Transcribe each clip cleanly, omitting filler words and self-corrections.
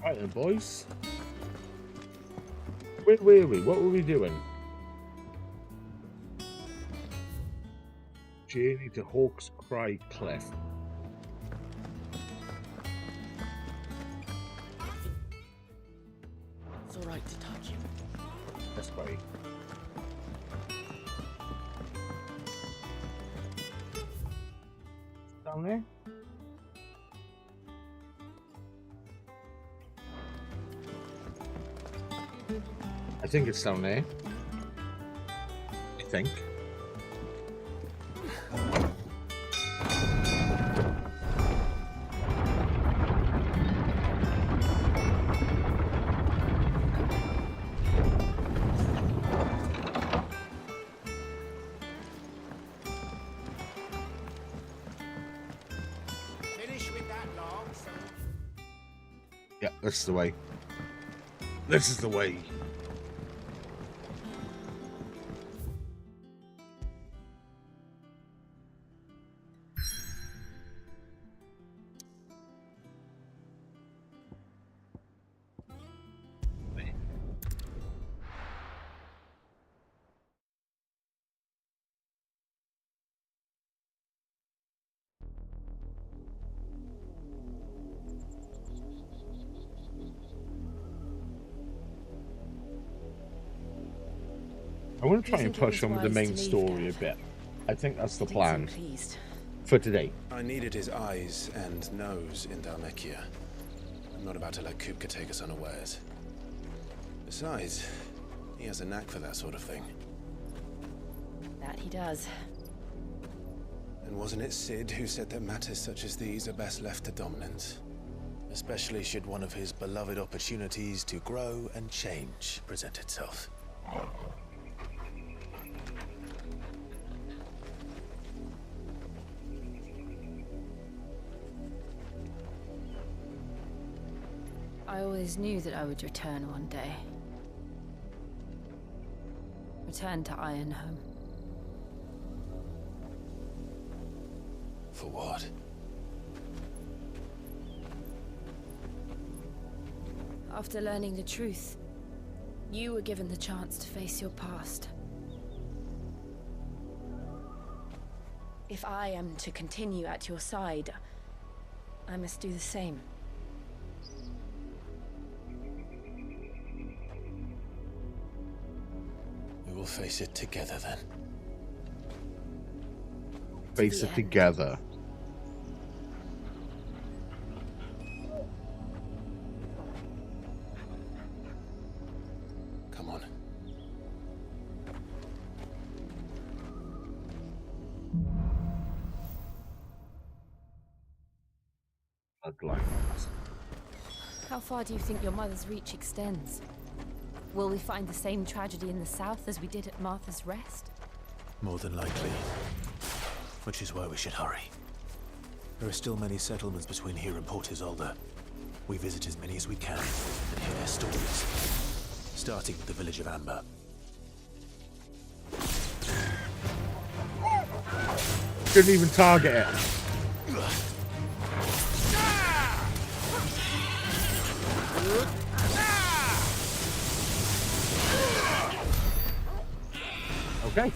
Right then, boys. Where were we? What were we doing? Journey to Hawk's Cry Cliff. It's alright to touch him. This way. Down there? I think it's down there. I think. Finish with that log, son. Yeah, this is the way. This is the way. I want to try and push on with the main story a bit. I think that's the plan for today. I needed his eyes and nose in Dhalmekia. I'm not about to let Kupka take us unawares. Besides, he has a knack for that sort of thing. That he does. And wasn't it Cid who said that matters such as these are best left to dominance? Especially should one of his beloved opportunities to grow and change present itself. I always knew that I would return one day. Return to Ironhome. For what? After learning the truth, you were given the chance to face your past. If I am to continue at your side, I must do the same. We will face it together then. Face it together. Come on. How far do you think your mother's reach extends? Will we find the same tragedy in the south as we did at Martha's Rest? More than likely. Which is why we should hurry. There are still many settlements between here and Port Isolde. We visit as many as we can and hear their stories. Starting with the village of Amber. Didn't even target it. Okay.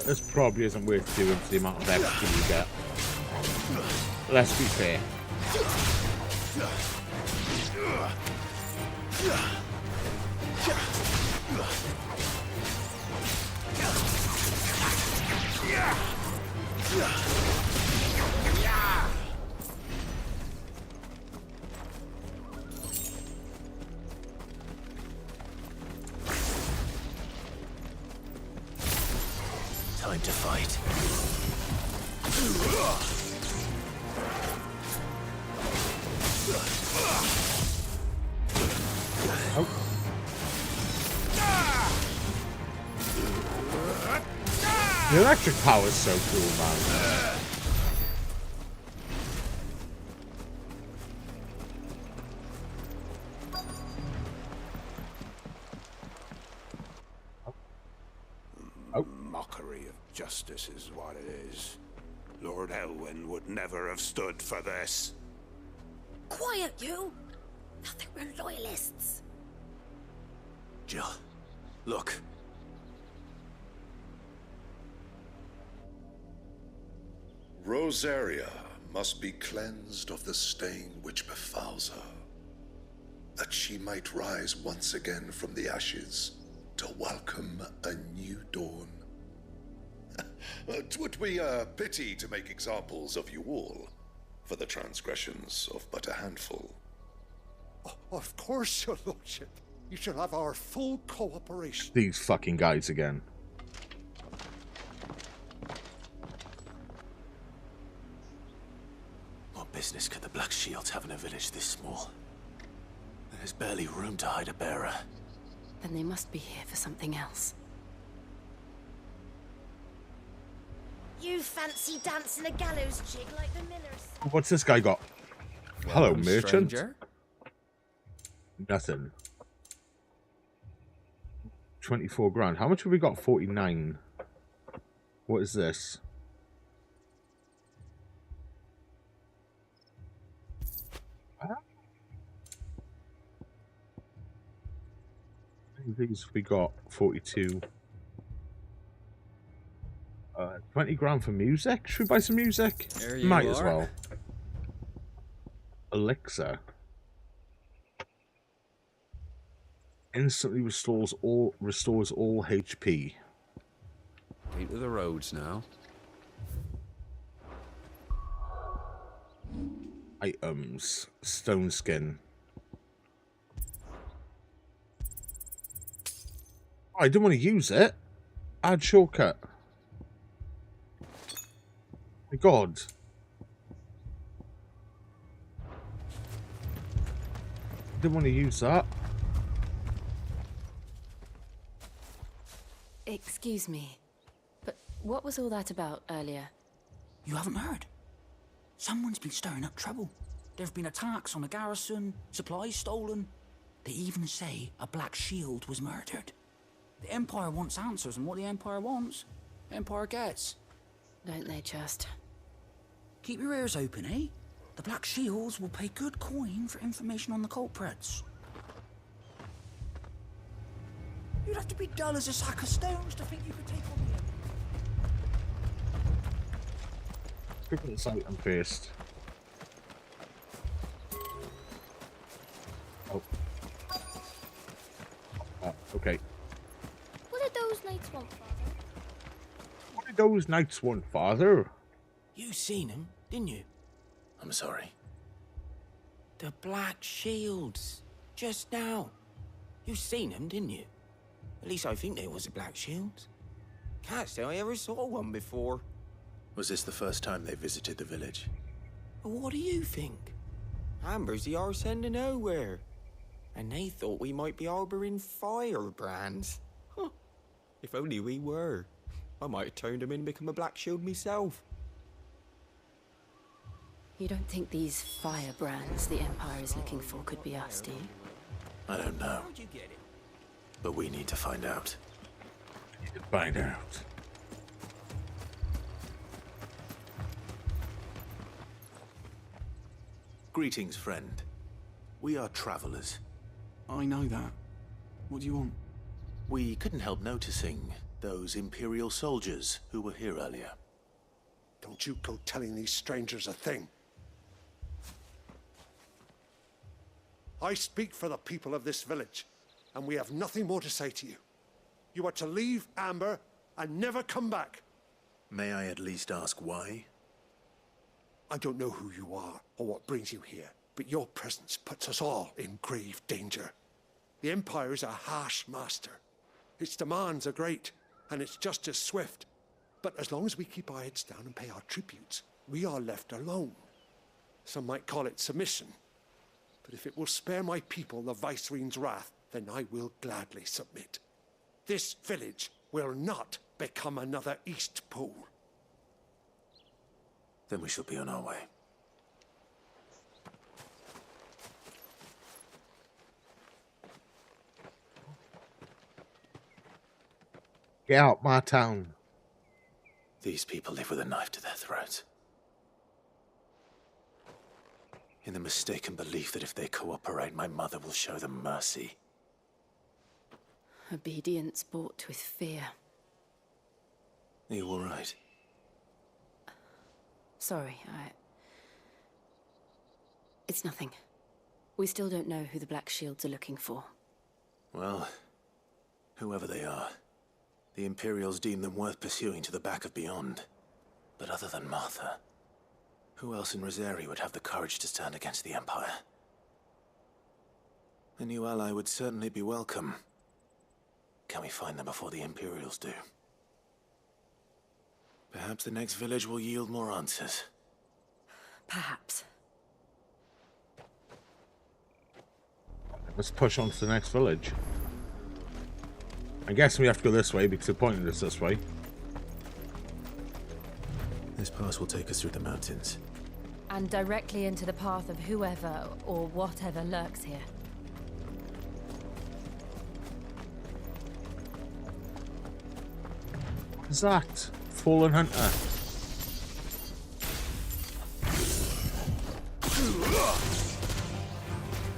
This probably isn't worth doing for the amount of XP you get. Let's be fair. Time to fight. The electric power is so cool, man. Mockery of justice is what it is. Lord Elwyn would never have stood for this. Quiet, you! Nothing, we're loyalists. Jill, look. Rosaria must be cleansed of the stain which befouls her, that she might rise once again from the ashes to welcome a new dawn. 'Twould be a pity to make examples of you all, for the transgressions of but a handful. Of course, your lordship. You shall have our full cooperation. These fucking guys again. What business could the Black Shields have in a village this small? There's barely room to hide a bearer. Then they must be here for something else. You fancy dancing a gallows jig like the millers? What's this guy got? Hello, Welcome, merchant. stranger. Nothing. 24 grand. How much have we got? 49. What is this? These we got 42. 20 grand for music? Should we buy some music? There you Might as are. well. Elixir. Instantly restores all HP. Out of the roads now. Items. Stone skin. Oh, I didn't want to use it. Add shortcut. My God. Didn't want to use that. Excuse me, but what was all that about earlier? You haven't heard? Someone's been stirring up trouble. There have been attacks on the garrison, supplies stolen. They even say a Black Shield was murdered. The Empire wants answers, and what the Empire wants, the Empire gets. Don't they just? Keep your ears open, eh? The Black Shields will pay good coin for information on the culprits. You'd have to be dull as a sack of stones to think you could take on the Pick up this item first. Oh. Okay. What did those knights want, Father? What did those knights want, Father? You seen him, didn't you? I'm sorry. The Black Shields. Just now. You seen him, didn't you? At least I think there was a Black Shield. Can't say I ever saw one before. Was this the first time they visited the village? But what do you think? Amber's the arse end of nowhere. And they thought we might be harbouring firebrands. Huh. If only we were. I might have turned them in and become a Black Shield myself. You don't think these firebrands the Empire is looking for could be us, do you? I don't know, How'd you get it? but we need to find out. Need to find out. Greetings, friend. We are travelers. I know that. What do you want? We couldn't help noticing those Imperial soldiers who were here earlier. Don't you go telling these strangers a thing. I speak for the people of this village, and we have nothing more to say to you. You are to leave Amber and never come back. May I at least ask why? I don't know who you are or what brings you here, but your presence puts us all in grave danger. The Empire is a harsh master. Its demands are great, and its justice swift. But as long as we keep our heads down and pay our tributes, we are left alone. Some might call it submission. But if it will spare my people the Viceroy's wrath, then I will gladly submit. This village will not become another East Pole. Then we shall be on our way. Get out my town. These people live with a knife to their throats. In the mistaken belief that if they cooperate, my mother will show them mercy. Obedience bought with fear. Are you all right? Sorry, It's nothing. We still don't know who the Black Shields are looking for. Well, whoever they are, the Imperials deem them worth pursuing to the back of beyond. But other than Martha, who else in Rosari would have the courage to stand against the Empire? A new ally would certainly be welcome. Can we find them before the Imperials do? Perhaps the next village will yield more answers. Perhaps. Let's push on to the next village. I guess we have to go this way because they pointed us this way. This pass will take us through the mountains. And directly into the path of whoever or whatever lurks here. What is that? Fallen Hunter.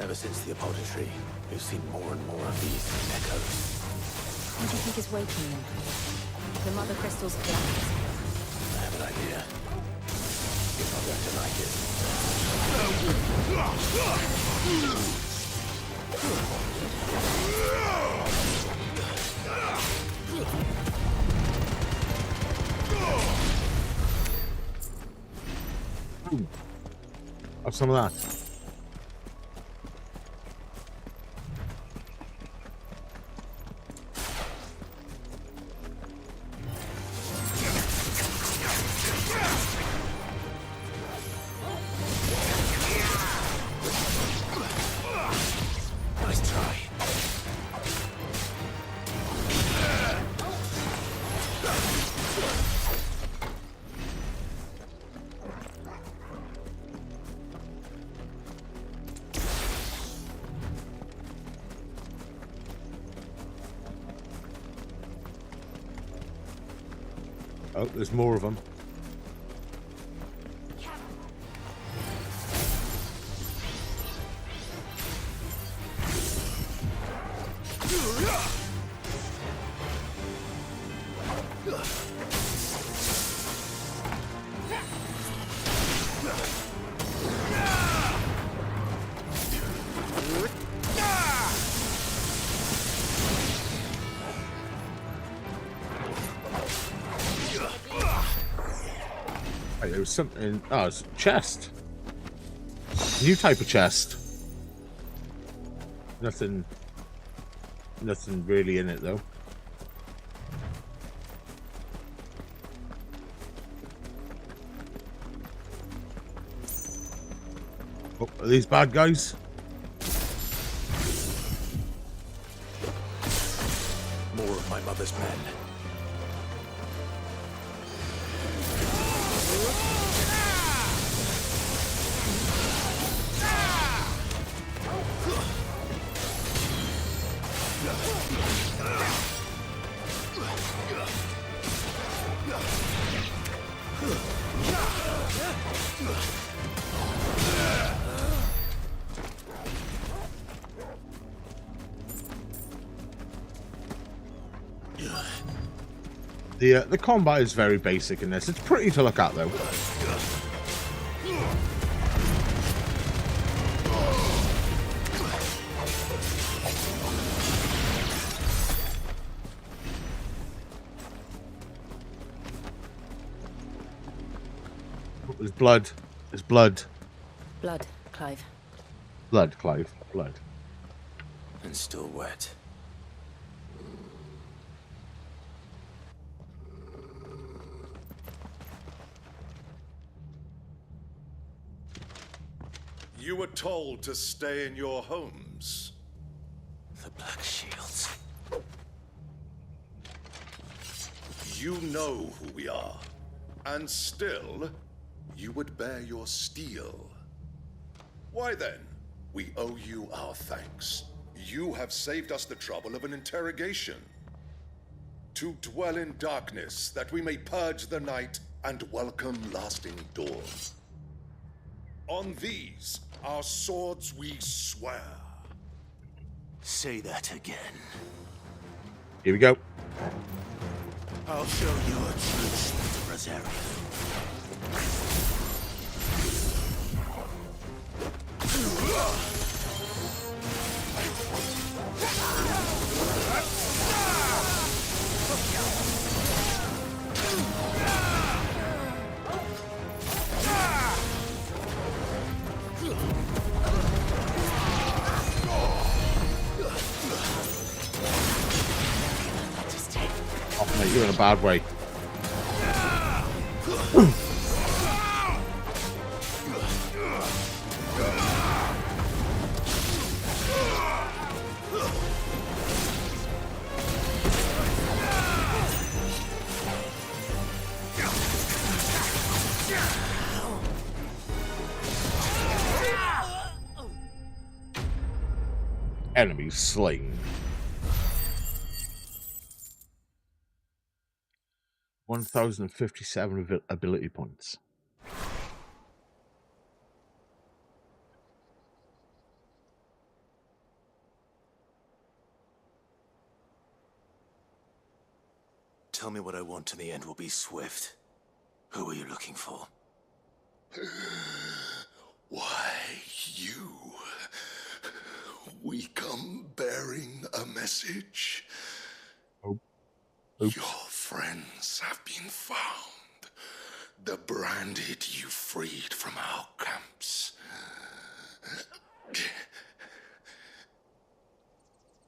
Ever since the apothecary, we've seen more and more of these echoes. What do you think is waking them? The Mothercrystals collapse. I have an idea. You're not going to like it. Ooh. Have some of that. Oh, there's more of them. There was something. Oh, it's a chest. New type of chest. Nothing really in it though. Oh, are these bad guys? More of my mother's men. The combat is very basic in this. It's pretty to look at though. There's blood. There's blood. Blood, Clive. Blood, Clive. Blood. And still wet. You were told to stay in your homes. The Black Shields. You know who we are, and still, you would bear your steel. Why then, we owe you our thanks. You have saved us the trouble of an interrogation. To dwell in darkness, that we may purge the night and welcome lasting dawn. On these, our swords we swear. Say that again. Here we go. I'll show you a true state of Rosaria. Oh, mate, you're in a bad way. Enemies slain. 1,057 ability points. Tell me what I want and the end will be swift. Who are you looking for? Why, you. We come bearing a message. Oops. Your friends have been found. The branded you freed from our camps.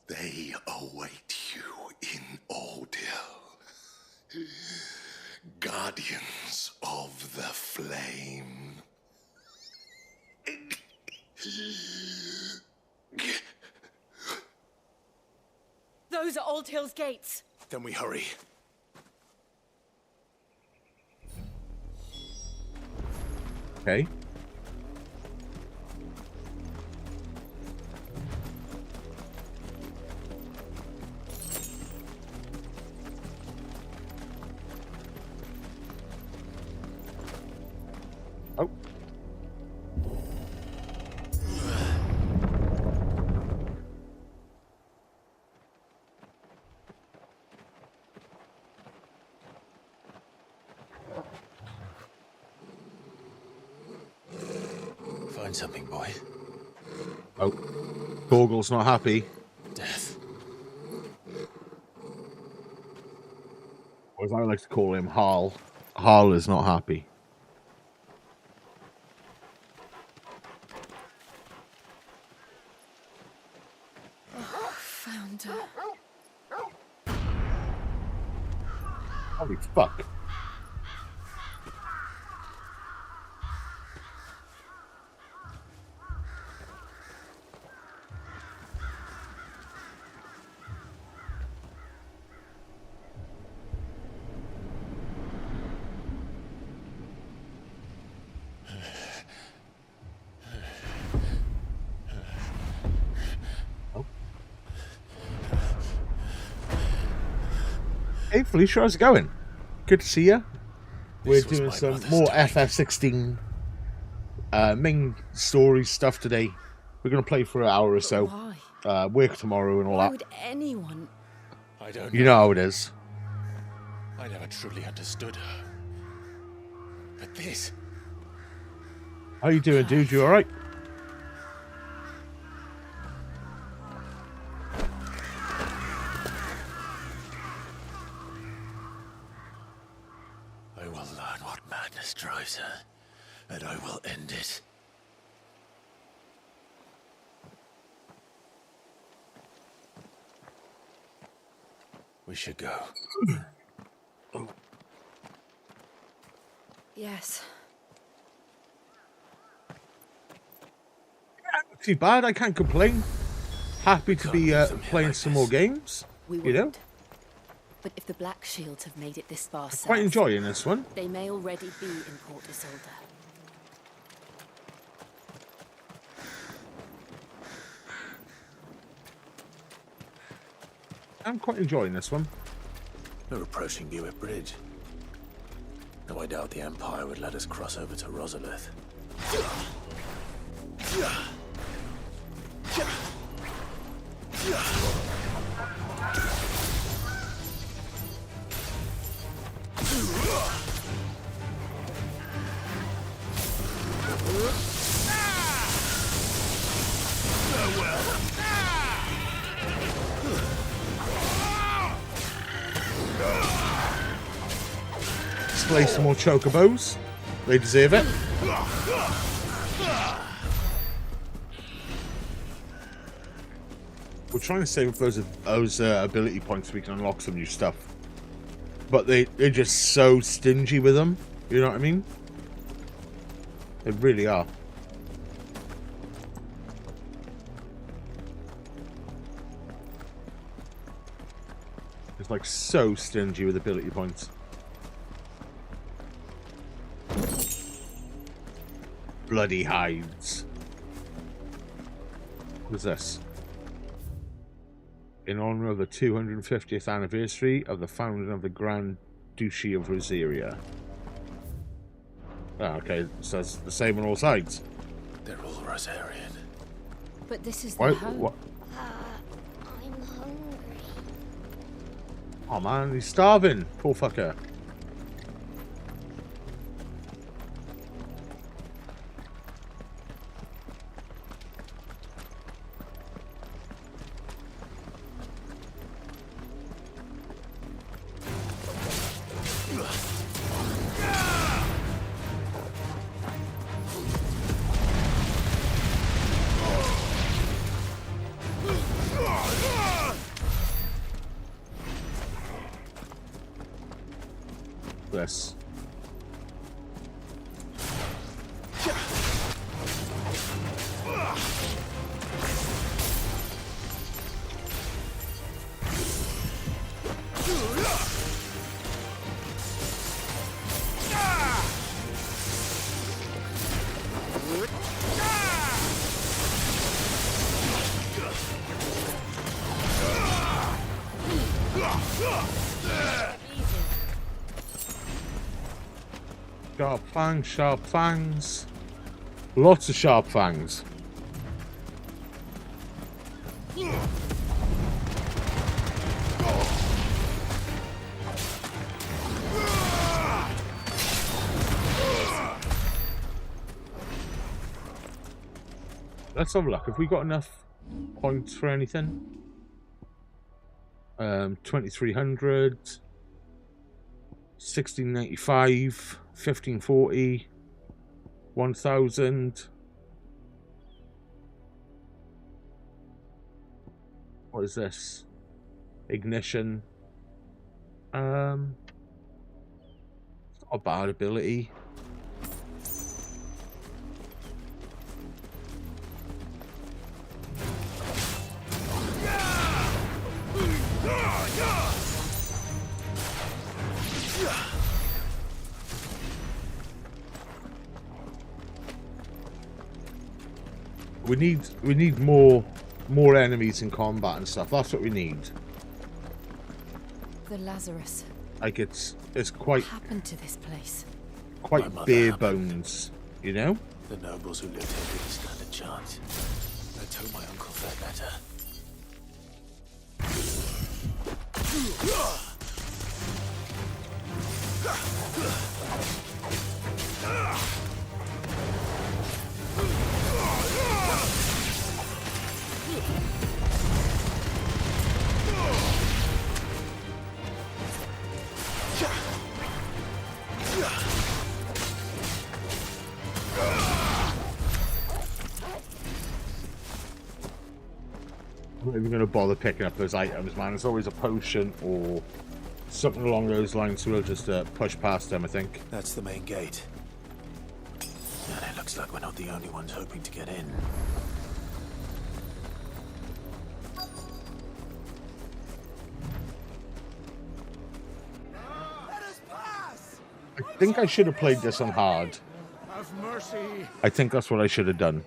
They await you in Ordeal. Guardians of the Flame. Those are Old Hill's gates. Then we hurry. Okay. Oh. Find something, boy. Oh. Gorgle's not happy. Death. Or as I like to call him, Harl. Harl is not happy. Found her. Holy fuck. Hey Felicia, how's it going? Good to see you. We're doing some more FF16 main story stuff today. We're going to play for an hour or so. Why? Work tomorrow and all Why that. would anyone? I don't You know how it is. I never truly understood her. But this... How you doing, dude? You alright? I will learn what madness drives her, and I will end it. We should go. Yes. Not too bad, I can't complain. Happy to be playing some more games, We you know? won't. But if the Black Shields have made it this far south, Quite enjoying this one. they may already be in Port Isolde. I'm quite enjoying this one. We're approaching Buick Bridge. Though I doubt the Empire would let us cross over to Rosalith. Slay some more chocobos. They deserve it. We're trying to save those ability points so we can unlock some new stuff. But they're just so stingy with them. You know what I mean? They really are. It's like so stingy with ability points. Bloody hides. What's this? In honor of the 250th anniversary of the founding of the Grand Duchy of Rosaria. Oh, okay, so it's the same on all sides. They're all Rosarian. But this is their home. What? I'm hungry. Oh man, he's starving. Poor fucker. This. Sharp fangs. Lots of sharp fangs. Let's have a look. Have we got enough points for anything? 2300, 1695, 1540, 1000. What is this? Ignition. It's not a bad ability. We need more enemies in combat and stuff. That's what we need. The Lazarus. Like it's quite What happened to this place? Quite bare bones, you know? The nobles who lived here didn't stand a chance. Let's hope my uncle fared better. I'm not even going to bother picking up those items, man. It's always a potion or something along those lines, so we'll just push past them, I think. That's the main gate. And it looks like we're not the only ones hoping to get in. think I should have played this on hard. Have mercy. I think that's what I should have done.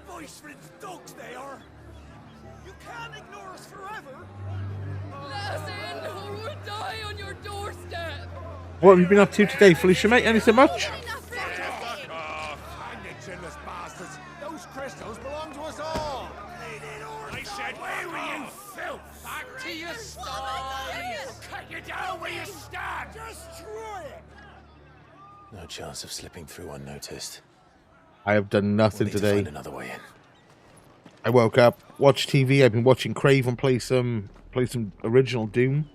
Voice-ridden dogs they are. You can't ignore us forever. Let us in or we'll die on your doorstep. What have you been up to today, Felicia, mate? Anything much? Fuck off. And you chinless bastards. Those crystals belong to us all. I said, where were you, filth? Back to your sties. Cut you down where you stand. Destroy it. No chance of slipping through unnoticed. I have done nothing We'll need to today. find another way in. I woke up, watched TV. I've been watching Craven play some original Doom.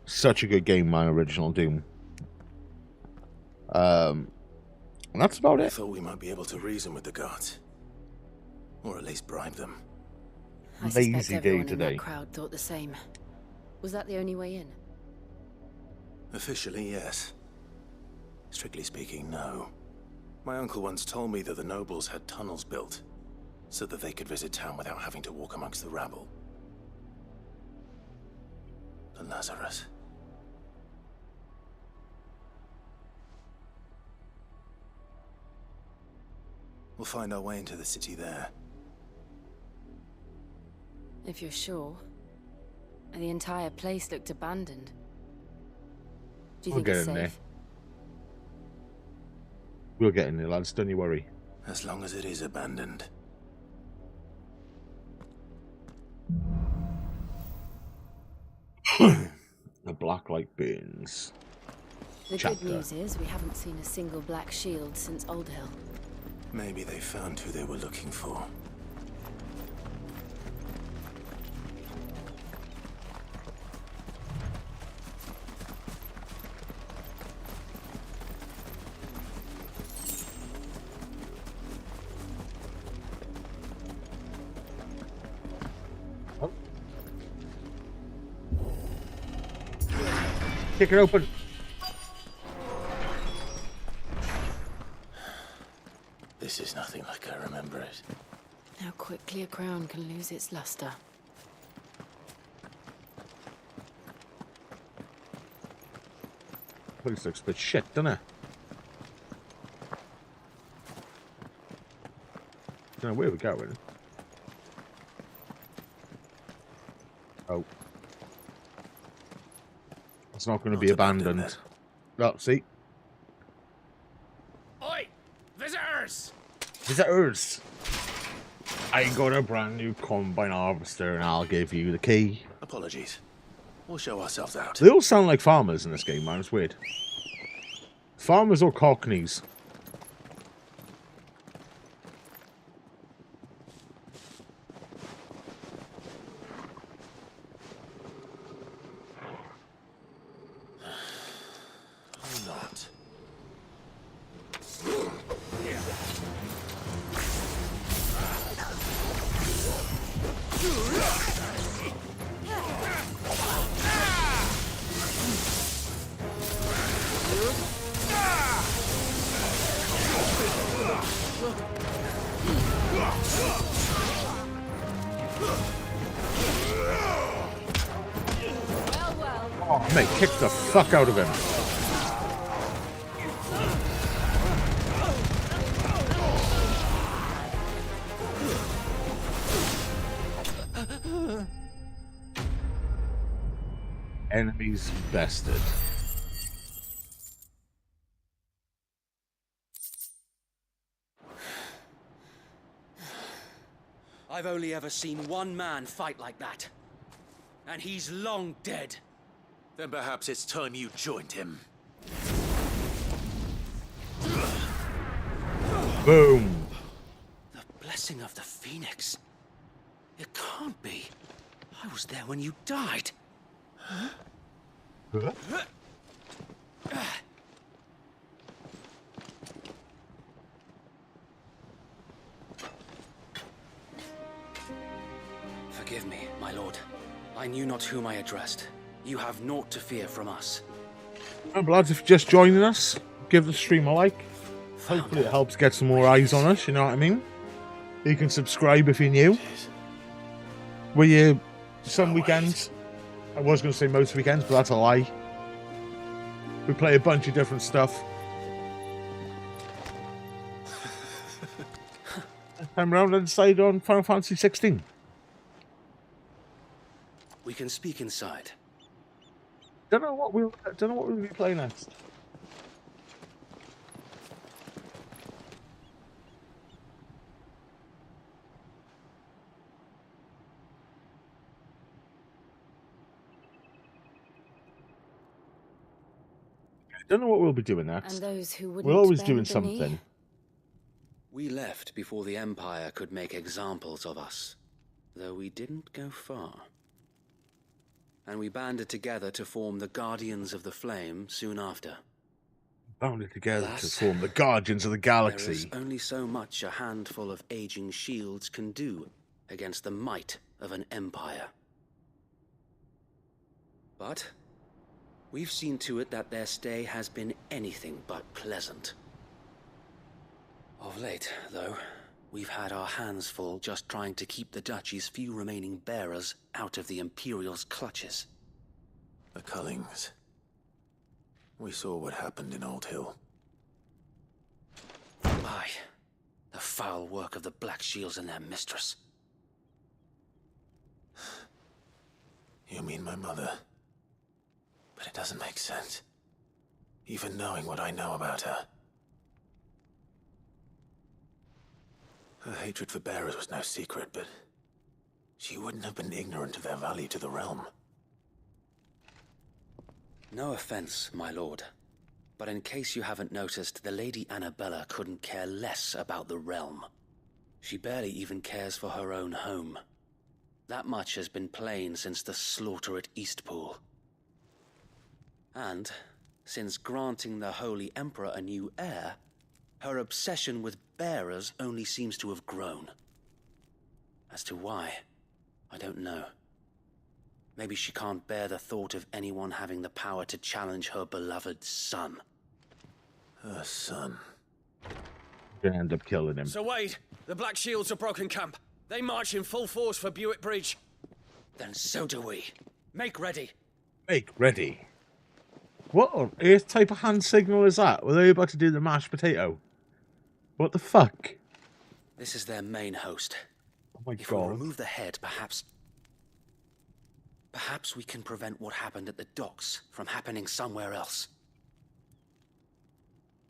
Such a good game, my original Doom. And that's about I it. thought we might be able to reason with the guards. Or at least bribe them. I suspect Lazy day everyone in today. that crowd thought the same. Was that the only way in? Officially, yes. Strictly speaking, no. My uncle once told me that the nobles had tunnels built, so that they could visit town without having to walk amongst the rabble. The Lazarus. We'll find our way into the city there. If you're sure. The entire place looked abandoned. Do you We'll think get it's in there. safe? We'll get in there, lads. Don't you worry. As long as it is abandoned. The black light burns. The Chapter. good news is we haven't seen a single black shield since Old Hill. Maybe they found who they were looking for. Kick it open. This is nothing like I remember it. How quickly a crown can lose its luster. Place looks a bit shit, doesn't it? Don't know where we're going. Oh. It's not going to be abandoned. Oh, see? Oi! Visitors! Visitors! I got a brand new combine harvester and I'll give you the key. Apologies. We'll show ourselves out. They all sound like farmers in this game, man. It's weird. Farmers or cockneys? Or not. Oh, mate, kick the fuck out of him. Enemies bested. I've only ever seen one man fight like that. And he's long dead. Then perhaps it's time you joined him. Boom. The blessing of the Phoenix. It can't be. I was there when you died. Huh? Forgive me, my lord. I knew not whom I addressed. You have naught to fear from us. Remember, lads, if you're just joining us, give the stream a like. Hopefully it helps get some more eyes on us, you know what I mean? You can subscribe if you're new. Were you some weekends I was going to say most weekends, but that's a lie. We play a bunch of different stuff. Time around and decide on Final Fantasy XVI. We can speak inside. Don't know what we'll be playing next. Don't know what we'll be doing next. And those who wouldn't We're always bend doing the something. knee. We left before the Empire could make examples of us, though we didn't go far. And we banded together to form the Guardians of the Flame soon after. Bounded together Alas, to form the Guardians of the Galaxy. There is only so much a handful of aging shields can do against the might of an empire. But we've seen to it that their stay has been anything but pleasant. Of late, though, we've had our hands full just trying to keep the Duchy's few remaining bearers out of the Imperial's clutches. The Cullings. We saw what happened in Old Hill. Aye, the foul work of the Black Shields and their mistress. You mean my mother? But it doesn't make sense. Even knowing what I know about her. Her hatred for bearers was no secret, but she wouldn't have been ignorant of their value to the realm. No offense, my lord, but in case you haven't noticed, the Lady Annabella couldn't care less about the realm. She barely even cares for her own home. That much has been plain since the slaughter at Eastpool. And, since granting the Holy Emperor a new heir, her obsession with bearers only seems to have grown. As to why, I don't know. Maybe she can't bear the thought of anyone having the power to challenge her beloved son. Her son. Gonna end up killing him. So Wade, the Black Shields have broken camp. They march in full force for Buick Bridge. Then so do we. Make ready. Make ready. What on earth type of hand signal is that? Were they about to do the mashed potato? What the fuck? This is their main host. Oh my If we god. remove the head, perhaps we can prevent what happened at the docks from happening somewhere else.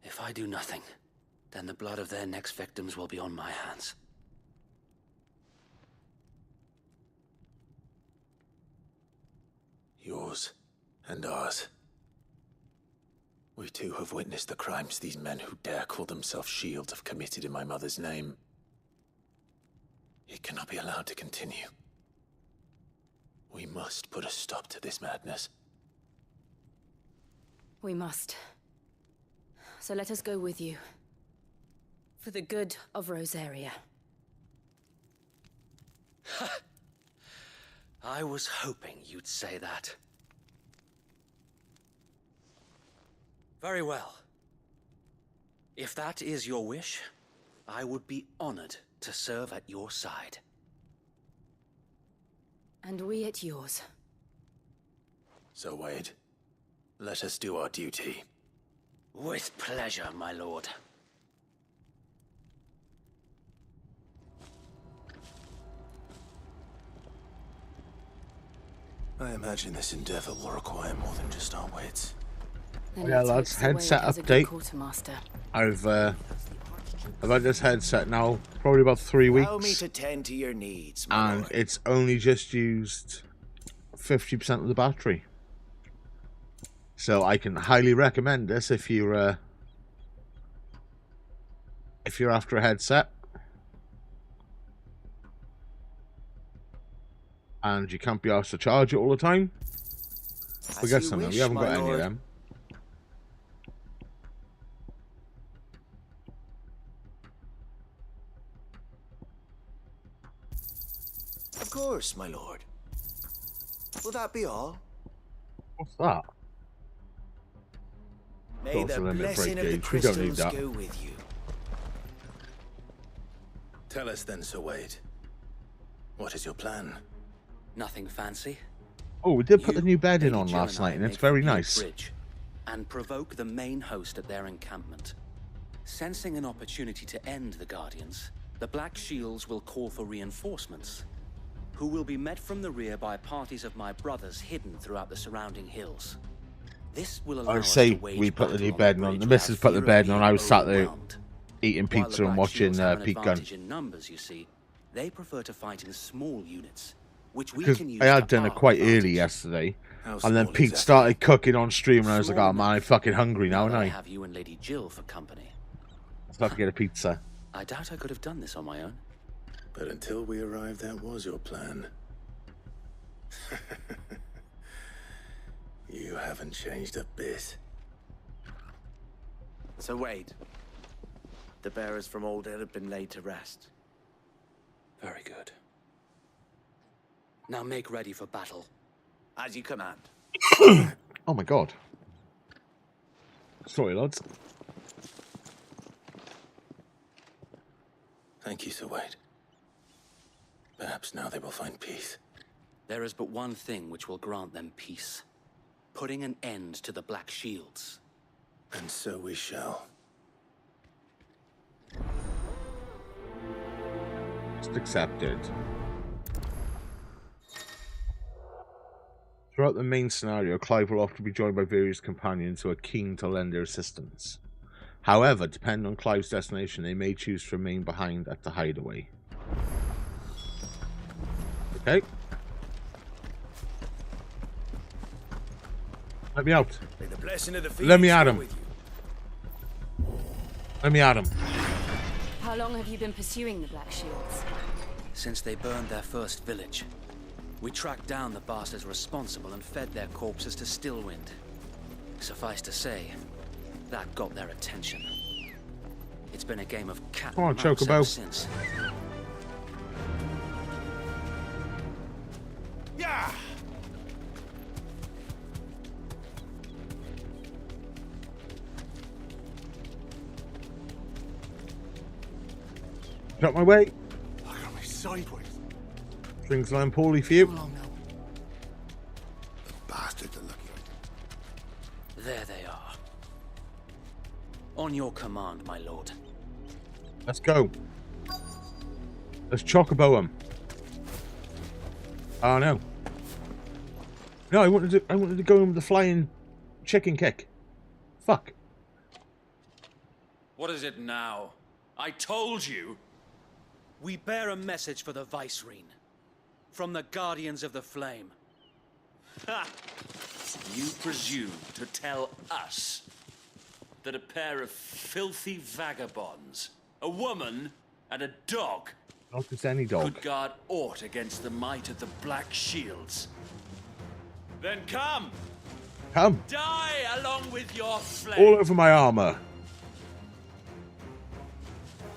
If I do nothing, then the blood of their next victims will be on my hands. Yours and ours. We too have witnessed the crimes these men who dare call themselves shields have committed in my mother's name. It cannot be allowed to continue. We must put a stop to this madness. We must. So let us go with you. For the good of Rosaria. I was hoping you'd say that. Very well. If that is your wish, I would be honored to serve at your side. And we at yours. So, Wade, let us do our duty. With pleasure, my lord. I imagine this endeavor will require more than just our wits. Then Yeah, let's lads, hope Sir headset Wade has a good update. quartermaster. I've had this headset now probably about 3 Allow me weeks, to tend to your needs, my and lord. it's only just used 50% of the battery. So I can highly recommend this if you're after a headset and you can't be asked to charge it all the time. We got some of them. We haven't got any of them. Of course, my lord. Will that be all? What's that? May the limit blessing break of the gauge. We don't need crystals that. go with you. Tell us then, Sir Wade. What is your plan? Nothing fancy. Oh, we did put the new bed in on last night, and it's very nice. And provoke the main host at their encampment. Sensing an opportunity to end the Guardians, the Black Shields will call for reinforcements, who will be met from the rear by parties of my brothers hidden throughout the surrounding hills. This will allow us to wage we put the new battle bed on on. The bridge missus without put the fear bed of on. being I was sat there overwhelmed. eating While the pizza and Black watching Shields have an Pete Gunn. advantage in numbers, you see, they prefer to fight in small units, which we Because can use I had to dinner our quite advantage. early yesterday, How and then small Pete exactly? started cooking on stream, and I was like, Small "Oh man, I'm fucking hungry now, Now and that I I have you and Lady Jill for company. let's have to get a pizza." I doubt I could have done this on my own. But until we arrived, that was your plan. You haven't changed a bit. So Wade, the bearers from Aldale have been laid to rest. Very good. Now make ready for battle. As you command. Oh my god. Sorry, lads. Thank you, Sir Wade. Perhaps now they will find peace. There is but one thing which will grant them peace. Putting an end to the Black Shields. And so we shall. Just accepted. Throughout the main scenario, Clive will often be joined by various companions who are keen to lend their assistance. However, depending on Clive's destination, they may choose to remain behind at the hideaway. Okay. Let me out. May the blessing of the Let me Phoenix at go him. with you. Let me at him. How long have you been pursuing the Black Shields? Since they burned their first village, we tracked down the bastards responsible and fed their corpses to Stillwind. Suffice to say, that got their attention. It's been a game of cat Come on, and mouse Chocobo. ever since. Yeah! Drop my way. Look at me sideways. Things going poorly for you. Bastards are looking. There they are. On your command, my lord. Let's go. Let's Chocobo him. Oh no. No, I wanted to go in with the flying chicken kick. Fuck. What is it now? I told you. We bear a message for the Vicereine. From the Guardians of the Flame. Ha! You presume to tell us that a pair of filthy vagabonds, a woman and a dog, Not just any dog. could guard aught against the might of the Black Shields? Then come! Come. Die along with your flame! All over my armor.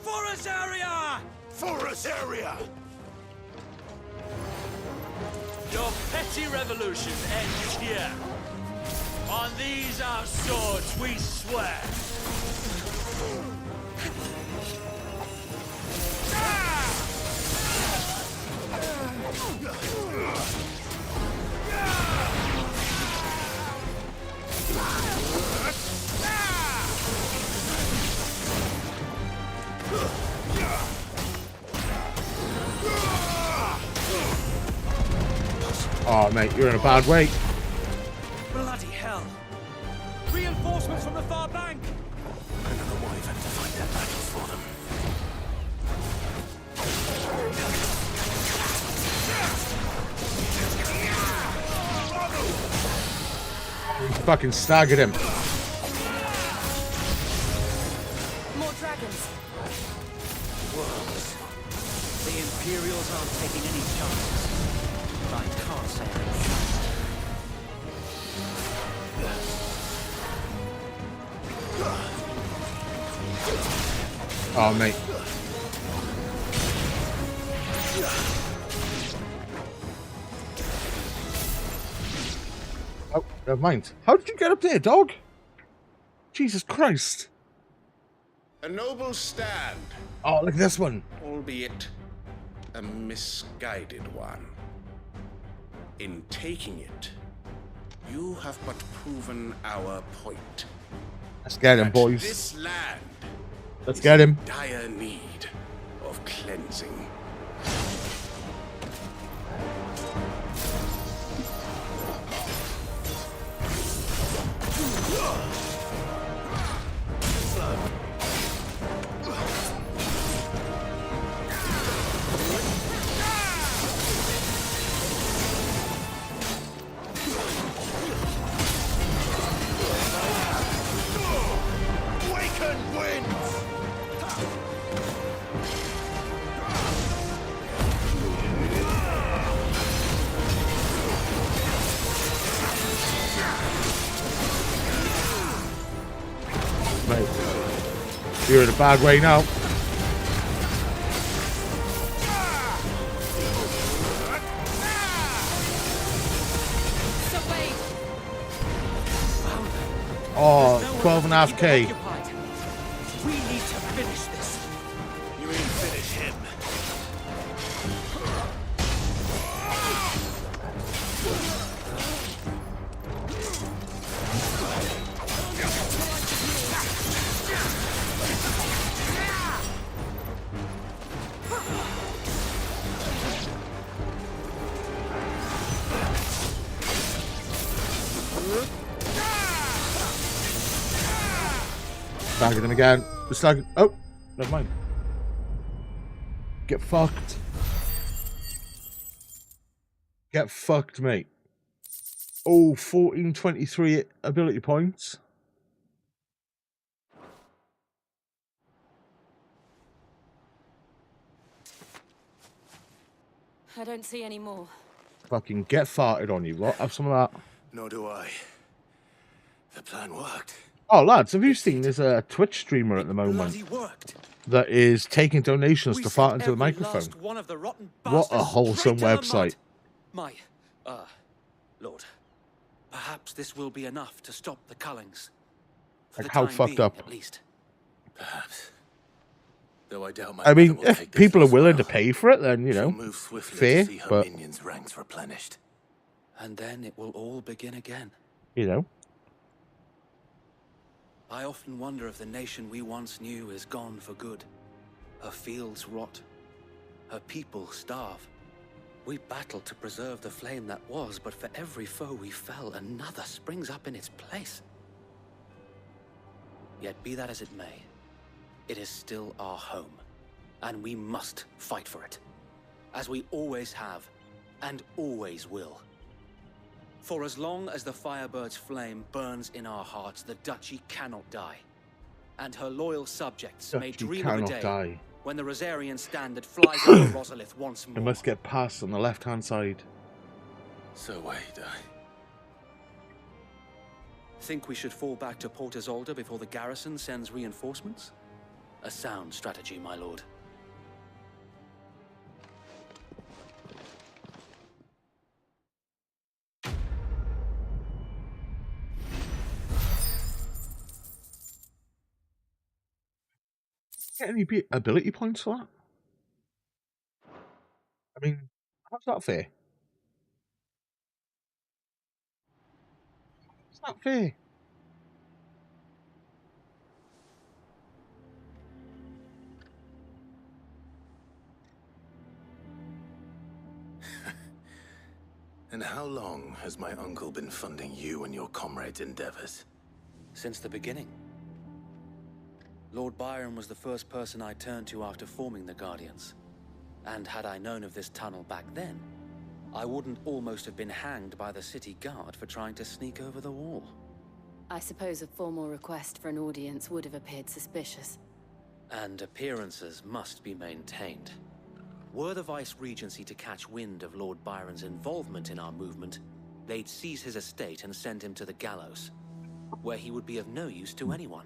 For us area! For us area! Your petty revolution ends here. On these our swords we swear. Oh, mate, you're in a bad way. Bloody hell! Reinforcements from the far bank! Another wyvern to fight that battle for them. You fucking staggered him. More dragons. Worms. The Imperials aren't taking any chances. I can't say anything. Oh, mate. Oh, never mind. How did you get up there, dog? Jesus Christ. A noble stand, Oh, look at this one. albeit a misguided one. In taking it, you have but proven our point. Let's get him, That boys. This land Let's get him. in dire need of cleansing. You're in a bad way now. Oh, 12.5k. We need to finish this. You mean finish him? Bagging him again. Just like, oh, never mind. Get fucked. Get fucked, mate. Oh, 1423 ability points. I don't see any more. Fucking get farted on you lot. Have some of that. Nor do I. The plan worked. Oh, lads, have you seen there's a Twitch streamer at the moment that is taking donations to fart into the microphone? What a wholesome website. My, Lord, perhaps this will be enough to stop the Cullings. Like, how fucked up. At least. Perhaps. Though I doubt my I mean, mother will if take this people are loss willing well. to pay for it, then, you know, She'll move swiftly fair, to see her but, minions' ranks replenished. And then it will all begin again. you know. I often wonder if the nation we once knew is gone for good. Her fields rot. Her people starve. We battle to preserve the flame that was, but for every foe we fell, another springs up in its place. Yet be that as it may, it is still our home, and we must fight for it, as we always have, and always will. For as long as the Firebird's flame burns in our hearts, the Duchy cannot die. And her loyal subjects may Duchy dream of a cannot day die. when the Rosarian standard flies over Rosalith once It more. must get past on the left-hand side. So wait, Think we should fall back to Port Isolde before the garrison sends reinforcements? A sound strategy, my lord. Get any ability points for that? I mean, how's that fair? It's not fair. And how long has my uncle been funding you and your comrades' endeavors? Since the beginning. Lord Byron was the first person I turned to after forming the Guardians. And had I known of this tunnel back then, I wouldn't almost have been hanged by the city guard for trying to sneak over the wall. I suppose a formal request for an audience would have appeared suspicious. And appearances must be maintained. Were the Vice-Regency to catch wind of Lord Byron's involvement in our movement, they'd seize his estate and send him to the gallows, where he would be of no use to anyone.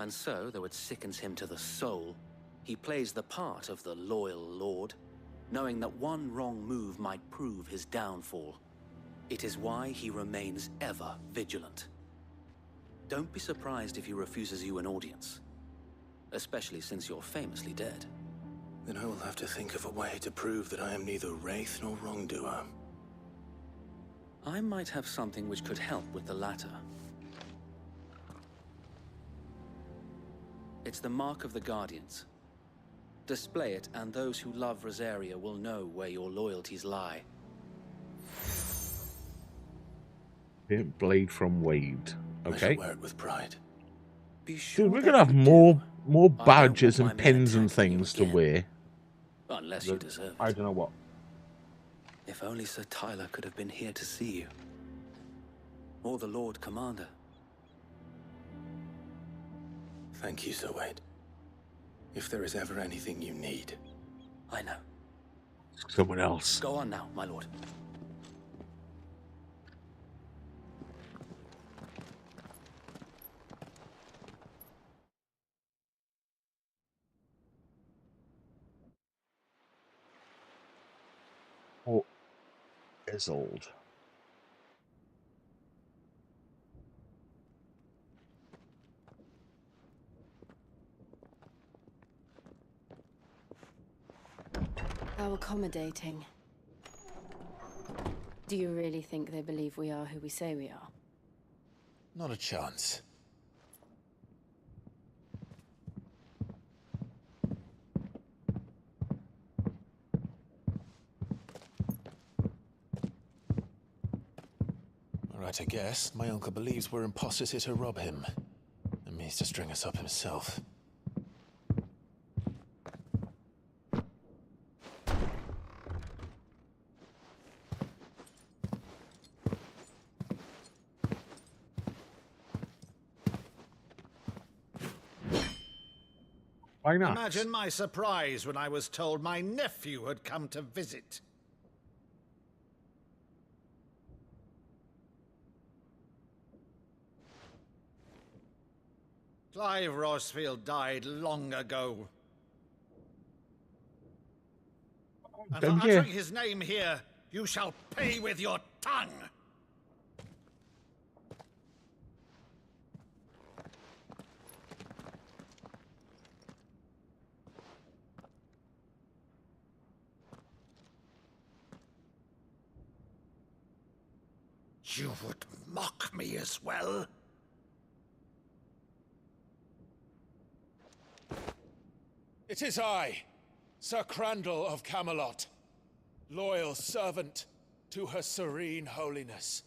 And so, though it sickens him to the soul, he plays the part of the loyal lord, knowing that one wrong move might prove his downfall. It is why he remains ever vigilant. Don't be surprised if he refuses you an audience, especially since you're famously dead. Then I will have to think of a way to prove that I am neither wraith nor wrongdoer. I might have something which could help with the latter. It's the Mark of the Guardians. Display it, and those who love Rosaria will know where your loyalties lie. Blade from Wade. I Okay. shall wear it with pride. Dude, we're gonna have more badges and pins and things to wear. Unless you deserve it. I don't know what. If only Sir Tyler could have been here to see you. Or the Lord Commander. Thank you, Sir Wade. If there is ever anything you need. I know. Someone else. Go on now, my lord. Oh, is old. How accommodating. Do you really think they believe we are who we say we are? Not a chance. Right, I guess. My uncle believes we're imposters here to rob him. And means to string us up himself. Why not? Imagine my surprise when I was told my nephew had come to visit. Clive Rosfield died long ago. And for uttering his name here, you shall pay with your tongue! You would mock me as well? It is I, Sir Crandall of Camelot, loyal servant to her serene holiness,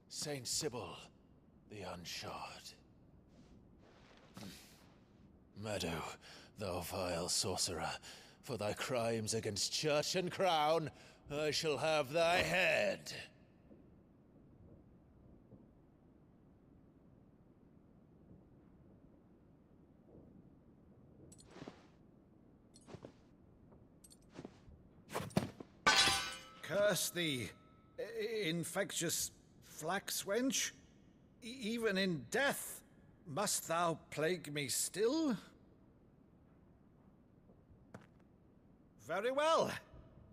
Saint Sybil the Unshod. Meadow, thou vile sorcerer, for thy crimes against church and crown, I shall have thy head. Curse thee, infectious flax wench. Even in death, must thou plague me still? Very well.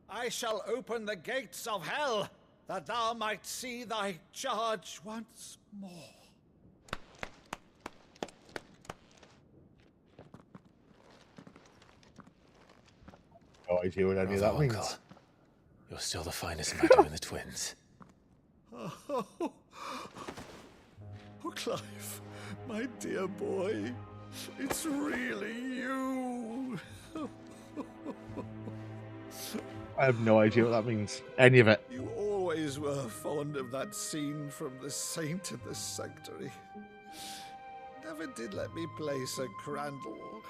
I shall open the gates of hell, that thou might see thy charge once more. No idea what any of that Uncle. means. You're still the finest Meadow in the twins. Oh, Clive, my dear boy, it's really you. I have no idea what that means. Any of it. You always were fond of that scene from The Saint and the Sanctuary. Never did let me play Sir Crandall.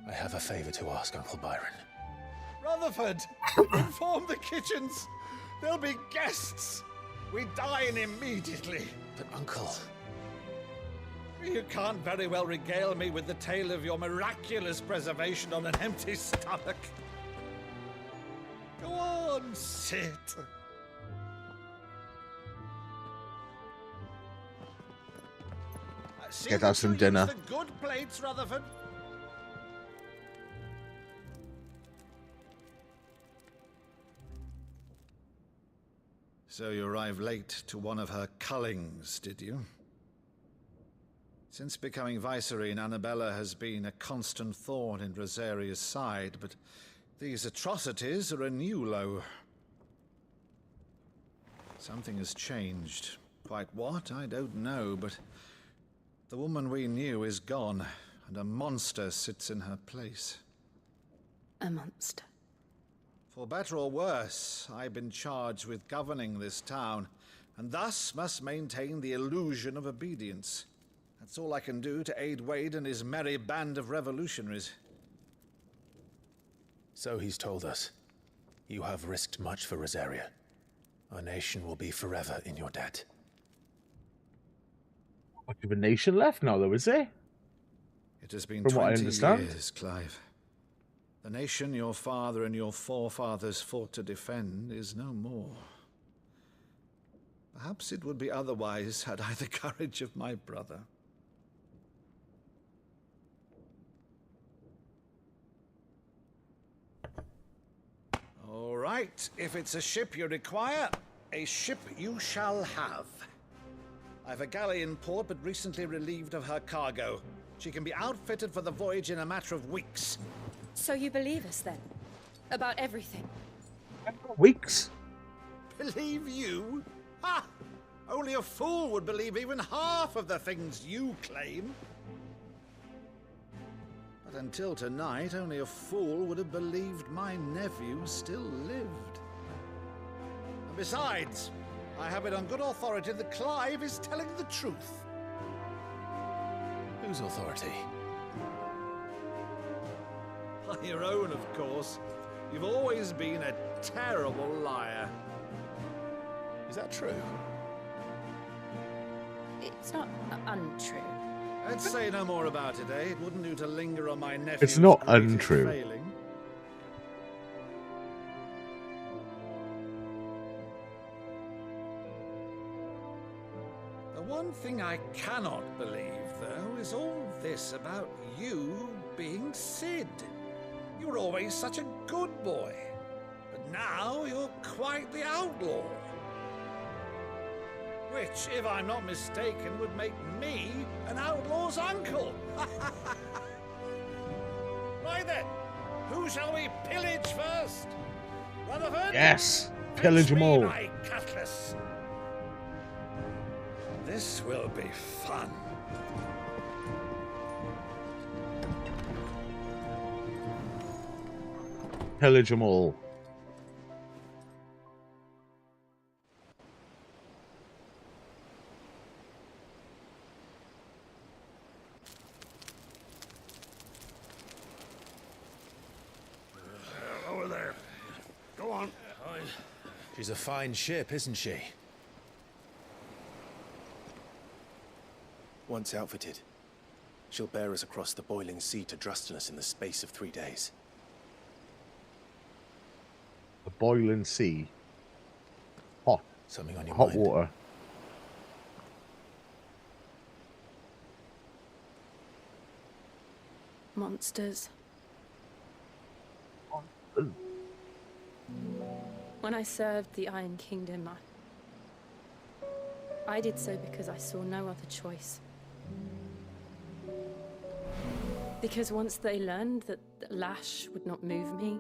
I have a favor to ask, Uncle Byron. Rutherford, inform the kitchens. There'll be guests. We dine immediately. But, Uncle... You can't very well regale me with the tale of your miraculous preservation on an empty stomach. Go on, sit. Get us some dinner. The good plates, Rutherford. So you arrived late to one of her cullings, did you? Since becoming Vicereine, Annabella has been a constant thorn in Rosaria's side, but these atrocities are a new low. Something has changed. Quite what, I don't know, but the woman we knew is gone, and a monster sits in her place. A monster. For better or worse, I've been charged with governing this town, and thus must maintain the illusion of obedience. That's all I can do to aid Wade and his merry band of revolutionaries. So he's told us. You have risked much for Rosaria. Our nation will be forever in your debt. Much of a nation left now, though, is there? It has been From what I 20 understand. years, Clive. The nation your father and your forefathers fought to defend is no more. Perhaps it would be otherwise had I the courage of my brother. All right, if it's a ship you require, a ship you shall have. I've a galley in port, but recently relieved of her cargo. She can be outfitted for the voyage in a matter of weeks. So you believe us then? About everything? Weeks? Believe you? Ha! Only a fool would believe even half of the things you claim. But until tonight, only a fool would have believed my nephew still lived. And besides, I have it on good authority that Clive is telling the truth. Whose authority? Your own, of course. You've always been a terrible liar. Is that true? It's not untrue. Let's say no more about it, eh? It wouldn't do to linger on my nephew's It's not greatest untrue. failing. The one thing I cannot believe, though, is all this about you being Cid. You were always such a good boy, but now you're quite the outlaw. Which, if I'm not mistaken, would make me an outlaw's uncle. Right then, who shall we pillage first? Rutherford? Yes, pillage them all. My cutlass. This will be fun. Pillage them all. Over there. Go on. She's a fine ship, isn't she? Once outfitted, she'll bear us across the boiling sea to Drustinus in the space of 3 days. The boiling sea. Hot. Something on your Hot mind? water. Monsters. When I served the Iron Kingdom, I did so because I saw no other choice. Because once they learned that the lash would not move me,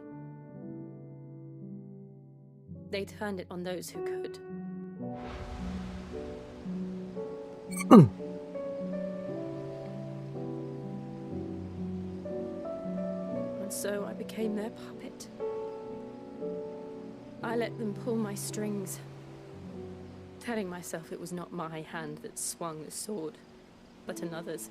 they turned it on those who could. And so I became their puppet. I let them pull my strings, telling myself it was not my hand that swung the sword, but another's.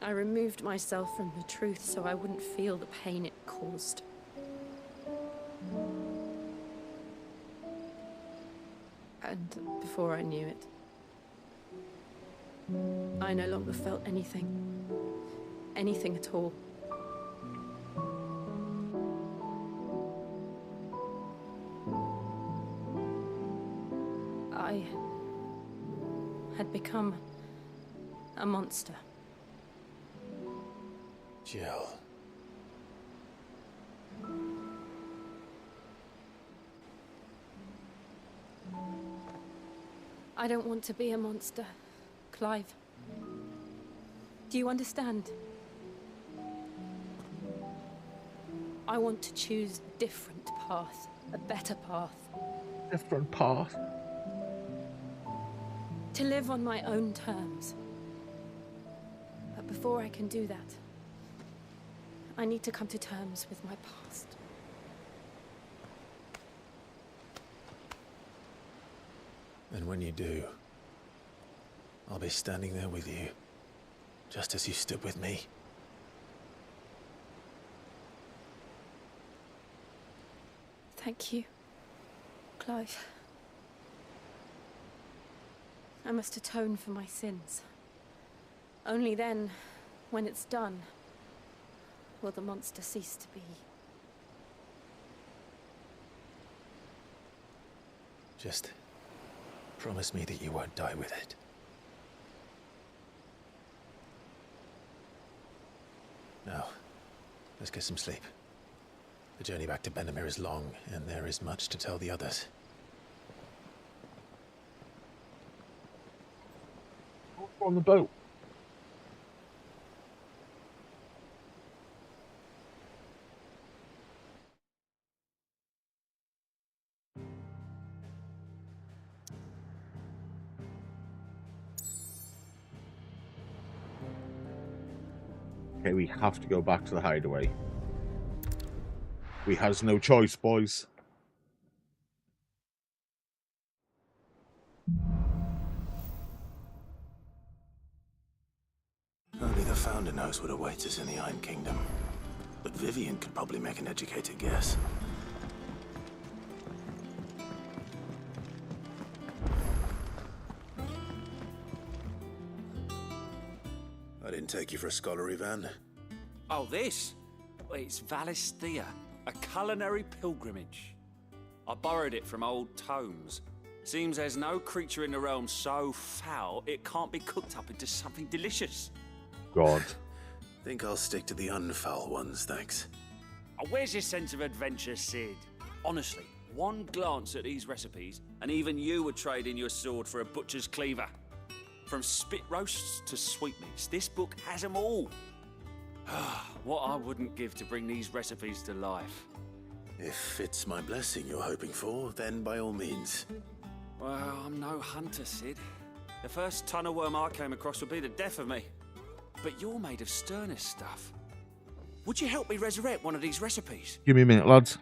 I removed myself from the truth so I wouldn't feel the pain it caused. And before I knew it, I no longer felt anything. Anything at all. I had become a monster. Jill. I don't want to be a monster, Clive. Do you understand? I want to choose a different path, a better path. Different path? To live on my own terms. But before I can do that, I need to come to terms with my past. And when you do, I'll be standing there with you, just as you stood with me. Thank you, Clive. I must atone for my sins. Only then, when it's done, will the monster cease to be. Just promise me that you won't die with it. Now, let's get some sleep. The journey back to Benamir is long, and there is much to tell the others. On the boat. Okay, we have to go back to the hideaway. We has no choice, boys. Only the Founder knows what awaits us in the Iron Kingdom. But Vivian could probably make an educated guess. I didn't take you for a scholar, Ivan. Oh, this? It's Valisthea, a culinary pilgrimage. I borrowed it from old tomes. Seems there's no creature in the realm so foul it can't be cooked up into something delicious. God. Think I'll stick to the unfoul ones, thanks. Oh, where's your sense of adventure, Cid? Honestly, one glance at these recipes, and even you would trade in your sword for a butcher's cleaver. From spit roasts to sweetmeats, this book has them all. What I wouldn't give to bring these recipes to life. If it's my blessing you're hoping for, then by all means. Well, I'm no hunter, Cid. The first ton of worm I came across would be the death of me. But you're made of sterner stuff. Would you help me resurrect one of these recipes? Give me a minute, lads.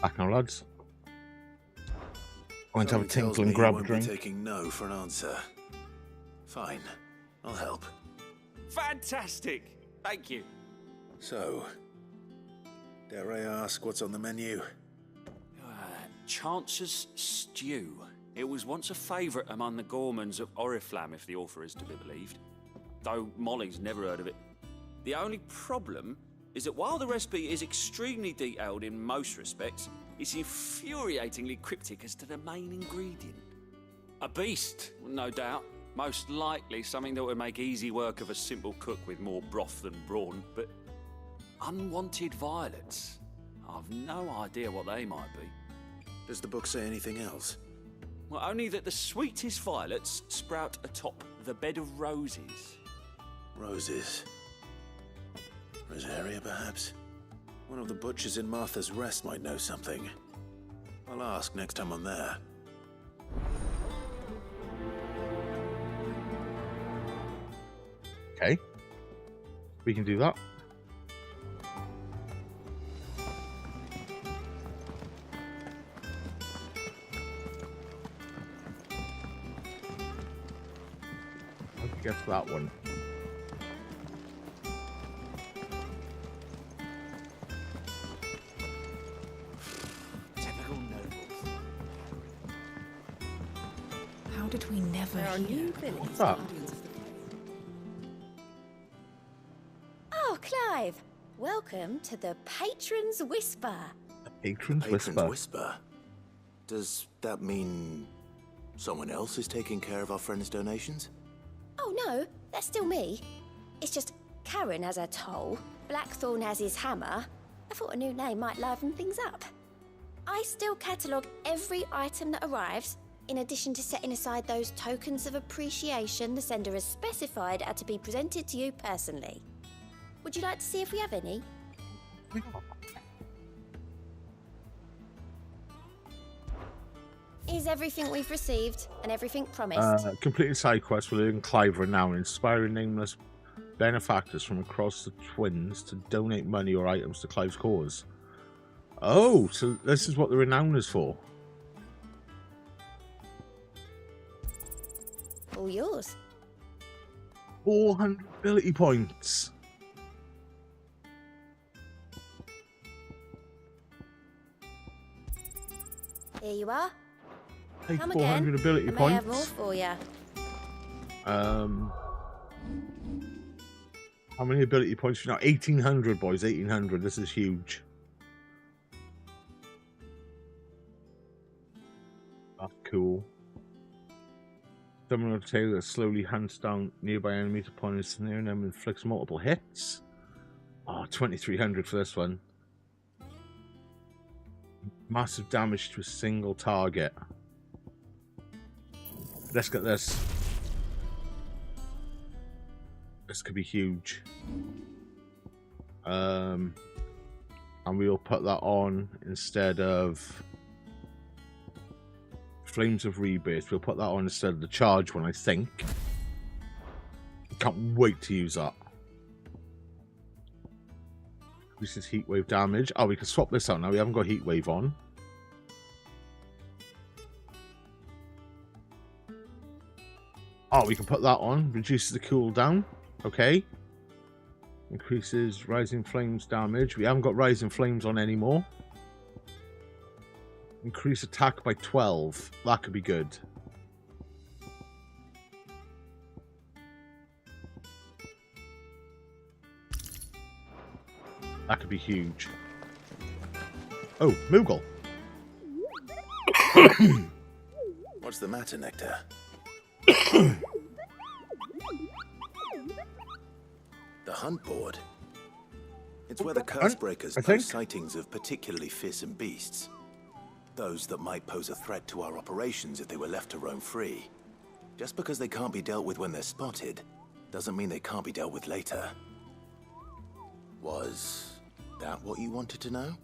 Back now, lads. I'm going to have a Something tells tinkle and me grab you a won't drink. be taking no for an answer. Fine, I'll help. Fantastic! Thank you. So, dare I ask what's on the menu? Chance's Stew. It was once a favourite among the gourmands of Oriflamme, if the author is to be believed. Though Molly's never heard of it. The only problem is that while the recipe is extremely detailed in most respects, it's infuriatingly cryptic as to the main ingredient. A beast, no doubt. Most likely something that would make easy work of a simple cook with more broth than brawn, but unwanted violets. I've no idea what they might be. Does the book say anything else? Well, only that the sweetest violets sprout atop the bed of roses. Roses. Rosaria, perhaps? One of the butchers in Martha's Rest might know something. I'll ask next time I'm there. Okay. We can do that. Let's get to that one. Typical nobles. How did we never hear? What's that? Oh, Clive! Welcome to the Patron's Whisper. Patron's Whisper. Does that mean someone else is taking care of our friend's donations? Oh no, that's still me. It's just Karen has her toll, Blackthorn has his hammer. I thought a new name might liven things up. I still catalogue every item that arrives, in addition to setting aside those tokens of appreciation the sender has specified are to be presented to you personally. Would you like to see if we have any? Is everything we've received and everything promised? Completed side quests will earn Clive renown, inspiring nameless benefactors from across the Twins to donate money or items to Clive's cause. Oh, so this is what the renown is for. All yours. 400 ability points. Here you are. Take Come 400 again. ability I may points. have more for you. How many ability points? Now 1800, boys. 1800. This is huge. That's cool. Summon a tail that slowly hunts down nearby enemies upon ensnaring them and inflicts multiple hits. Oh, 2300 for this one. Massive damage to a single target. Let's get this. This could be huge. And we'll put that on instead of Flames of Rebirth. We'll put that on instead of the charge one, I think. Can't wait to use that. This is heat wave damage. Oh, we can swap this out now. We haven't got heat wave on. Oh, we can put that on. Reduces the cooldown. Okay. Increases Rising Flames damage. We haven't got Rising Flames on anymore. Increase attack by 12. That could be good. That could be huge. Oh, Moogle. What's the matter, Nectar? The hunt board. It's where the Cursebreakers post sightings of particularly fearsome beasts. Those that might pose a threat to our operations if they were left to roam free. Just because they can't be dealt with when they're spotted, doesn't mean they can't be dealt with later. Was that what you wanted to know?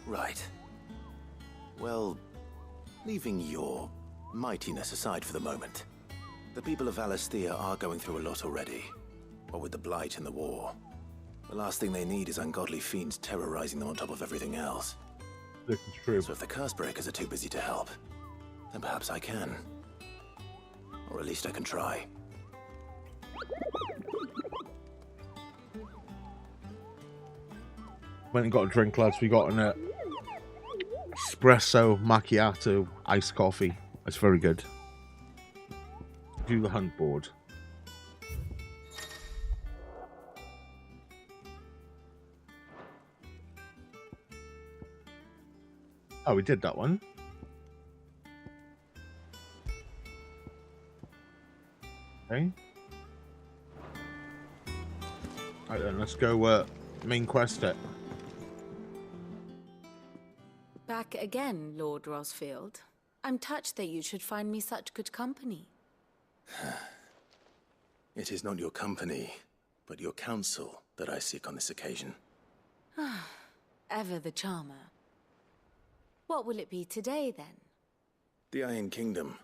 Right. Well, leaving your mightiness aside for the moment, the people of Valisthea are going through a lot already. What with the blight and the war, the last thing they need is ungodly fiends terrorizing them on top of everything else. This is true. So if the curse breakers are too busy to help, then perhaps I can. Or at least I can try. Went and got a drink, lads. We got an espresso macchiato iced coffee. It's very good. Do the hunt board. Oh, we did that one. Okay. Right then, let's go main quest it. Back again, Lord Rosfield. I'm touched that you should find me such good company. It is not your company, but your counsel that I seek on this occasion. Ever the charmer. What will it be today, then? The Iron Kingdom.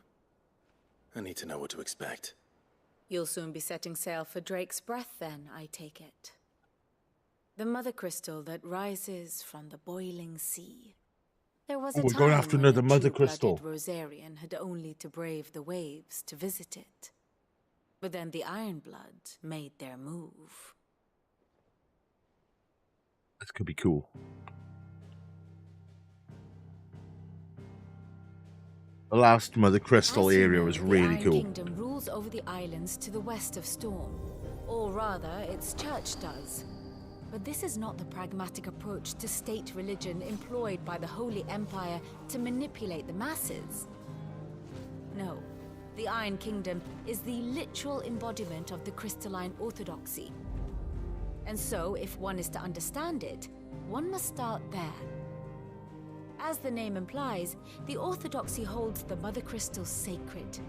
I need to know what to expect. You'll soon be setting sail for Drake's Breath, then, I take it. The Mothercrystal that rises from the boiling sea. There was a we're going time after when another the Mothercrystal. true-blooded Rosarian had only to brave the waves to visit it. But then the Ironblood made their move. This could be cool. The last Mothercrystal area was really the cool. Iron Kingdom rules over the islands to the west of Storm. Or rather, its church does. But this is not the pragmatic approach to state religion employed by the Holy Empire to manipulate the masses. No, the Iron Kingdom is the literal embodiment of the crystalline orthodoxy. And so, if one is to understand it, one must start there. As the name implies, the orthodoxy holds the Mothercrystals sacred,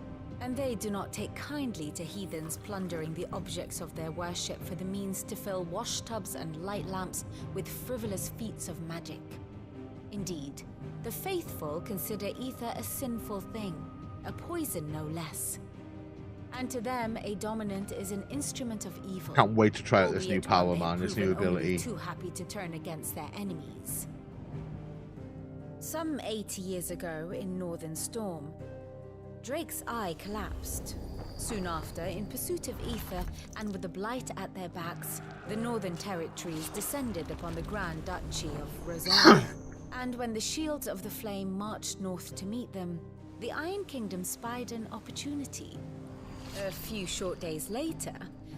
and they do not take kindly to heathens plundering the objects of their worship for the means to fill washtubs and light lamps with frivolous feats of magic. Indeed, the faithful consider ether a sinful thing, a poison no less. And to them, a dominant is an instrument of evil. Can't wait to try out this new albeit power, one they man, this have new proven only ability. too happy to turn against their enemies. Some 80 years ago, in Northern Storm, Drake's Eye collapsed. Soon after, in pursuit of ether and with the blight at their backs, the Northern Territories descended upon the Grand Duchy of Rosaria. And when the Shields of the Flame marched north to meet them, the Iron Kingdom spied an opportunity. A few short days later,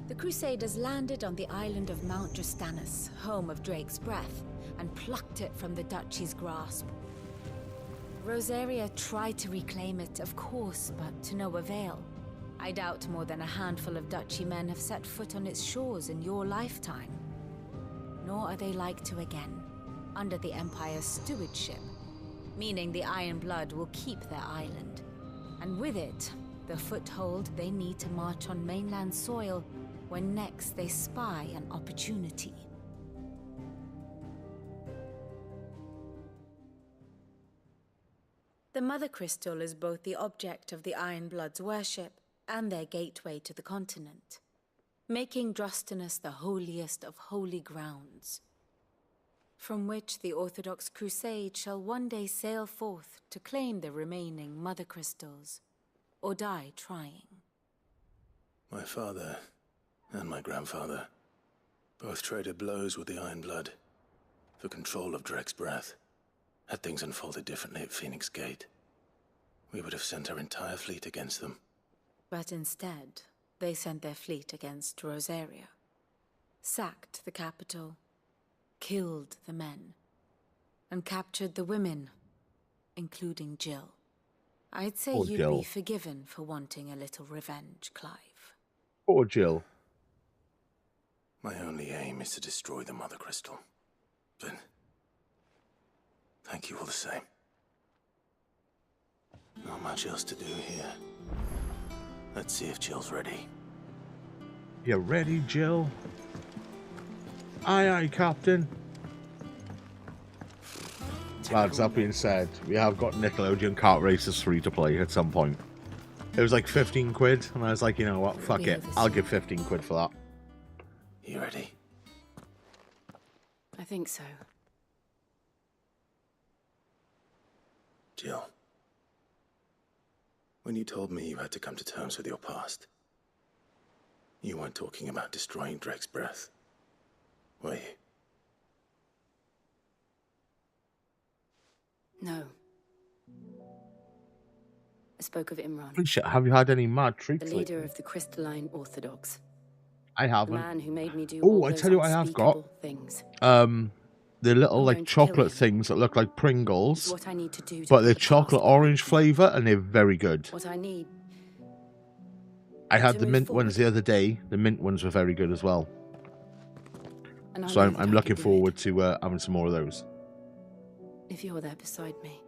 the Crusaders landed on the island of Mount Drastanus, home of Drake's Breath, and plucked it from the Duchy's grasp. Rosaria tried to reclaim it, of course, but to no avail. I doubt more than a handful of Duchy men have set foot on its shores in your lifetime. Nor are they like to again, under the Empire's stewardship, meaning the Iron Blood will keep their island, and with it, the foothold they need to march on mainland soil when next they spy an opportunity. The Mothercrystal is both the object of the Ironblood's worship and their gateway to the continent, making Drastanus the holiest of holy grounds, from which the Orthodox Crusade shall one day sail forth to claim the remaining Mothercrystals, or die trying. My father and my grandfather both traded blows with the Ironblood for control of Drake's Breath. Had things unfolded differently at Phoenix Gate, we would have sent our entire fleet against them. But instead, they sent their fleet against Rosaria, sacked the capital, killed the men, and captured the women, including Jill. I'd say Poor you'd Jill. be forgiven for wanting a little revenge, Clive. Poor Jill. My only aim is to destroy the Mothercrystal. But thank you all the same. Not much else to do here. Let's see if Jill's ready. You ready, Jill? Aye, aye, Captain. Lads, that being said, we have got Nickelodeon Kart Racers 3 to play at some point. It was like 15 quid, and I was like, you know what, fuck it. I'll give 15 quid for that. You ready? I think so. Jill, when you told me you had to come to terms with your past, you weren't talking about destroying Drake's breath, were you? No. I spoke of Imran. Holy shit, have you had any mad treats The leader lately? of the Crystalline Orthodox. I The haven't. man who made me do Oh, all I those tell you what I have got. unspeakable things. The little I'm like going to kill chocolate him. things that look like Pringles, It's what I need to do to but put they're the past chocolate behind orange flavour and they're very good. What I need. I had to the move mint forward. ones the other day. The mint ones were very good as well. And I So know I'm that I looking can do forward to having some more of those. it if you're there beside me.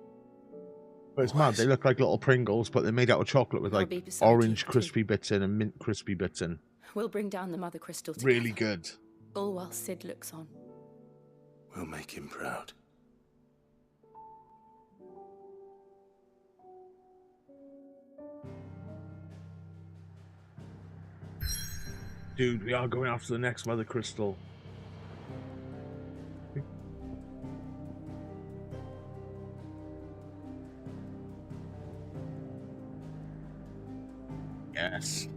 But it's mad. They look like little Pringles, but they're made out of chocolate with I'll like be beside orange you, too. crispy bits in and mint crispy bits in. We'll bring down the Mothercrystal together. Really good. All while Cid looks on. We'll make him proud. Dude, we are going after the next Mothercrystal. Yes.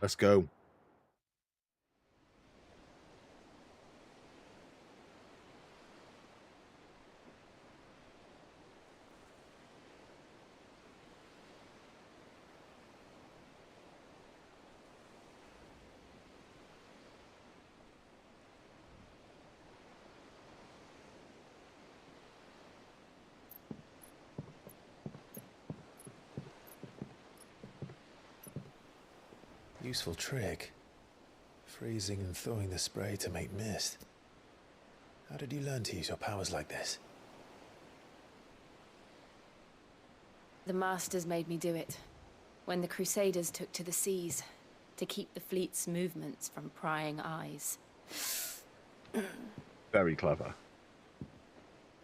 Let's go. Useful trick. Freezing and thawing the spray to make mist. How did you learn to use your powers like this? The Masters made me do it. When the Crusaders took to the seas, to keep the fleet's movements from prying eyes. Very clever.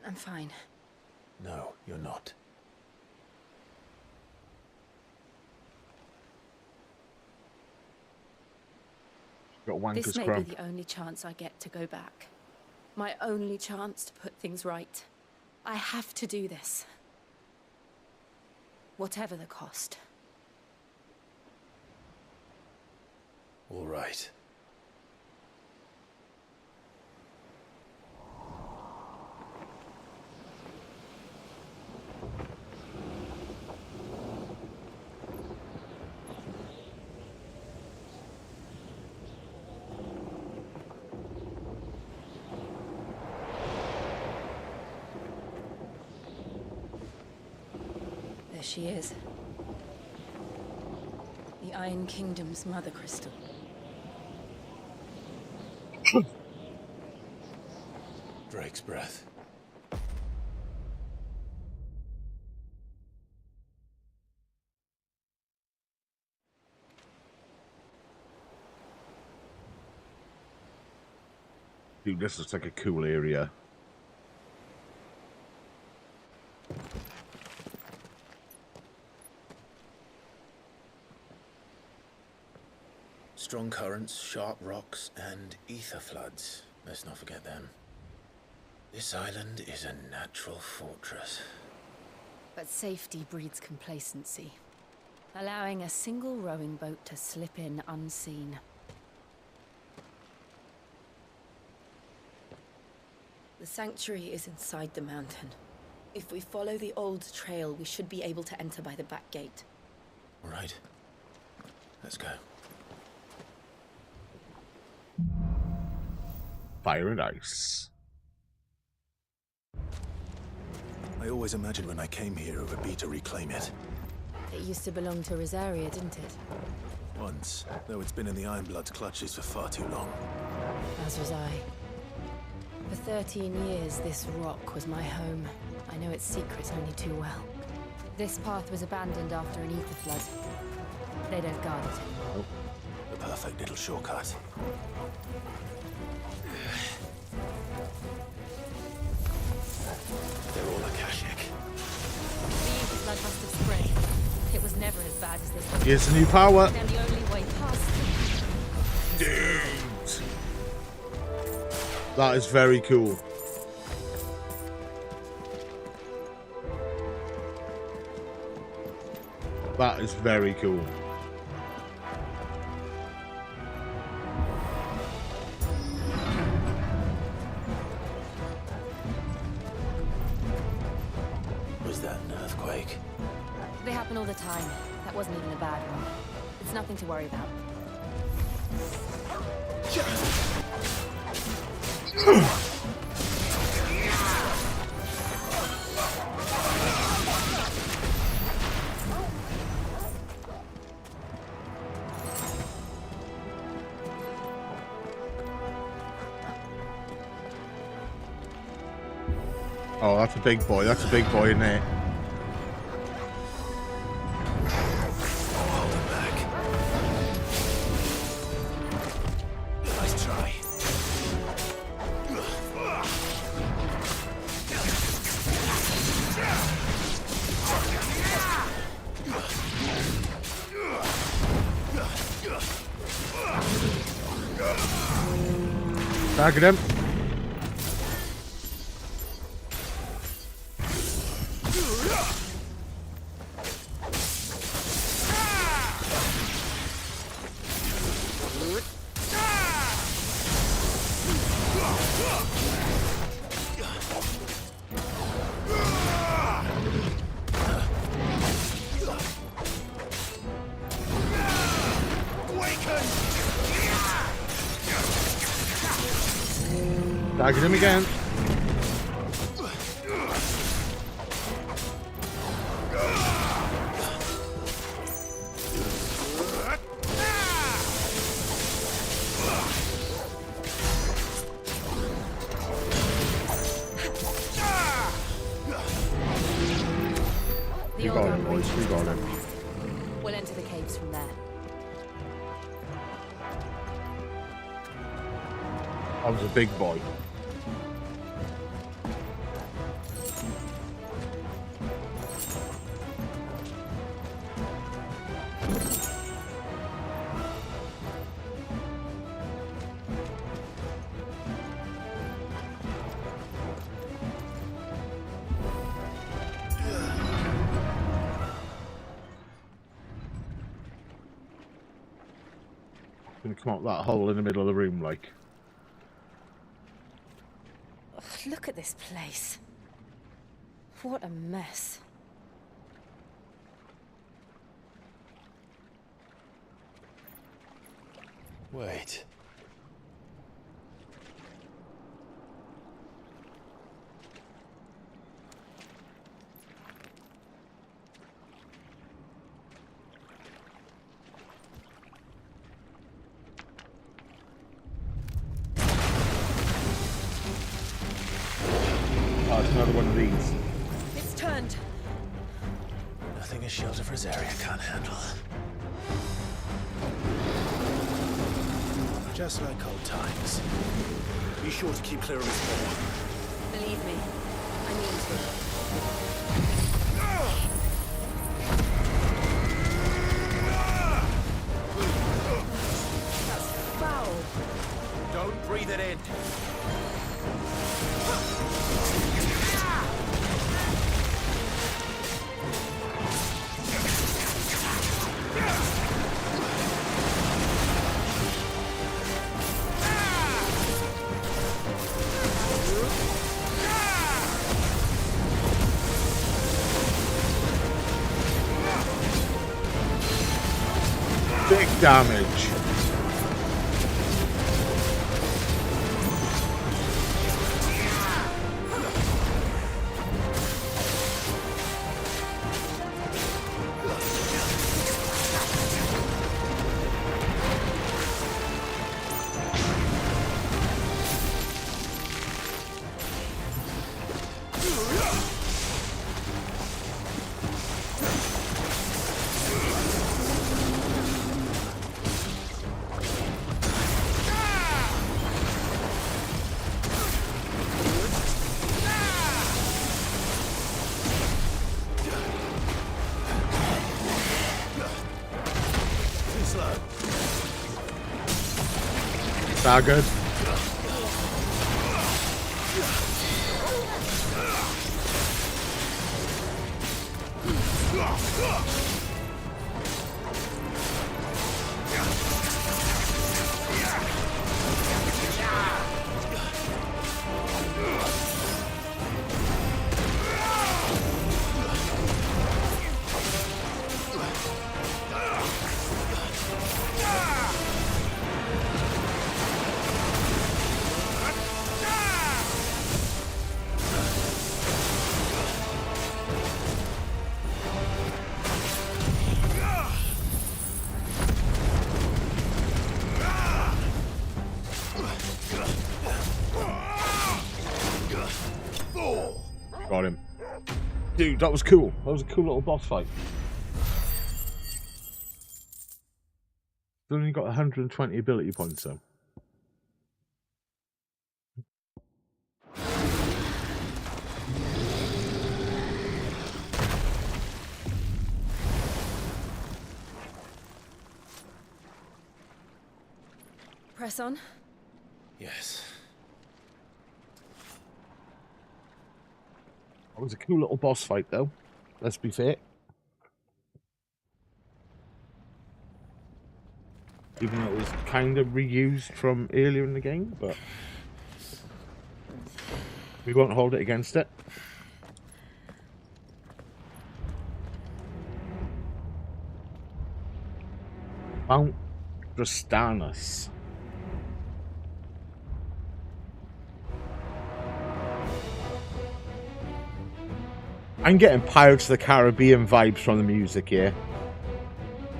I'm fine. No, you're not. Got wanker's This may crump. be the only chance I get to go back. My only chance to put things right. I have to do this. Whatever the cost. All right. There she is. The Iron Kingdom's Mothercrystal. Drake's breath. Dude, this looks like a cool area. Strong currents, sharp rocks, and ether floods. Let's not forget them. This island is a natural fortress. But safety breeds complacency. Allowing a single rowing boat to slip in unseen. The sanctuary is inside the mountain. If we follow the old trail, we should be able to enter by the back gate. All right. Let's go. Fire and ice. I always imagined when I came here it would be to reclaim it. It used to belong to Rosaria, didn't it? Once, though it's been in the Ironblood's clutches for far too long. As was I. For 13 years, this rock was my home. I know its secrets only too well. This path was abandoned after an ether flood. They don't guard it anymore. The perfect little shortcut. bad as this. Here's the new power. Then the only way past. Dude. That is very cool. That is very cool. Was that an earthquake? They happen all the time. That wasn't even a bad one. It's nothing to worry about. Oh, that's a big boy. That's a big boy in there. Nice try. Target him. Target him again. We got him, boys. We got him. We'll enter the caves from there. That was a big boy. Gonna come out that hole in the middle of the room, like. Ugh, look at this place. What a mess. Wait. Oh, it's another one of these. It's turned. Nothing a shelter for his area can't handle. Just like old times. Be sure to keep clear of his paw. Believe me, I mean to. That's foul. Don't breathe it in. Big damage. Staggered. Got him. Dude, that was cool. That was a cool little boss fight. Only got 120 ability points though. Press on. Yes. That was a cool little boss fight though. Let's be fair. Even though it was kind of reused from earlier in the game, but we won't hold it against it. Mount Drastanus. I'm getting Pirates of the Caribbean vibes from the music here.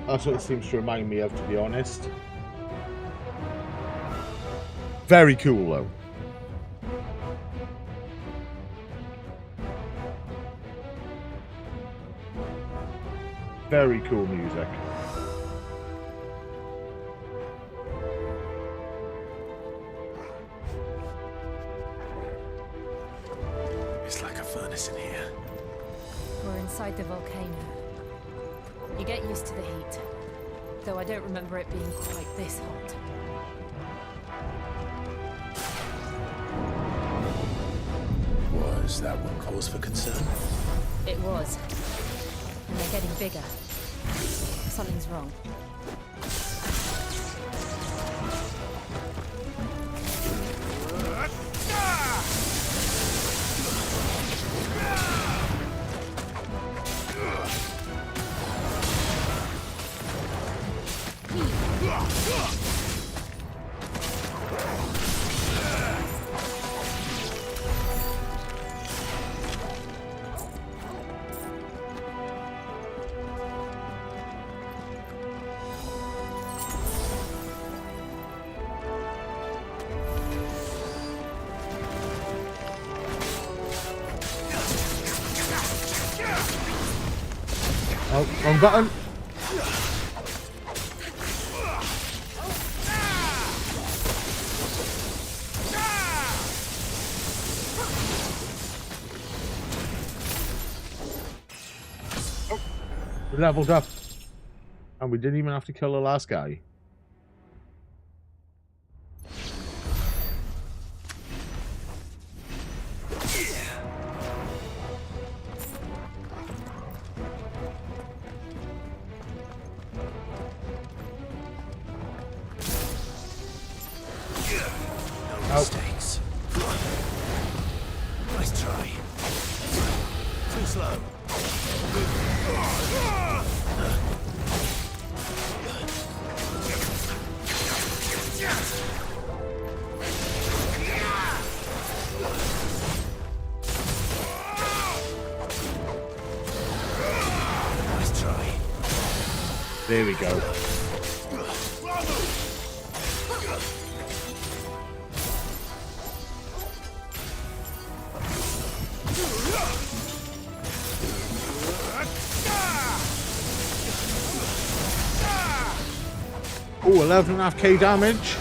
That's what it seems to remind me of, to be honest. Very cool, though. Very cool music. It's like a furnace in here. We're inside the volcano. You get used to the heat, though I don't remember it being quite this hot. Was that one cause for concern? It was. And they're getting bigger. Something's wrong. Oh, wrong button. Oh, we leveled up. And we didn't even have to kill the last guy. Mistakes. Nice try. Too slow. Nice try. There we go. Oh, 11.5k damage.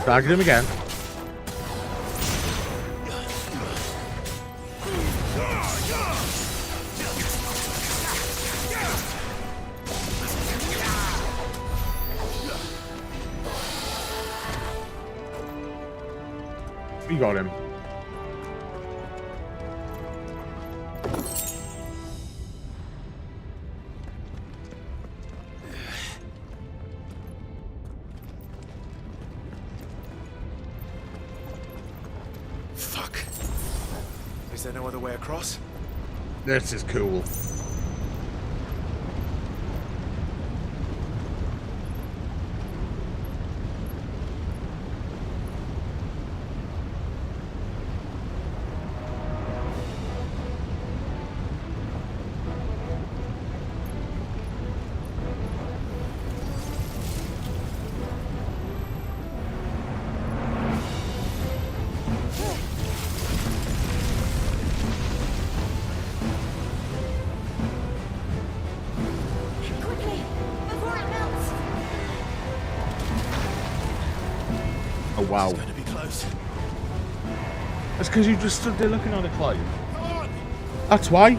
Target him again. We got him. Fuck. Is there no other way across? This is cool. Wow. It's going to be close. That's because you just stood there looking at it, Clive. That's why.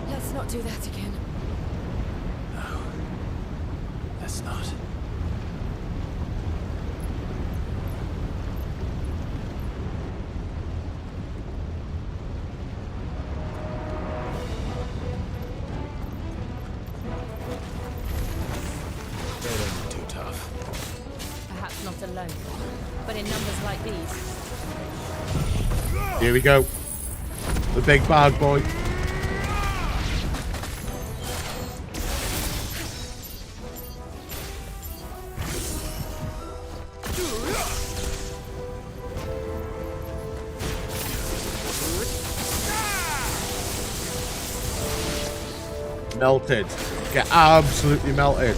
Let's not do that again. No. Let's not. Perhaps not alone, but in numbers like these. Here we go. The big bad boy. Melted. Get absolutely melted.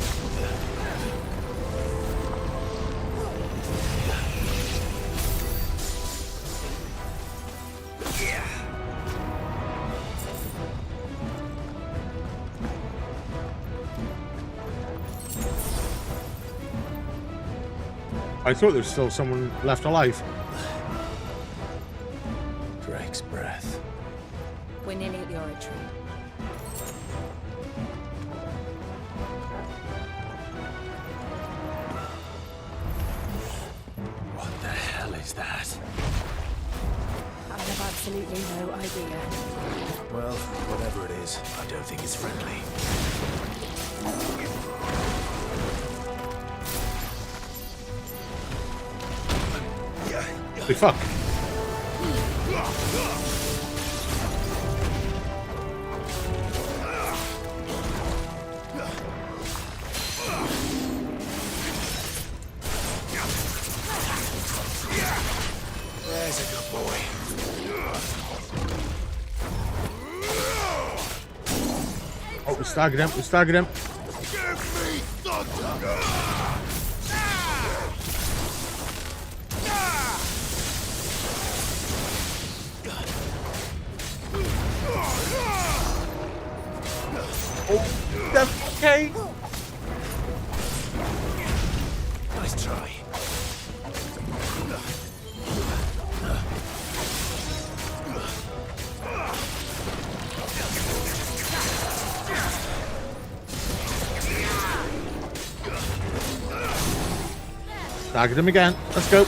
I thought there was still someone left alive. Drake's breath. We're nearly at the oratory. What the hell is that? I have absolutely no idea. Well, whatever it is, I don't think it's friendly. Holy fuck. There's a good boy. Oh, we staggered him. We staggered him. Oh, that's okay. Nice try. Target him again. Let's go.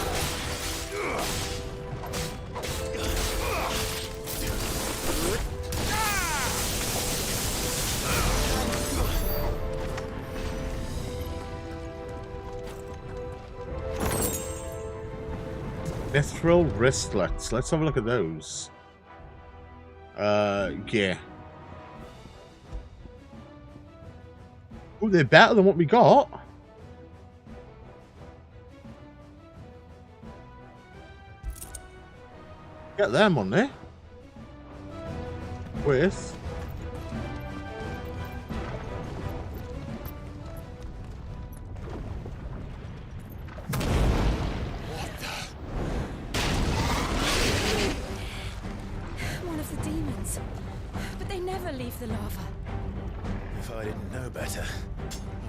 Mithril wristlets. Let's have a look at those. Yeah. Oh, they're better than what we got. Get them on there. With leave the lava. If I didn't know better,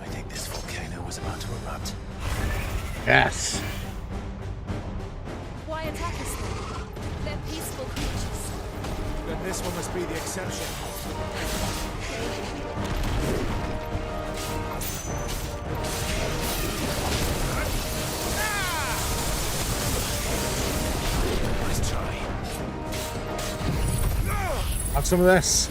I think this volcano was about to erupt. Yes. Why attack us then? They're peaceful creatures. Then this one must be the exception. Nice try. Have some of this.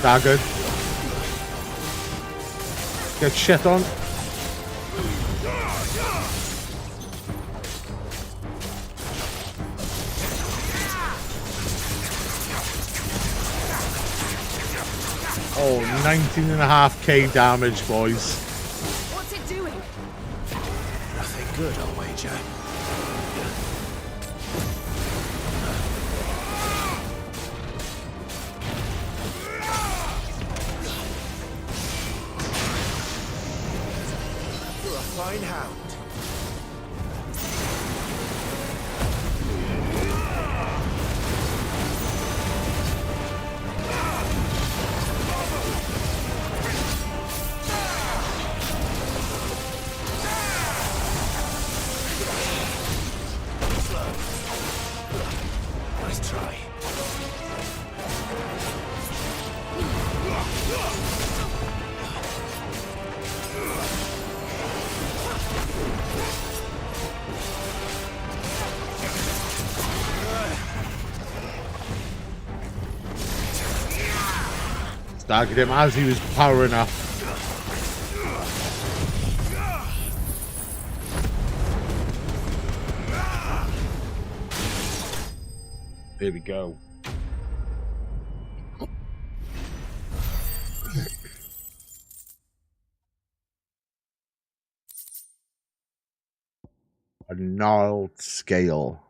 Staggered. Get shit on. Oh, 19.5k damage, boys. What's it doing? Nothing good, I'll wager. You're a fine hound. Nice try. Staggered him as he was powering up. There we go. A gnarled scale.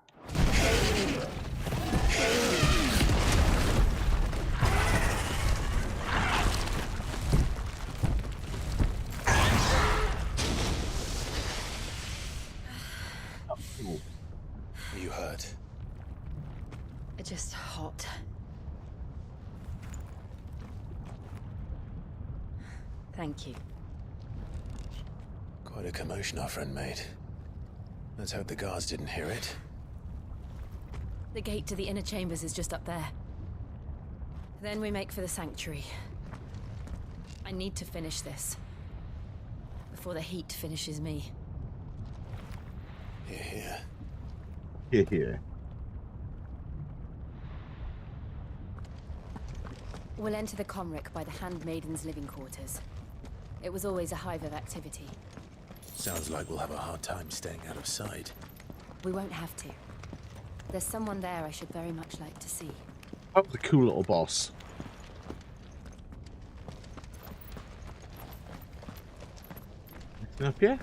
Are you hurt? Just hot. Thank you. Quite a commotion our friend made. Let's hope the guards didn't hear it. The gate to the inner chambers is just up there. Then we make for the sanctuary. I need to finish this. Before the heat finishes me. Here, here. Here, here. We'll enter the Comric by the Handmaiden's living quarters. It was always a hive of activity. Sounds like we'll have a hard time staying out of sight. We won't have to. There's someone there I should very much like to see. Oh, the cool little boss. Anything up here?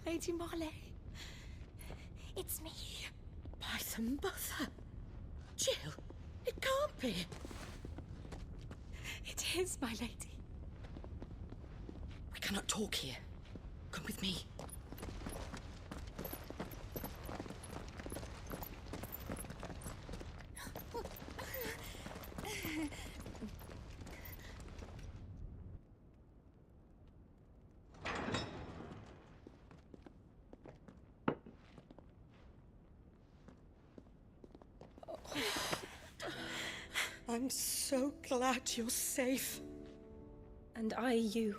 Lady Marley. It's me. By the mother. Jill, it can't be. It is, my lady. We cannot talk here. Come with me. I'm so glad you're safe. And I you.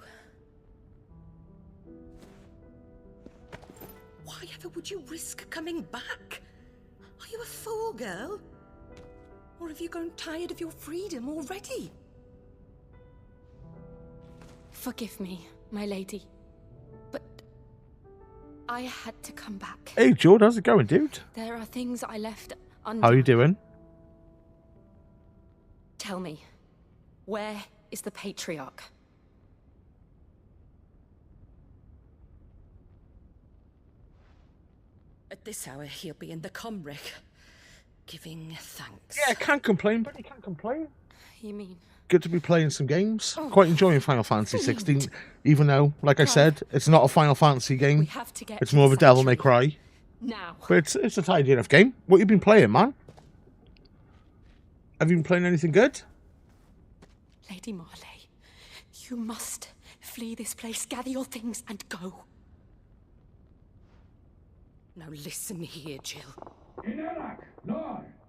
Why ever would you risk coming back? Are you a fool, girl? Or have you grown tired of your freedom already? Forgive me, my lady. But I had to come back. Hey, George, how's it going, dude? There are things I left undone. How are you doing? Tell me, where is the Patriarch? At this hour, he'll be in the Comric, giving thanks. Yeah, can't complain, but you can't complain. You mean? Good to be playing some games. Quite enjoying Final Fantasy XVI, even though, like I said, it's not a Final Fantasy game. We have to get It's more of a Devil May Cry. now. But it's a tidy enough game. What you been playing, man? Have you been playing anything good? Lady Marley, you must flee this place, gather your things, and go. Now listen here, Jill.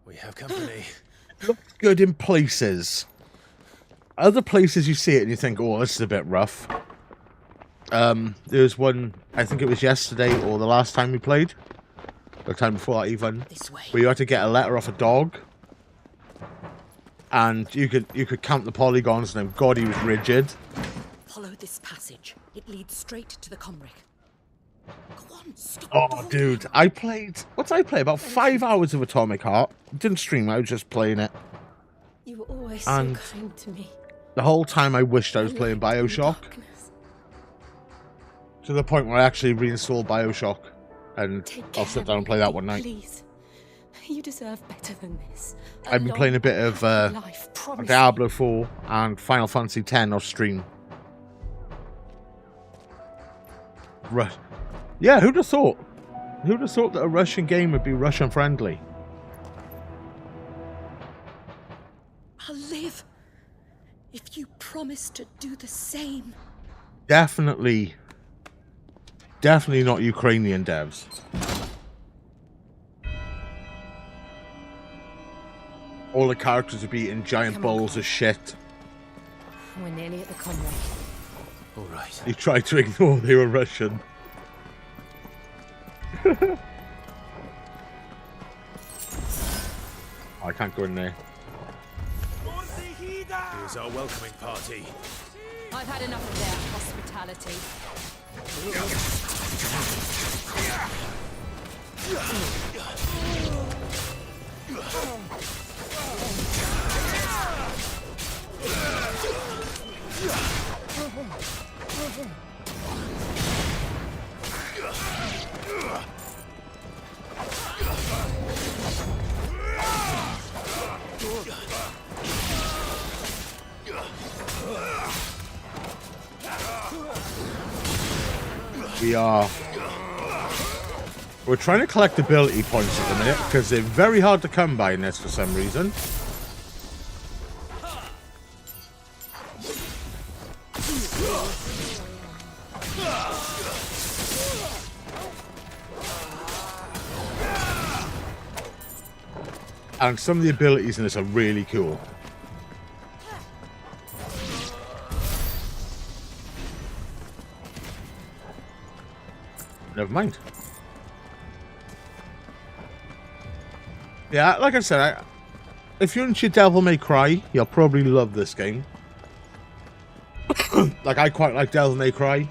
We have company. Looks good in places. Other places you see it and you think, oh, this is a bit rough. There's one, I think it was yesterday or the last time we played. The time before that even. Where you had to get a letter off a dog. And you could count the polygons and then, God, he was rigid. Follow this passage. It leads straight to the Comric. Go on, stop. Oh, dude, I played... What did I play? About 5 hours of Atomic Heart. Didn't stream, I was just playing it. You were always And so kind to me. the whole time I wished I was playing Bioshock. To the point where I actually reinstalled Bioshock. And I'll sit down and play that one night. Please. You deserve better than this. I've been playing a bit of Diablo 4 and Final Fantasy X off stream. Yeah, who'd have thought? Who'd have thought that a Russian game would be Russian friendly? I'll live if you promise to do the same. Definitely not Ukrainian devs. All the characters would be in giant bowls of shit. We're nearly at the Comric. All right. He tried to ignore they were Russian. I can't go in there. Here's our welcoming party. I've had enough of their hospitality. We're trying to collect ability points at the minute because they're very hard to come by in this for some reason. And some of the abilities in this are really cool. Never mind. Yeah, like I said, if you're into Devil May Cry, you'll probably love this game. Like, I quite like Devil May Cry.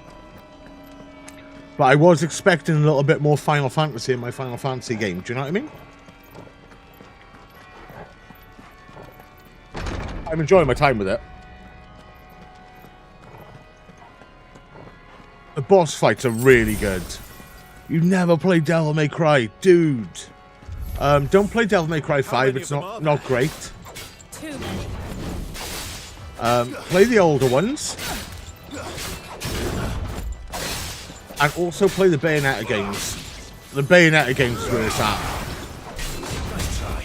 But I was expecting a little bit more Final Fantasy in my Final Fantasy game. Do you know what I mean? I'm enjoying my time with it. The boss fights are really good. You never played Devil May Cry, dude. Don't play Devil May Cry 5. It's not great. Too many. Play the older ones. And also play the Bayonetta games. The Bayonetta games is where it's at. Nice try.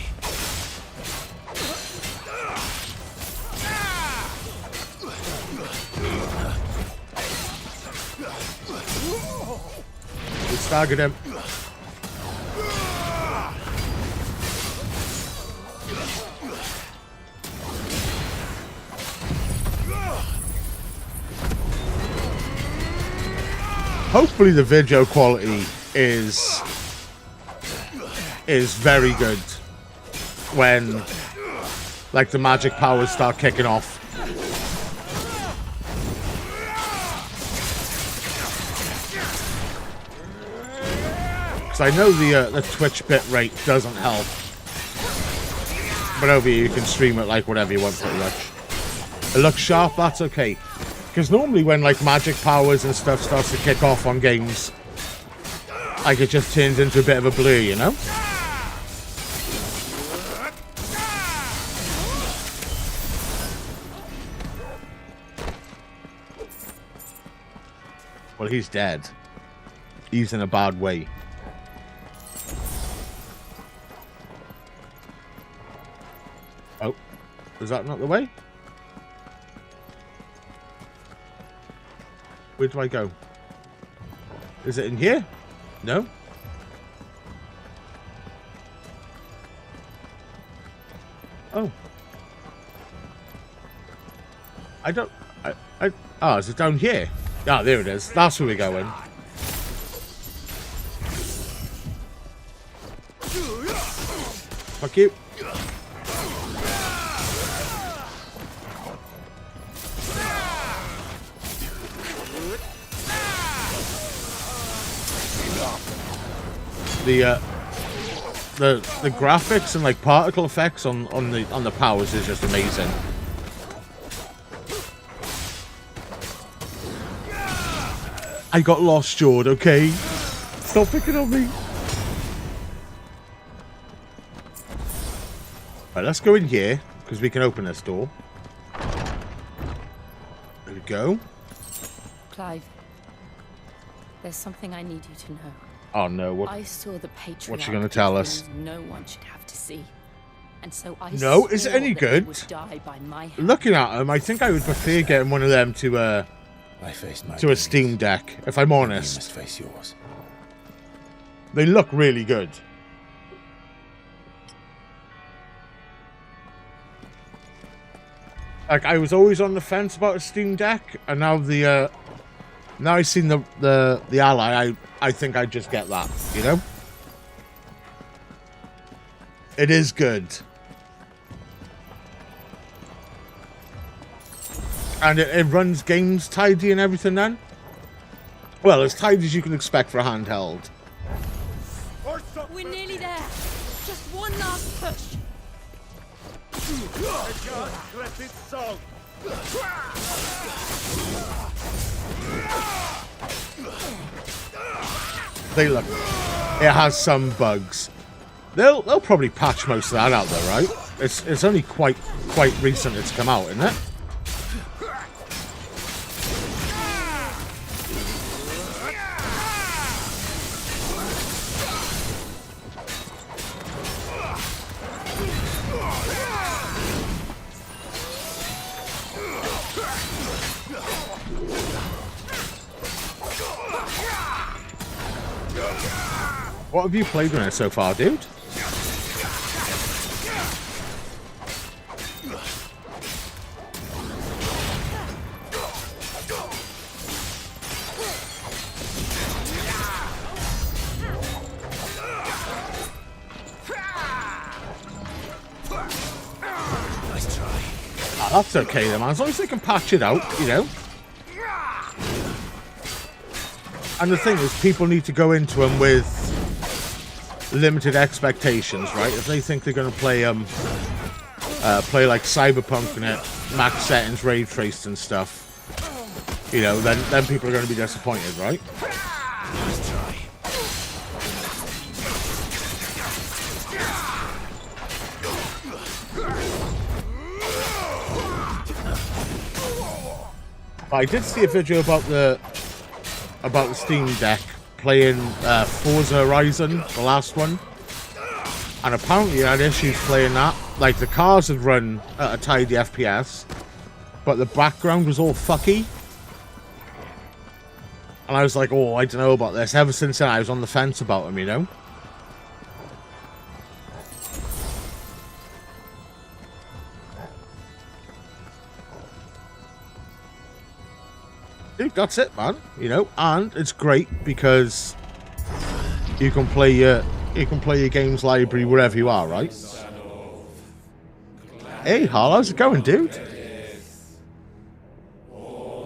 We staggered him. Hopefully the video quality is very good when like the magic powers start kicking off. Because I know the Twitch bit rate doesn't help, but over here you can stream it like whatever you want pretty much. It looks sharp, that's okay. Because normally when like magic powers and stuff starts to kick off on games, like it just turns into a bit of a blur, you know? Well, he's dead. He's in a bad way. Oh, is that not the way? Where do I go? Is it in here? No? Oh. Oh, is it down here? Ah, there it is. That's where we're going. Fuck you. The graphics and like particle effects on the powers is just amazing. I got lost, Jord, okay? Stop picking on me. Right, let's go in here because we can open this door. There we go. Clive, there's something I need you to know. Oh no, what? I saw the patriarch. What you gonna tell us? No one should have to see. And so I No, is it any good? would die by my hand. Looking at them, I think I would prefer getting one of them to a Steam Deck, if I'm honest. You must face yours. They look really good. Like I was always on the fence about a Steam Deck, and now now I've seen the Ally, I think I'd just get that, you know? It is good. And it runs games tidy and everything then? Well, as tidy as you can expect for a handheld. We're nearly there. Just one last push. They look. It has some bugs. They'll probably patch most of that out though, right? It's only quite recent it's come out, isn't it? What have you played on it so far, dude? Nice try. Ah, that's okay then, man. As long as they can patch it out, you know. And the thing is, people need to go into them with limited expectations, right? If they think they're going to play play like Cyberpunk and it, max settings, ray traced and stuff, you know, then people are going to be disappointed, right? Nice try. I did see a video about the Steam Deck playing Forza Horizon, the last one, and apparently I had issues playing that. Like, the cars had run at a tidy FPS, but the background was all fucky. And I was like, oh, I don't know about this. Ever since then, I was on the fence about them, you know? Dude, that's it, man. You know, and it's great because you can play your games library wherever you are, right? Hey, Hal, how's it going, dude?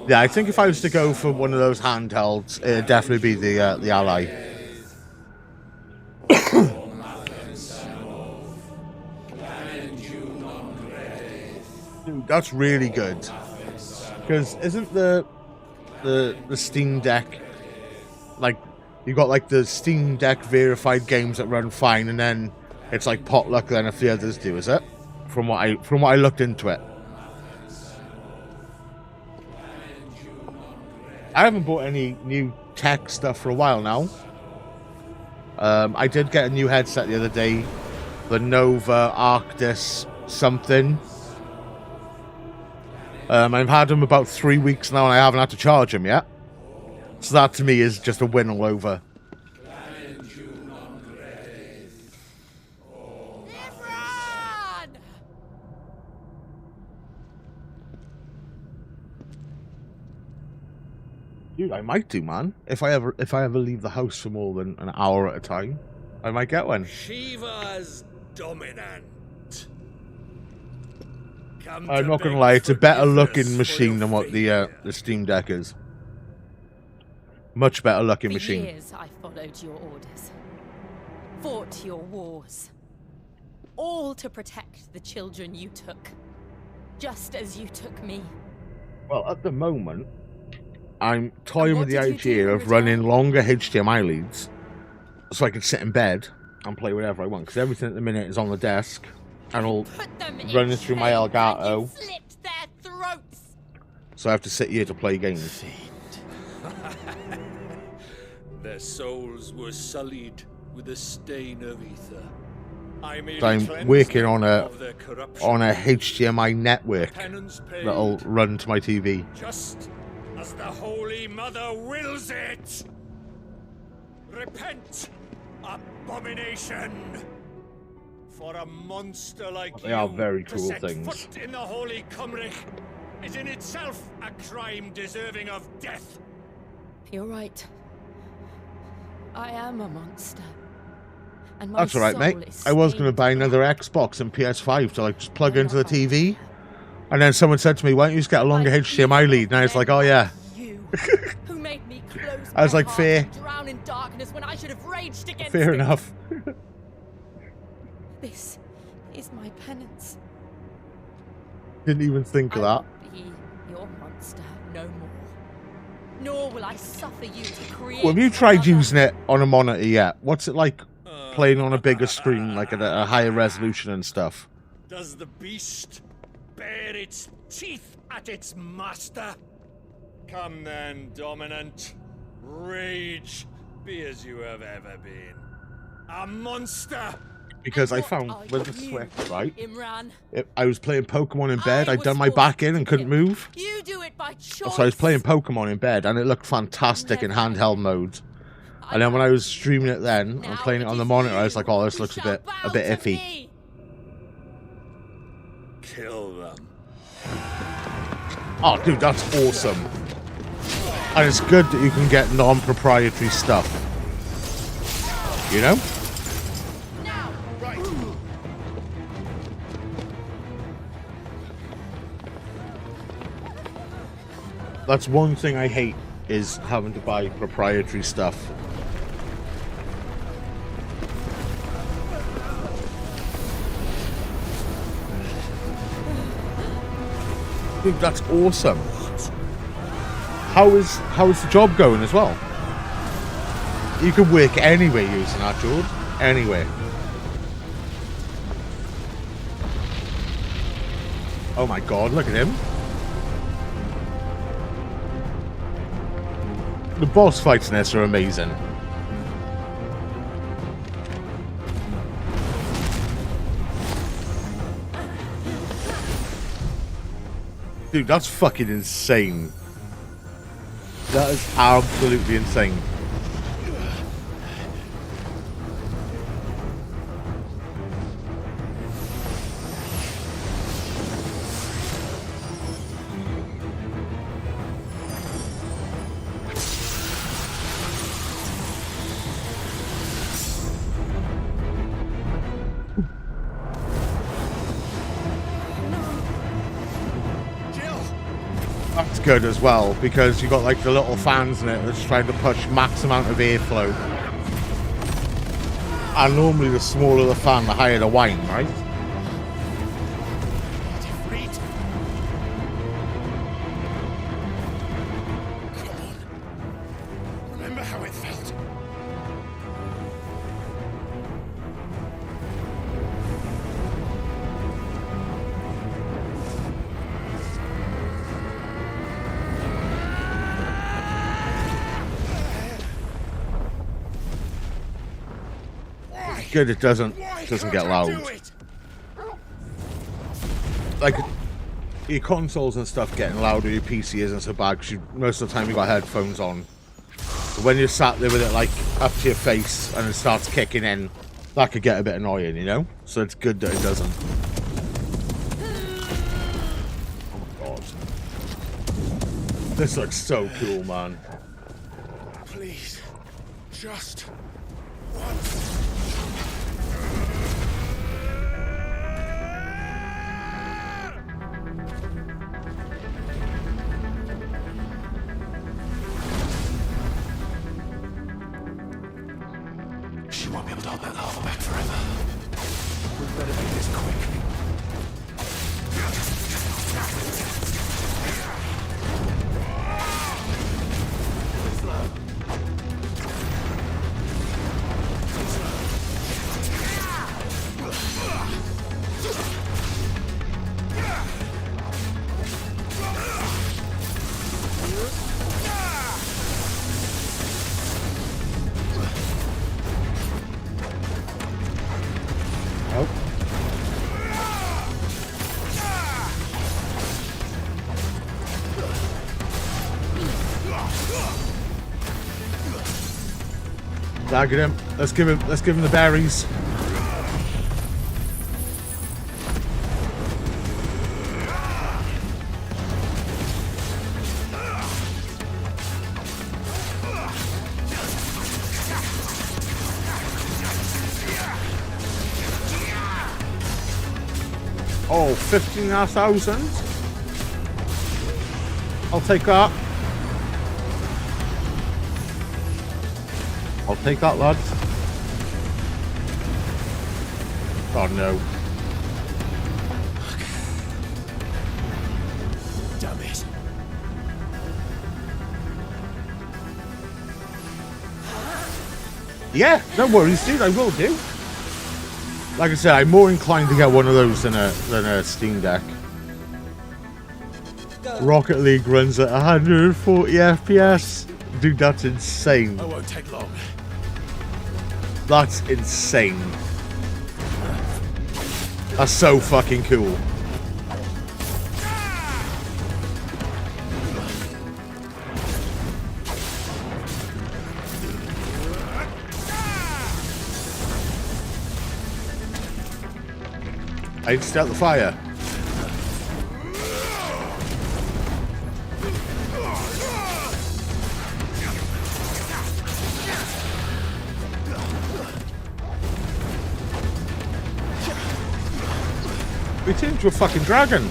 Yeah, I think if I was to go for one of those handhelds, it'd definitely be the Ally. Dude, that's really good. Because isn't the Steam Deck, like, you got like the Steam Deck verified games that run fine, and then it's like potluck then if the others do, is it? From what I looked into it. I haven't bought any new tech stuff for a while now. I did get a new headset the other day, the Nova Arctis something. I've had them about 3 weeks now, and I haven't had to charge them yet. So that to me is just a win all over. Dude, I might do, man. If I ever leave the house for more than an hour at a time, I might get one. Shiva's dominant. I'm not gonna lie, it's a better looking machine than what the Steam Deck is. Much better looking machine. For years I followed your orders, fought your wars, all to protect the children you took, just as you took me. Well, at the moment, I'm toying with the idea of running longer HDMI leads so I can sit in bed and play whatever I want, because everything at the minute is on the desk and all running through my Elgato. So I have to sit here to play games. Their souls were sullied with the stain of ether. So I'm working on a HDMI network that'll run to my TV. Just as the Holy Mother wills it. Repent, abomination. For a monster like they are very to cool set things. Foot in the Holy Cymric is in itself a crime deserving of death. You're right. I am a monster. And my That's alright, mate. I was going to buy another Xbox and PS5 to like just plug into the TV. And then someone said to me, why don't you just get a longer HDMI lead? And I was like, oh yeah. Who made me close I was like, fair. Drown in darkness when I should have raged against Fair it. enough. This is my penance. Didn't even think of that. Be your monster no more. Nor will I suffer you to create. Well, have you tried using it on a monitor yet? What's it like playing on a bigger screen, like at a higher resolution and stuff? Does the beast bare its teeth at its master? Come then, dominant. Rage, be as you have ever been. A monster! Because I found with the Switch, right? Imran. I was playing Pokemon in bed. I'd done my back in and couldn't move. You do it by choice. So I was playing Pokemon in bed, and it looked fantastic in handheld mode. And then when I was streaming it then, and playing it on the monitor, I was like, oh, this looks a bit iffy. Kill them. Oh, dude, that's awesome. And it's good that you can get non-proprietary stuff. You know? That's one thing I hate, is having to buy proprietary stuff. Dude, that's awesome. How is the job going as well? You can work anywhere using that, George. Anywhere. Oh my god, look at him. The boss fights in this are amazing. Dude, that's fucking insane. That is absolutely insane. That's good as well, because you got like the little fans in it that's trying to push max amount of airflow. And normally the smaller the fan, the higher the whine, right? Remember how it felt? Good, it doesn't get loud. Like your consoles and stuff getting louder, your PC isn't so bad because most of the time you got headphones on. But when you're sat there with it like up to your face and it starts kicking in, that could get a bit annoying, you know? So it's good that it doesn't. Oh my god. This looks so cool, man. Please, just once. She won't be able to hold that lava back forever. We better make this quick. Target him. Let's give him the berries. Oh, 15,000. I'll take that. I'll take that, lads. Oh no. Damn it. Yeah, no worries, dude. I will do. Like I said, I'm more inclined to get one of those than a Steam Deck. Rocket League runs at 140 FPS. Dude, that's insane. I won't take long. That's insane. That's so fucking cool. I need to start the fire. We turned into a fucking dragon.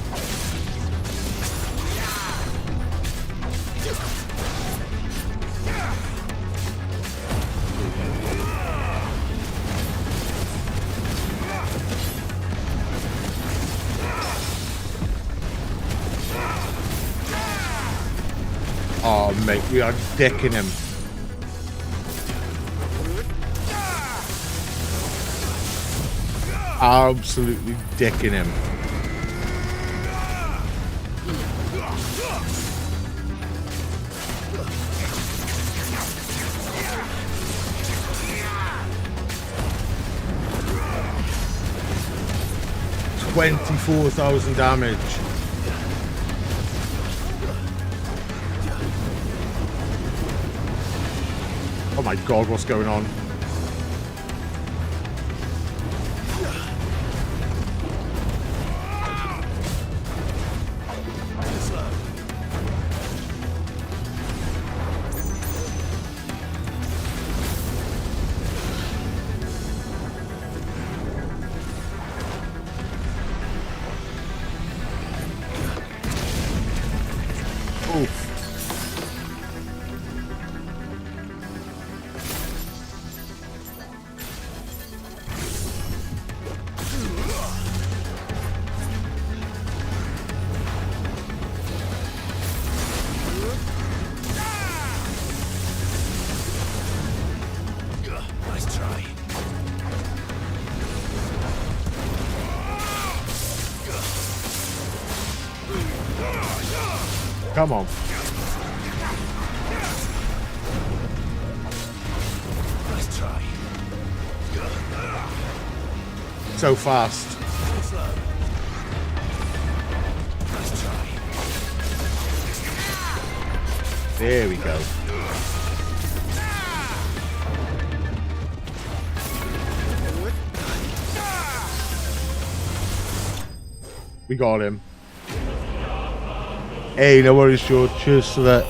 Oh, mate, we are decking him. Absolutely decking him. 24,000 damage. Oh my god, what's going on? Come on. Nice try. So fast. Nice try. There we go. We got him. Hey, no worries, George. Cheers for the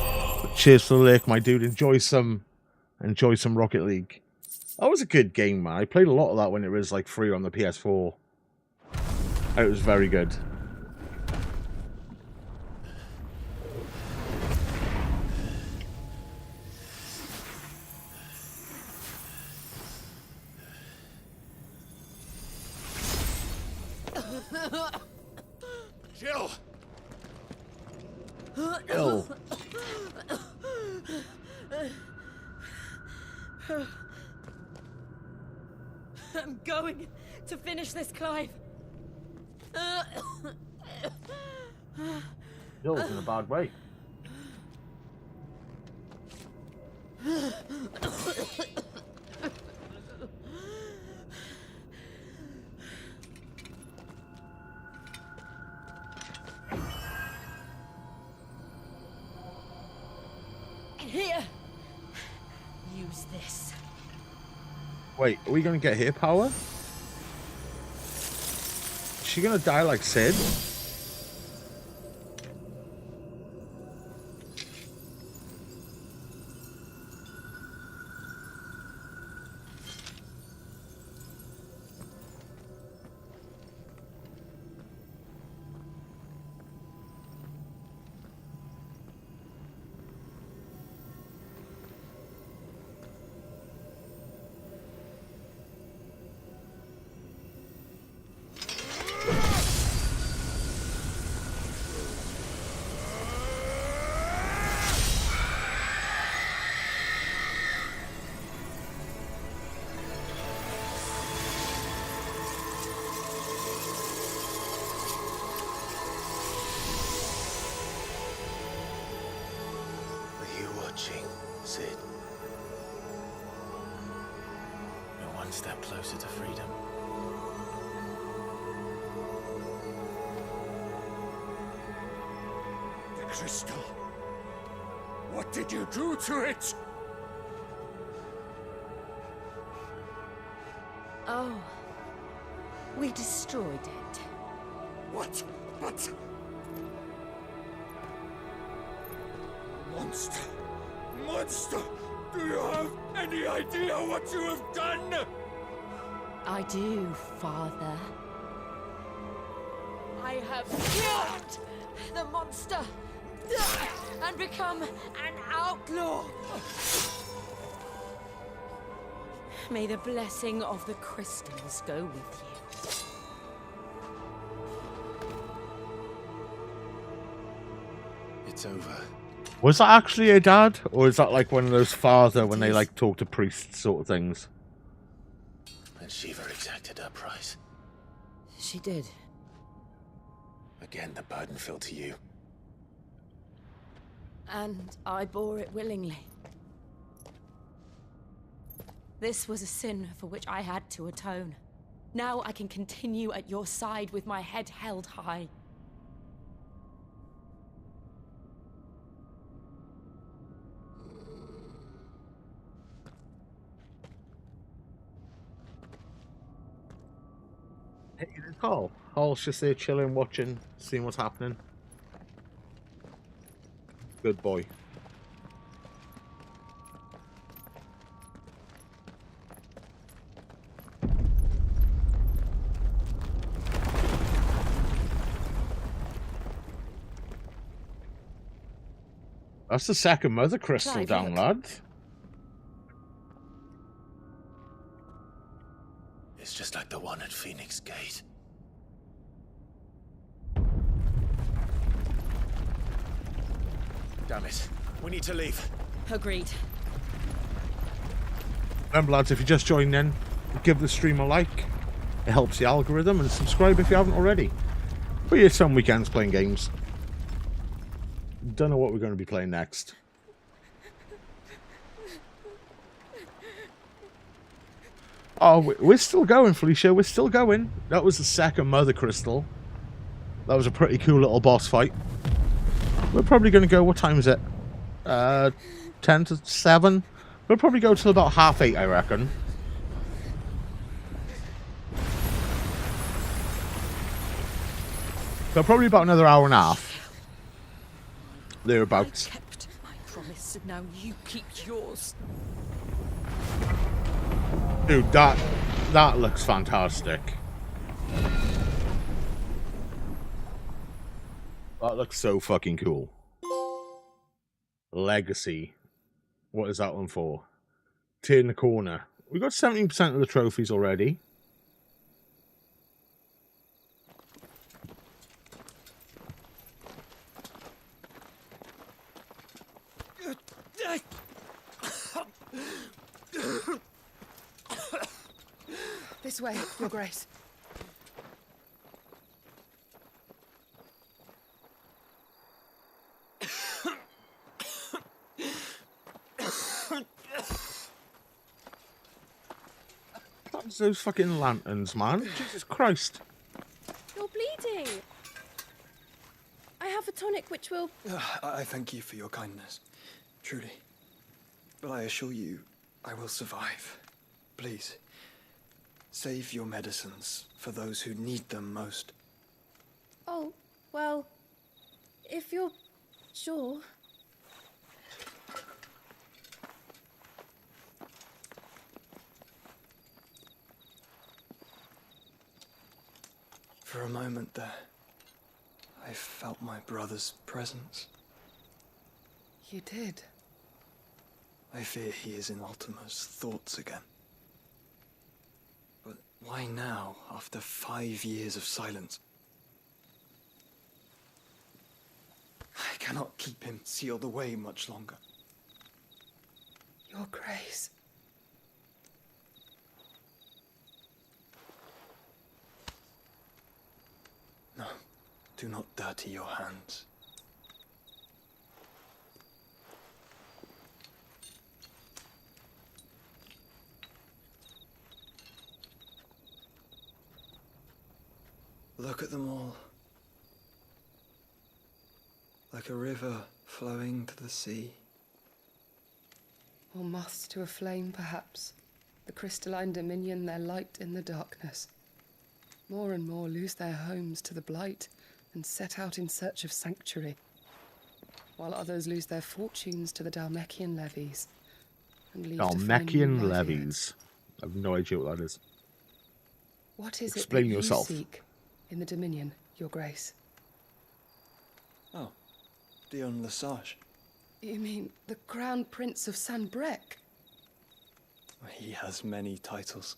lake, my dude. Enjoy some Rocket League. That was a good game, man. I played a lot of that when it was like free on the PS4. It was very good. Jill! Jill. I'm going to finish this, Clive. Jill's in a bad way. Here. Use this. Wait, are we gonna get here power? Is she gonna die like Sid? Sid. You're one step closer to freedom. The crystal. What did you do to it? Oh. We destroyed it. What? But... Monster! Monster! Do you have any idea what you have done? I do, Father. I have killed the monster and become an outlaw. May the blessing of the crystals go with you. It's over. Was that actually a dad? Or is that like one of those father when they like talk to priests sort of things? And Shiva exacted her price. She did. Again, the burden fell to you. And I bore it willingly. This was a sin for which I had to atone. Now I can continue at your side with my head held high. Hey, it's Hall. Hall's just there chilling, watching, seeing what's happening. Good boy. That's the second Mothercrystal Clive, down, look. lad. It's just like the one at Phoenix Gate. Damn it. We need to leave. Agreed. Remember, lads, if you just joined in, give the stream a like. It helps the algorithm, and subscribe if you haven't already. But here's some weekends playing games. Don't know what we're going to be playing next. Oh, we're still going, Felicia. We're still going. That was the second Mothercrystal. That was a pretty cool little boss fight. We're probably going to go... What time is it? 10 to 7? We'll probably go till about 8:30, I reckon. So probably about another hour and a half. Thereabouts. I kept my promise, and now you keep yours. Dude, that looks fantastic. That looks so fucking cool. Legacy. What is that one for? Turn the corner. We got 17% of the trophies already. This way, Your Grace. What's those fucking lanterns, man? Jesus Christ. You're bleeding. I have a tonic which will... I thank you for your kindness, truly. But I assure you, I will survive. Please, save your medicines for those who need them most. Oh, well, if you're sure... For a moment there, I felt my brother's presence. You did? I fear he is in Ultima's thoughts again. But why now, after 5 years of silence? I cannot keep him sealed away much longer. Your Grace. No, do not dirty your hands. Look at them all. Like a river flowing to the sea. Or moths to a flame, perhaps. The crystalline dominion, their light in the darkness. More and more lose their homes to the blight and set out in search of sanctuary, while others lose their fortunes to the Dalmekian levies and leave to find new Dalmekian livelihoods. levies. I have no idea what that is. What is Explain it that yourself. you seek in the Dominion, Your Grace? Oh, Dion Lesage. You mean the Crown Prince of Sanbrec? He has many titles.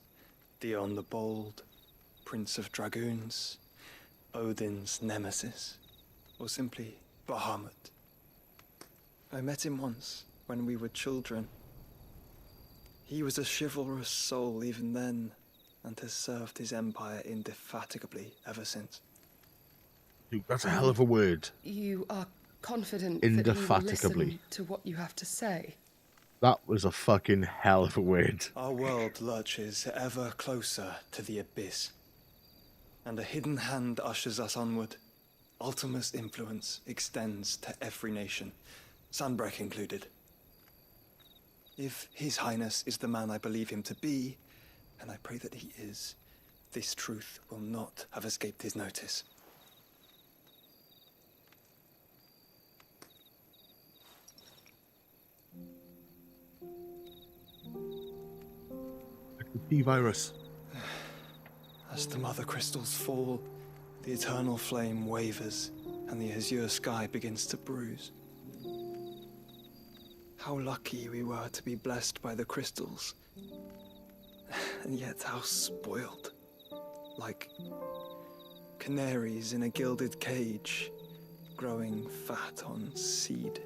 Dion the Bold, Prince of Dragoons, Odin's Nemesis, or simply Bahamut. I met him once, when we were children. He was a chivalrous soul even then, and has served his empire indefatigably ever since. Dude, that's a hell of a word. You are confident that he will Indefatigably. listen to what you have to say? That was a fucking hell of a word. Our world lurches ever closer to the abyss, and a hidden hand ushers us onward. Ultima's influence extends to every nation, Sanbreque included. If His Highness is the man I believe him to be, and I pray that he is, this truth will not have escaped his notice. The T-virus. As the Mothercrystals fall, the eternal flame wavers, and the azure sky begins to bruise. How lucky we were to be blessed by the crystals, and yet how spoiled. Like canaries in a gilded cage, growing fat on seed.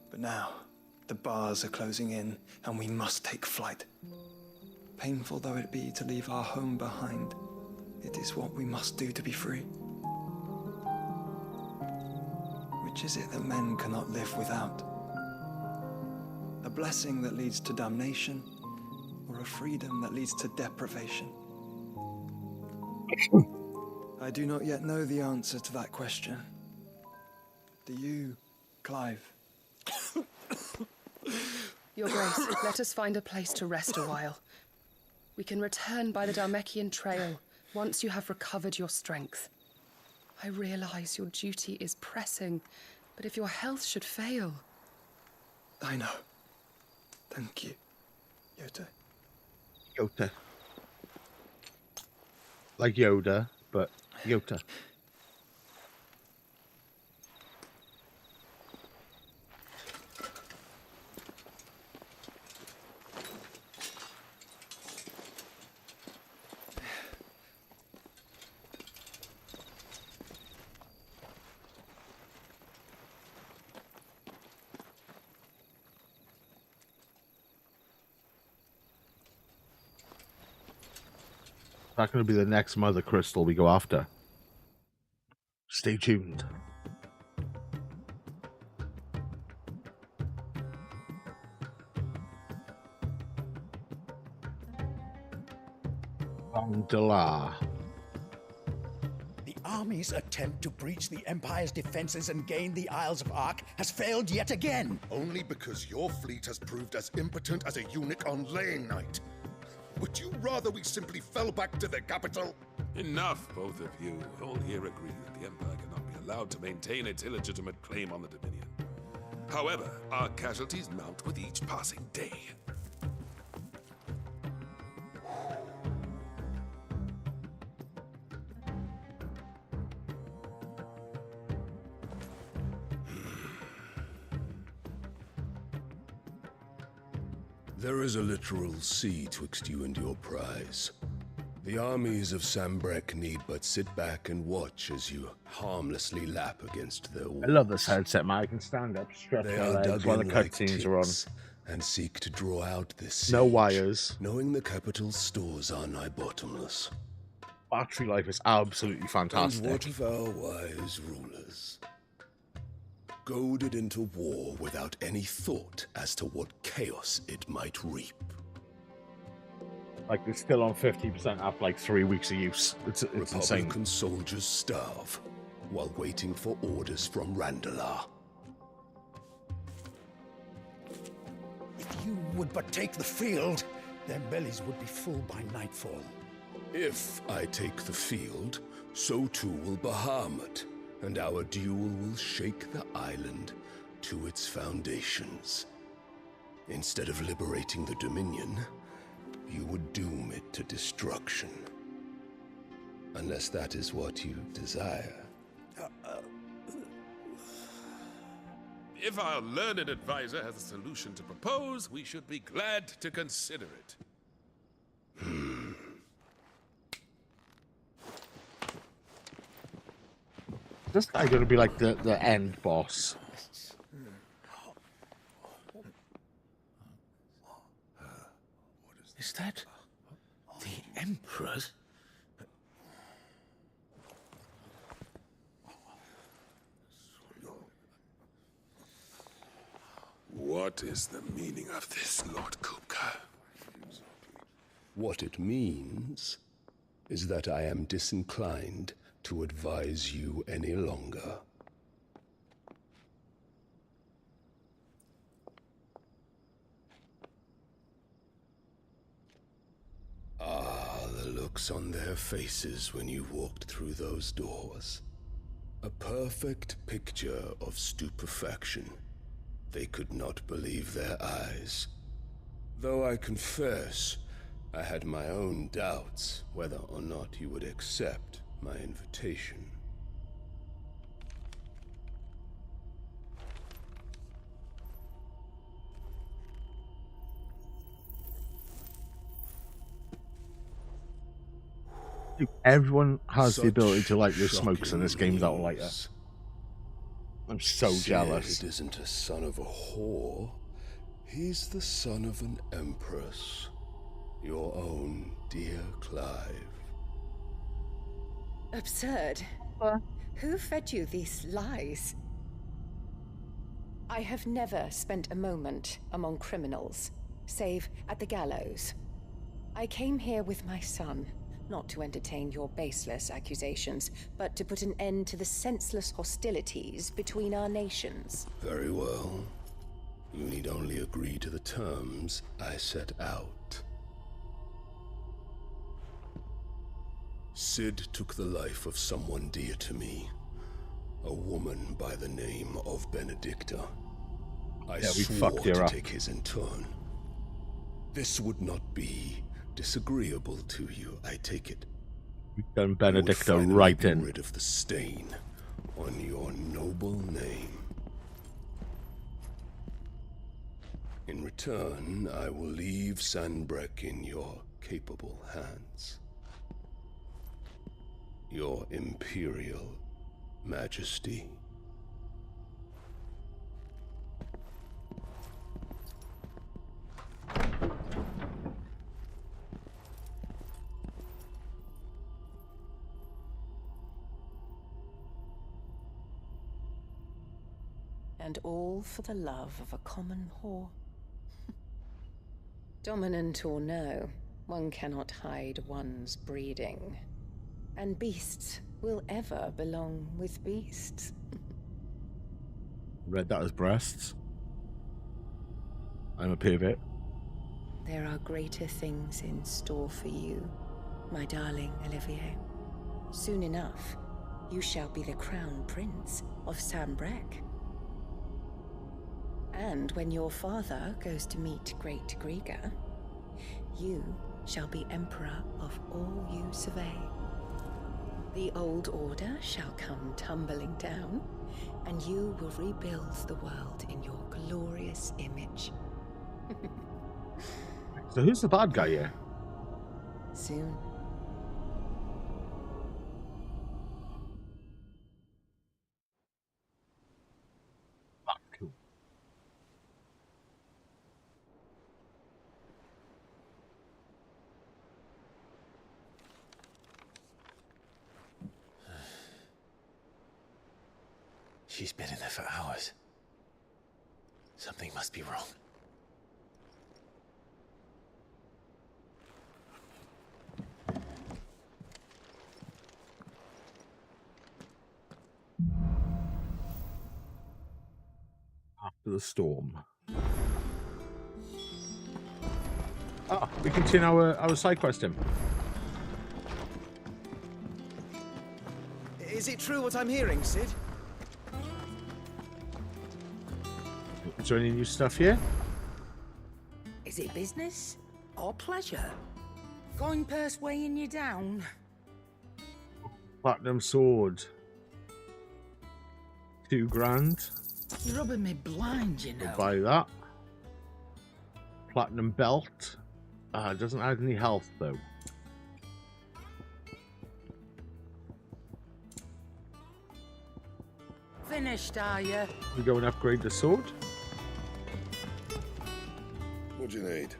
But now, the bars are closing in, and we must take flight. Painful though it be to leave our home behind, it is what we must do to be free. Which is it that men cannot live without? A blessing that leads to damnation, or a freedom that leads to deprivation? I do not yet know the answer to that question. Do you, Clive? Your Grace, let us find a place to rest a while. We can return by the Dhalmekian trail once you have recovered your strength. I realize your duty is pressing, but if your health should fail... I know. Thank you, Yoda. Yoda. Like Yoda, but Yoda. That's going to be the next mother crystal we go after. Stay tuned. Vandala. The army's attempt to breach the Empire's defenses and gain the Isles of Ark has failed yet again. Only because your fleet has proved as impotent as a eunuch on laying night. Would you rather we simply fell back to the capital? Enough, both of you. All here agree that the Empire cannot be allowed to maintain its illegitimate claim on the Dominion. However, our casualties mount with each passing day. There is a literal sea twixt you and your prize. The armies of Sanbreque need but sit back and watch as you harmlessly lap against their walls. I love this headset, man. I can stand up, stretch They my are legs dug while the in like cutscenes are on. ticks and seek to draw out this siege, No wires. knowing the capital's stores are nigh bottomless. Battery life is absolutely fantastic. And what of our wise rulers? Goaded into war without any thought as to what chaos it might reap. Like, it's still on 50% after like 3 weeks of use. It's insane. Republican soldiers starve while waiting for orders from Randalar. If you would but take the field, their bellies would be full by nightfall. If I take the field, so too will Bahamut, and our duel will shake the island to its foundations. Instead of liberating the Dominion, you would doom it to destruction. Unless that is what you desire. If our learned advisor has a solution to propose, we should be glad to consider it. This guy going to be like the end boss. Is that the Emperor's? What is the meaning of this, Lord Kupka? What it means is that I am disinclined to advise you any longer. Ah, the looks on their faces when you walked through those doors. A perfect picture of stupefaction. They could not believe their eyes. Though I confess, I had my own doubts whether or not you would accept my invitation. Everyone has the Such ability to light their smokes in this game without a shocking lighter. news. I'm so jealous. Sid isn't a son of a whore. He's the son of an empress. Your own dear Clive. Absurd. Who fed you these lies? I have never spent a moment among criminals, save at the gallows. I came here with my son, not to entertain your baseless accusations, but to put an end to the senseless hostilities between our nations. Very well. You need only agree to the terms I set out. Sid took the life of someone dear to me, a woman by the name of Benedicta. I swore to take his in turn. This would not be disagreeable to you, I take it. You've done Benedicta right in. Rid of the stain on your noble name. In return, I will leave Sanbreque in your capable hands. Your Imperial Majesty. And all for the love of a common whore. Dominant or no, one cannot hide one's breeding. And beasts will ever belong with beasts. Read that as breasts. I'm a pivot. There are greater things in store for you, my darling Olivier. Soon enough, you shall be the crown prince of Sanbreque. And when your father goes to meet Great Griga, you shall be emperor of all you survey. The old order shall come tumbling down, and you will rebuild the world in your glorious image. So who's the bad guy here? Soon. She's been in there for hours. Something must be wrong. After the storm. Ah, we continue our side questing. Is it true what I'm hearing, Sid? Is there any new stuff here? Is it business or pleasure? Going purse weighing you down? Platinum sword. $2,000. You're rubbing me blind, you know. We'll buy that. Platinum belt. It doesn't add any health though. Finished, are you? We go and upgrade the sword. What do you need?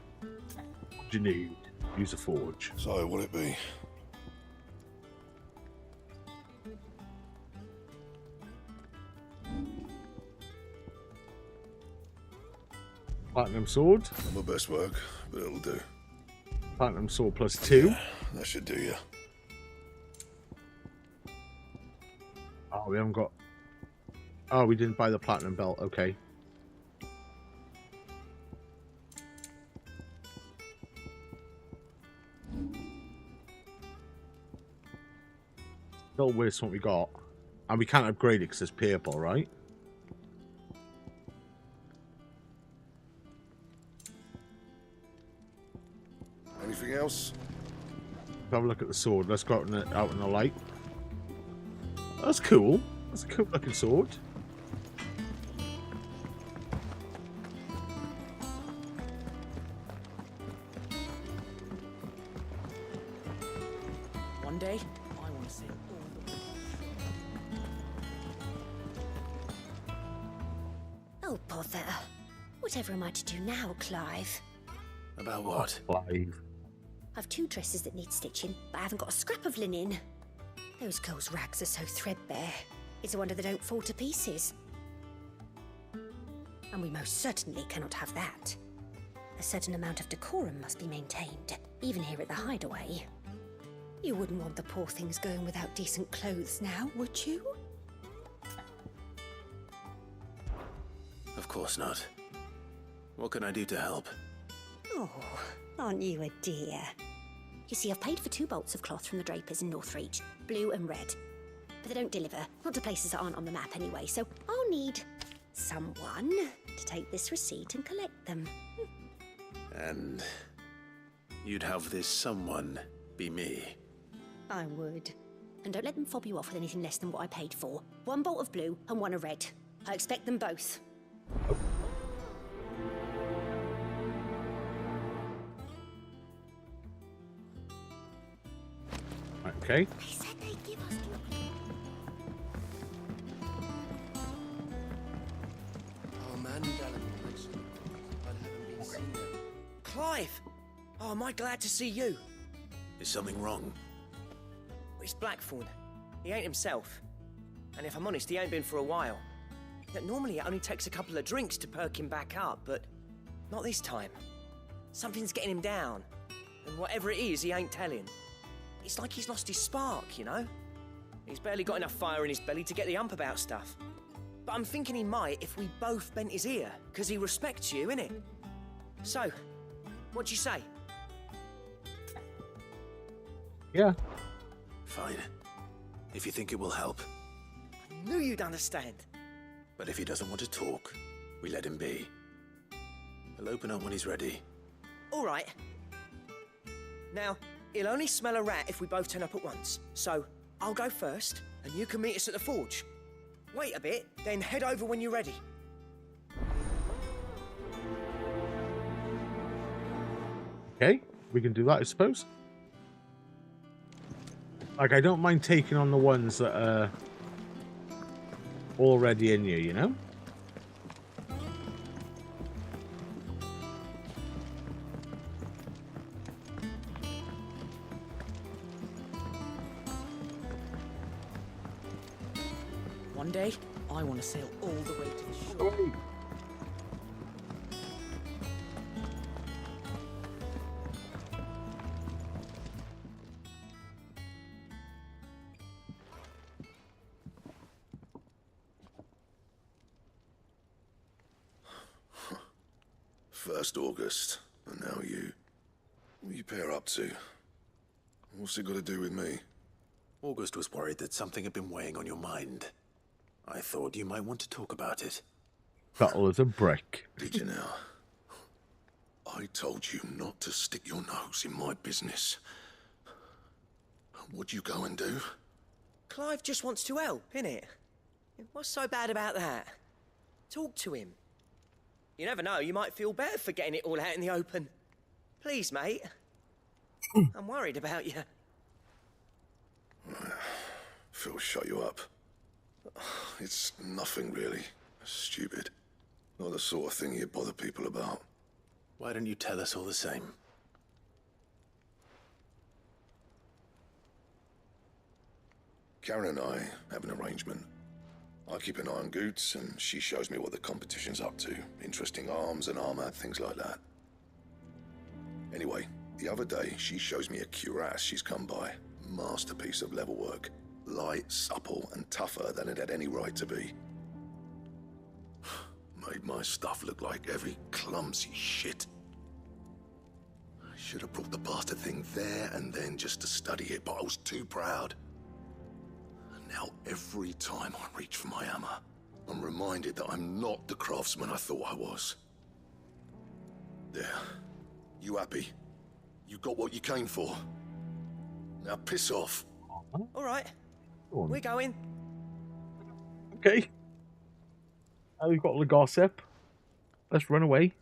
What do you need? Use a forge. So, what'll it be? Platinum sword. Not my best work, but it'll do. Platinum sword +2. Yeah, that should do you. Oh, we haven't got... Oh, we didn't buy the platinum belt. Okay. Still worse what we got. And we can't upgrade it because it's purple, right? Anything else? Have a look at the sword. Let's go out in the light. That's cool. That's a cool looking sword. One day, I want to see all the... Oh, bother. Whatever am I to do now, Clive? About what? Clive. I've 2 dresses that need stitching, but I haven't got a scrap of linen. Those girls' rags are so threadbare. It's a wonder they don't fall to pieces. And we most certainly cannot have that. A certain amount of decorum must be maintained, even here at the hideaway. You wouldn't want the poor things going without decent clothes now, would you? Of course not. What can I do to help? Oh, aren't you a dear? You see, I've paid for 2 bolts of cloth from the drapers in Northreach, blue and red. But they don't deliver, not to places that aren't on the map anyway, so I'll need someone to take this receipt and collect them. And you'd have this someone be me? I would. And don't let them fob you off with anything less than what I paid for. 1 bolt of blue and 1 of red. I expect them both. Okay. They said they'd give us... Oh, man, I haven't been seen there. Clive! Oh, am I glad to see you? Is something wrong? It's Blackthorn. He ain't himself. And if I'm honest, he ain't been for a while. Now, normally it only takes a couple of drinks to perk him back up, but not this time. Something's getting him down. And whatever it is, he ain't telling. It's like he's lost his spark, you know? He's barely got enough fire in his belly to get the ump about stuff. But I'm thinking he might if we both bent his ear, because he respects you, innit? So, what'd you say? Yeah. Fine. If you think it will help. I knew you'd understand. But if he doesn't want to talk, we let him be. He'll open up when he's ready. All right. Now, he'll only smell a rat if we both turn up at once. So, I'll go first, and you can meet us at the forge. Wait a bit, then head over when you're ready. Okay, we can do that, I suppose. Like, I don't mind taking on the ones that are already in you know? One day, I want to sail all the way to the shore. First August, and now you. What are you pair up to? What's it got to do with me? August was worried that something had been weighing on your mind. I thought you might want to talk about it. Battle as a brick. Did you now? I told you not to stick your nose in my business. What'd you go and do? Clive just wants to help, innit? What's so bad about that? Talk to him. You never know, you might feel better for getting it all out in the open. Please, mate. I'm worried about you. Phil shut you up. It's nothing really. Stupid. Not the sort of thing you bother people about. Why don't you tell us all the same? Karen and I have an arrangement. I keep an eye on Goots, and she shows me what the competition's up to. Interesting arms and armor, things like that. Anyway, the other day, she shows me a cuirass she's come by. Masterpiece of level work. Light, supple, and tougher than it had any right to be. Made my stuff look like every clumsy shit. I should have brought the bastard thing there and then just to study it, but I was too proud. And now every time I reach for my hammer, I'm reminded that I'm not the craftsman I thought I was. There. You happy? You got what you came for. Now piss off. All right. We're going. Okay. Now we've got all the gossip. Let's run away.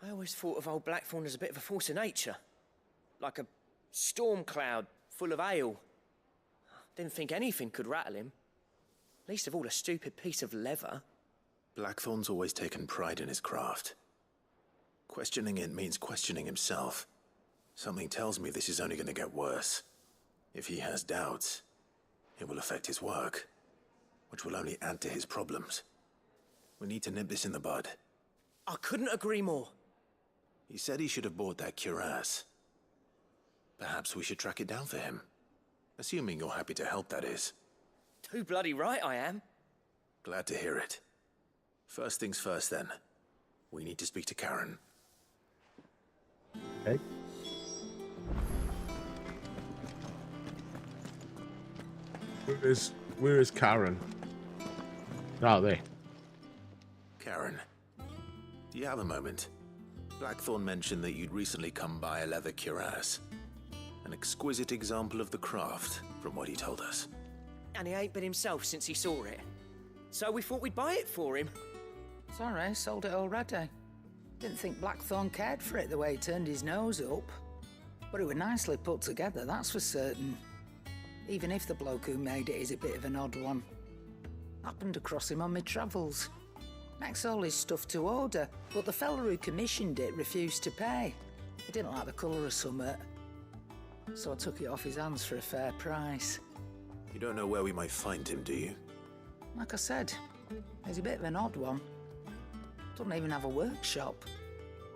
I always thought of old Blackthorn as a bit of a force of nature. Like a storm cloud full of ale. Didn't think anything could rattle him. Least of all a stupid piece of leather. Blackthorn's always taken pride in his craft. Questioning it means questioning himself. Something tells me this is only going to get worse. If he has doubts, it will affect his work, which will only add to his problems. We need to nip this in the bud. I couldn't agree more. He said he should have bought that cuirass. Perhaps we should track it down for him. Assuming you're happy to help, that is. Too bloody right I am. Glad to hear it. First things first, then. We need to speak to Karen. Okay. Where is Karen? Oh, there. Karen, do you have a moment? Blackthorn mentioned that you'd recently come by a leather cuirass. An exquisite example of the craft, from what he told us. And he ain't been himself since he saw it. So we thought we'd buy it for him. Sorry, sold it already. Didn't think Blackthorn cared for it the way he turned his nose up. But it was nicely put together, that's for certain. Even if the bloke who made it is a bit of an odd one. Happened across him on my travels. Makes all his stuff to order, but the fella who commissioned it refused to pay. He didn't like the colour of summit. So I took it off his hands for a fair price. You don't know where we might find him, do you? Like I said, he's a bit of an odd one. Doesn't even have a workshop.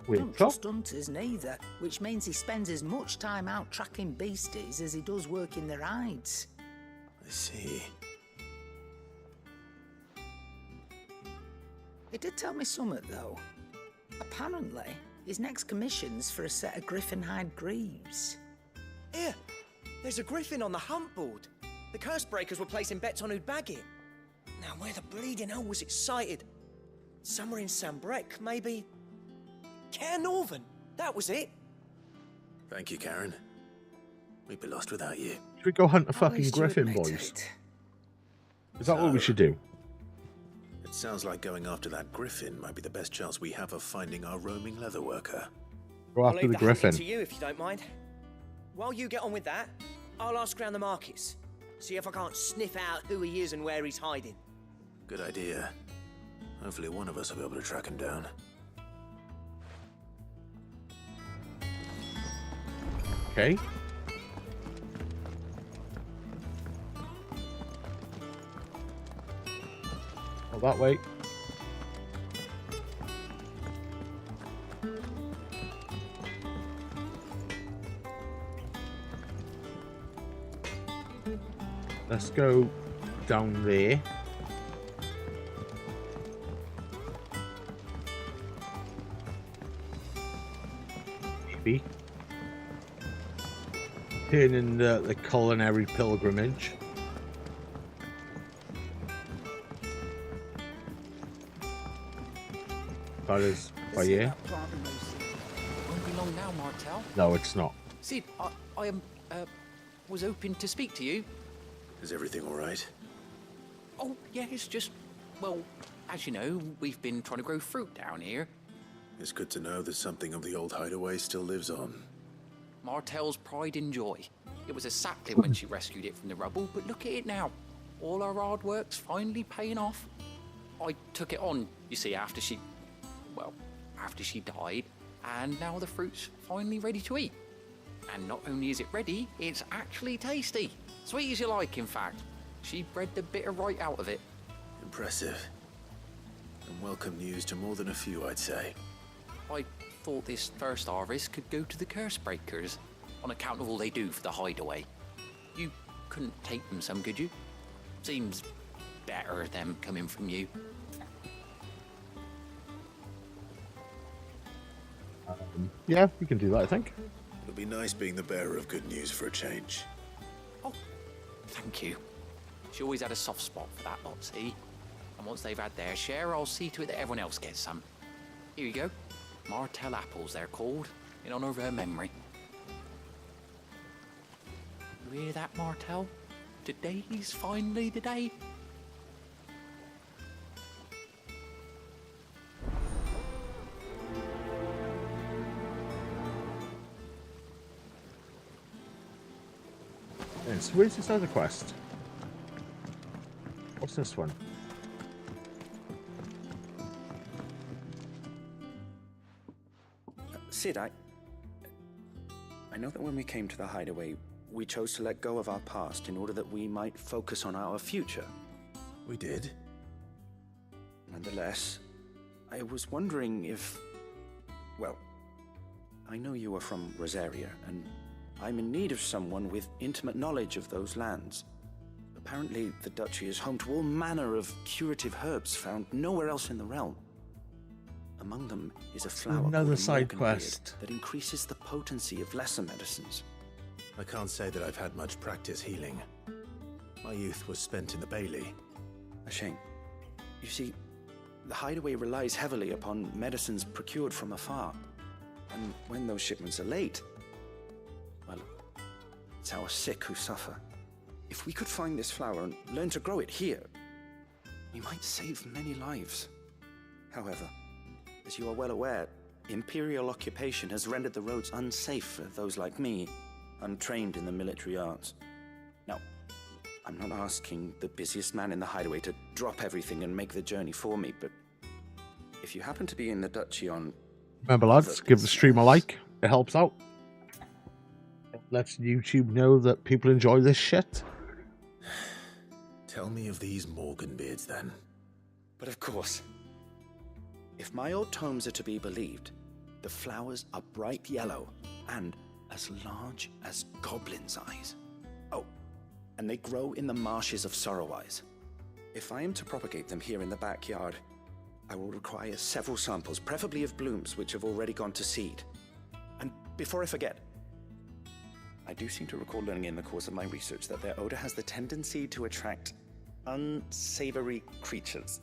Don't trust hunters neither, which means he spends as much time out tracking beasties as he does working their hides. I see. He did tell me something, though. Apparently, his next commission's for a set of griffin hide greaves. Here, there's a griffin on the hunt board. The curse breakers were placing bets on who'd bag it. Now, where the bleeding hell was it sighted? Somewhere in Sambrec, maybe? Care Northern, that was it. Thank you, Karen. We'd be lost without you. Should we go hunt a fucking griffin, boys? Is that what we should do? It sounds like going after that griffin might be the best chance we have of finding our roaming leather worker. Go I'll after leave the griffin. hunting to you if you don't mind. While you get on with that, I'll ask around the markets. See if I can't sniff out who he is and where he's hiding. Good idea. Hopefully one of us will be able to track him down. Okay. Well, that way. Let's go down there. Maybe. Turning the culinary pilgrimage. That is by here. Won't be long now, Martel. No, it's not. Sid, I was hoping to speak to you. Is everything all right? Oh, yeah, it's just, well, as you know, we've been trying to grow fruit down here. It's good to know that something of the old hideaway still lives on. Martel's pride and joy. It was a sapling when she rescued it from the rubble, but look at it now. All our hard work's finally paying off. I took it on, you see, after she died, and now the fruit's finally ready to eat. And not only is it ready, it's actually tasty. Sweet as you like, in fact. She bred the bitter right out of it. Impressive. And welcome news to more than a few, I'd say. I thought this first harvest could go to the curse breakers, on account of all they do for the hideaway. You couldn't take them some, could you? Seems better them coming from you. Yeah, we can do that, I think. It'll be nice being the bearer of good news for a change. Oh, thank you. She always had a soft spot for that lot, see? And once they've had their share, I'll see to it that everyone else gets some. Here you go. Martell apples, they're called, in honor of her memory. You hear that, Martell? Today's finally the day. And so where's this other quest? What's this one? Cid, I know that when we came to the hideaway, we chose to let go of our past in order that we might focus on our future. We did. Nonetheless, I was wondering if... Well, I know you are from Rosaria, and I'm in need of someone with intimate knowledge of those lands. Apparently, the duchy is home to all manner of curative herbs found nowhere else in the realm. Among them is a flower Another called side Morganbeard quest. that increases the potency of lesser medicines. I can't say that I've had much practice healing. My youth was spent in the Bailey. A shame. You see, the hideaway relies heavily upon medicines procured from afar. And when those shipments are late, well, it's our sick who suffer. If we could find this flower and learn to grow it here, we might save many lives. However, as you are well aware, imperial occupation has rendered the roads unsafe for those like me, untrained in the military arts. Now, I'm not asking the busiest man in the hideaway to drop everything and make the journey for me, but if you happen to be in the duchy on... Remember, lads, give the stream a like. It helps out. It lets YouTube know that people enjoy this shit. Tell me of these Morganbeards, then. But of course. If my old tomes are to be believed, the flowers are bright yellow and as large as goblins' eyes. Oh, and they grow in the marshes of Sorrowise. If I am to propagate them here in the backyard, I will require several samples, preferably of blooms which have already gone to seed. And before I forget, I do seem to recall learning in the course of my research that their odor has the tendency to attract unsavory creatures.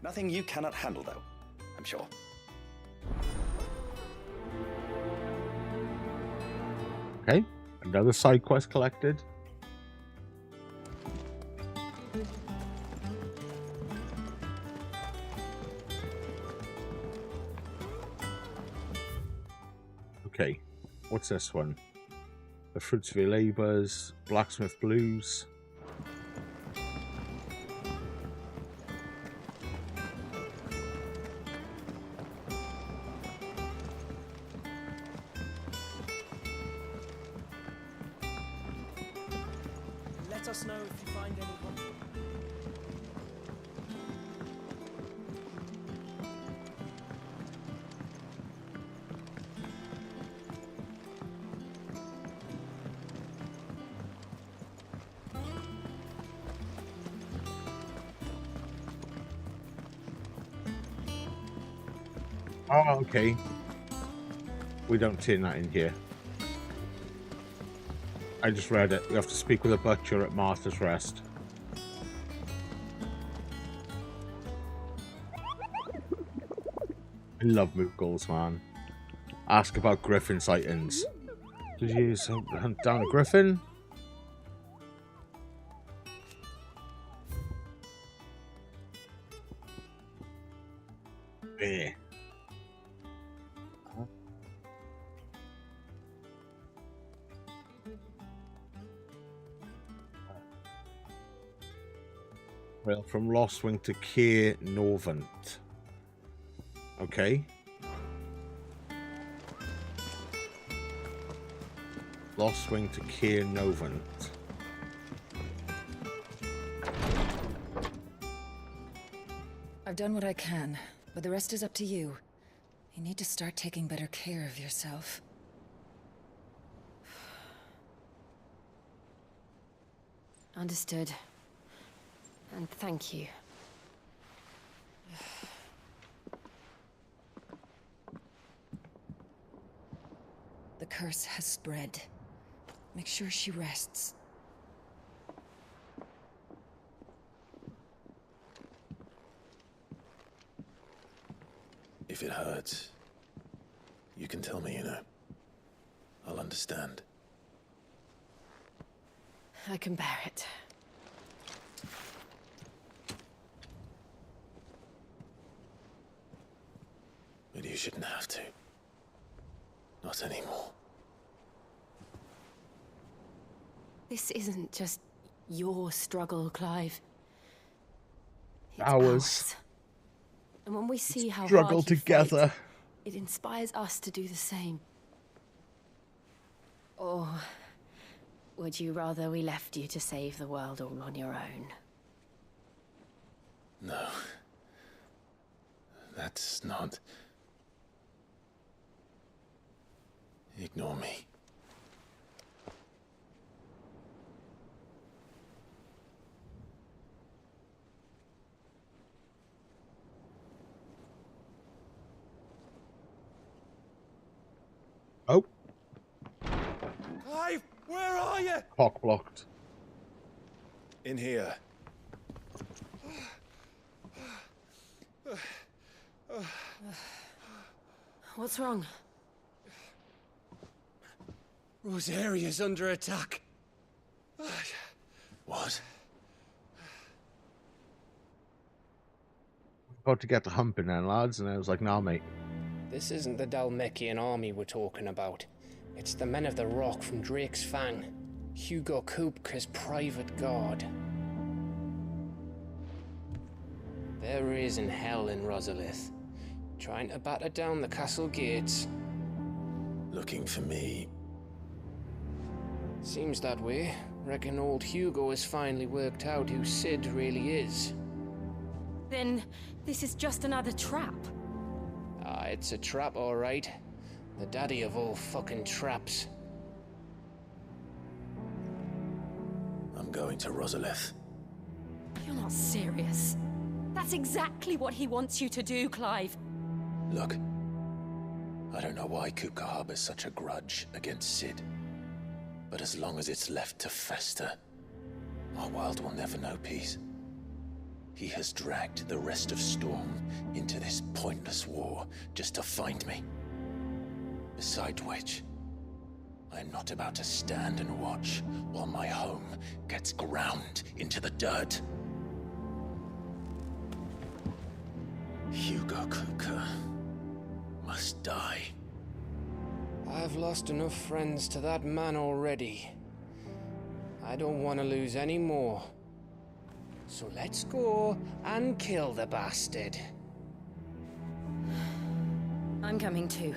Nothing you cannot handle, though, I'm sure. Okay, another side quest collected. Okay, what's this one? The Fruits of Your Labours, Blacksmith Blues. Let us know if you find anyone. Oh, okay. We don't turn that in here. I just read it. We have to speak with a butcher at Martha's Rest. I love moot goals, man. Ask about griffin sightings. Did you hunt down a griffin? Yeah. Well, from Lostwing to Keir Norvant. Okay. Lost swing to Keir Novant. I've done what I can, but the rest is up to you. You need to start taking better care of yourself. Understood. And thank you. The curse has spread. Make sure she rests. If it hurts, you can tell me, you know. I'll understand. I can bear it. But you shouldn't have to. Not anymore. This isn't just your struggle, Clive. It's Ours. And when we see how Struggle hard you together. fight, it inspires us to do the same. Or would you rather we left you to save the world all on your own? No. That's not... Ignore me. Oh. Clive, where are you? Cock blocked. In here. What's wrong? Rosaria's under attack. What? Got to get the humping then, lads, and I was like, nah, mate. This isn't the Dalmekian army we're talking about. It's the men of the Rock from Drake's Fang. Hugo Kupka's private guard. There is in hell in Rosalith, trying to batter down the castle gates. Looking for me. Seems that way. Reckon old Hugo has finally worked out who Cid really is. Then this is just another trap. Ah, it's a trap, all right. The daddy of all fucking traps. I'm going to Rosalith. You're not serious. That's exactly what he wants you to do, Clive. Look. I don't know why Kupka harbors such a grudge against Cid. But as long as it's left to fester, our world will never know peace. He has dragged the rest of Storm into this pointless war just to find me. Besides which, I am not about to stand and watch while my home gets ground into the dirt. Hugo Kupka must die. I've lost enough friends to that man already. I don't want to lose any more. So let's go and kill the bastard. I'm coming too.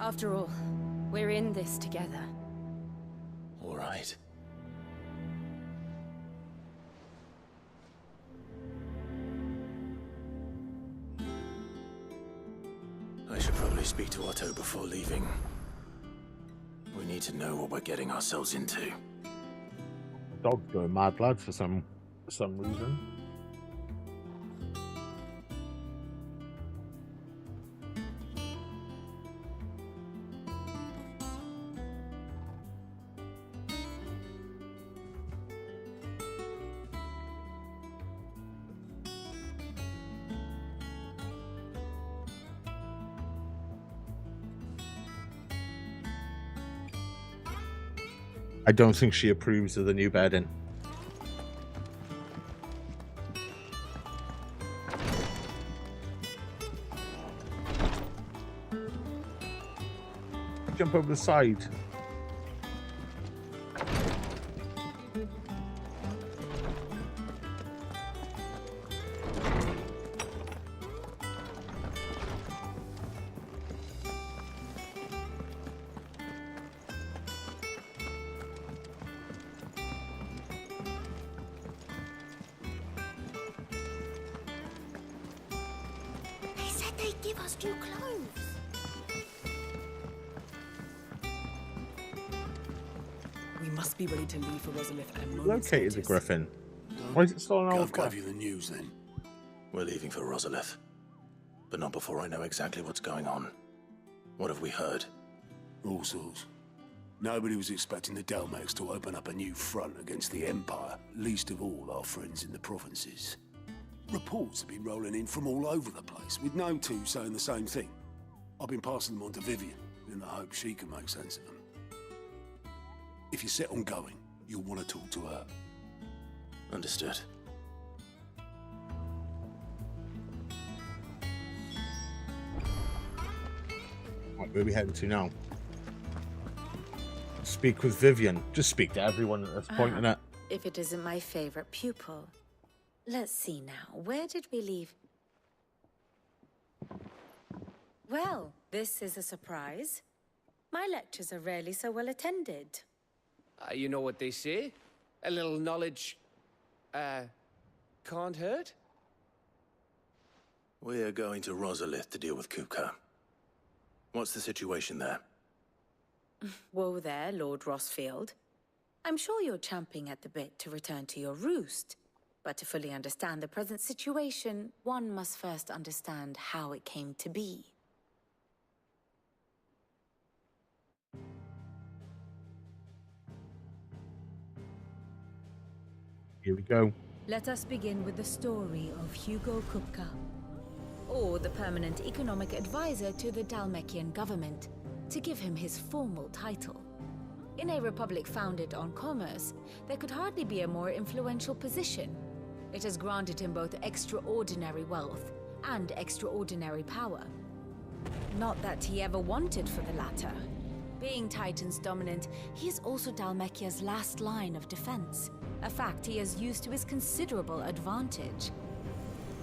After all, we're in this together. All right. I should probably speak to Otto before leaving. We need to know what we're getting ourselves into. Dog's going mad, lads, for some reason. I don't think she approves of the new bedding. Jump over the side. They give us new clothes. We must be ready to leave for Rosalith at a moment's Located the notice. griffin. Why is it still on our Gov gave you the news then. We're leaving for Rosalith. But not before I know exactly what's going on. What have we heard? All sorts. Nobody was expecting the Dalmacs to open up a new front against the Empire, least of all our friends in the provinces. Reports have been rolling in from all over the place, with no two saying the same thing. I've been passing them on to Vivian, in the hope she can make sense of them. If you're set on going, you'll want to talk to her. Understood. Right, where are we heading to now? Speak with Vivian. Just speak to everyone at this point, innit? If it isn't my favorite pupil. Let's see now. Where did we leave? Well, this is a surprise. My lectures are rarely so well attended. You know what they say? A little knowledge, can't hurt? We're going to Rosalith to deal with Kupka. What's the situation there? Whoa there, Lord Rosfield. I'm sure you're champing at the bit to return to your roost. But to fully understand the present situation, one must first understand how it came to be. Here we go. Let us begin with the story of Hugo Kupka, or the permanent economic advisor to the Dalmekian government, to give him his formal title. In a republic founded on commerce, there could hardly be a more influential position. It has granted him both extraordinary wealth and extraordinary power. Not that he ever wanted for the latter. Being Titan's dominant, he is also Dalmekia's last line of defense, a fact he has used to his considerable advantage.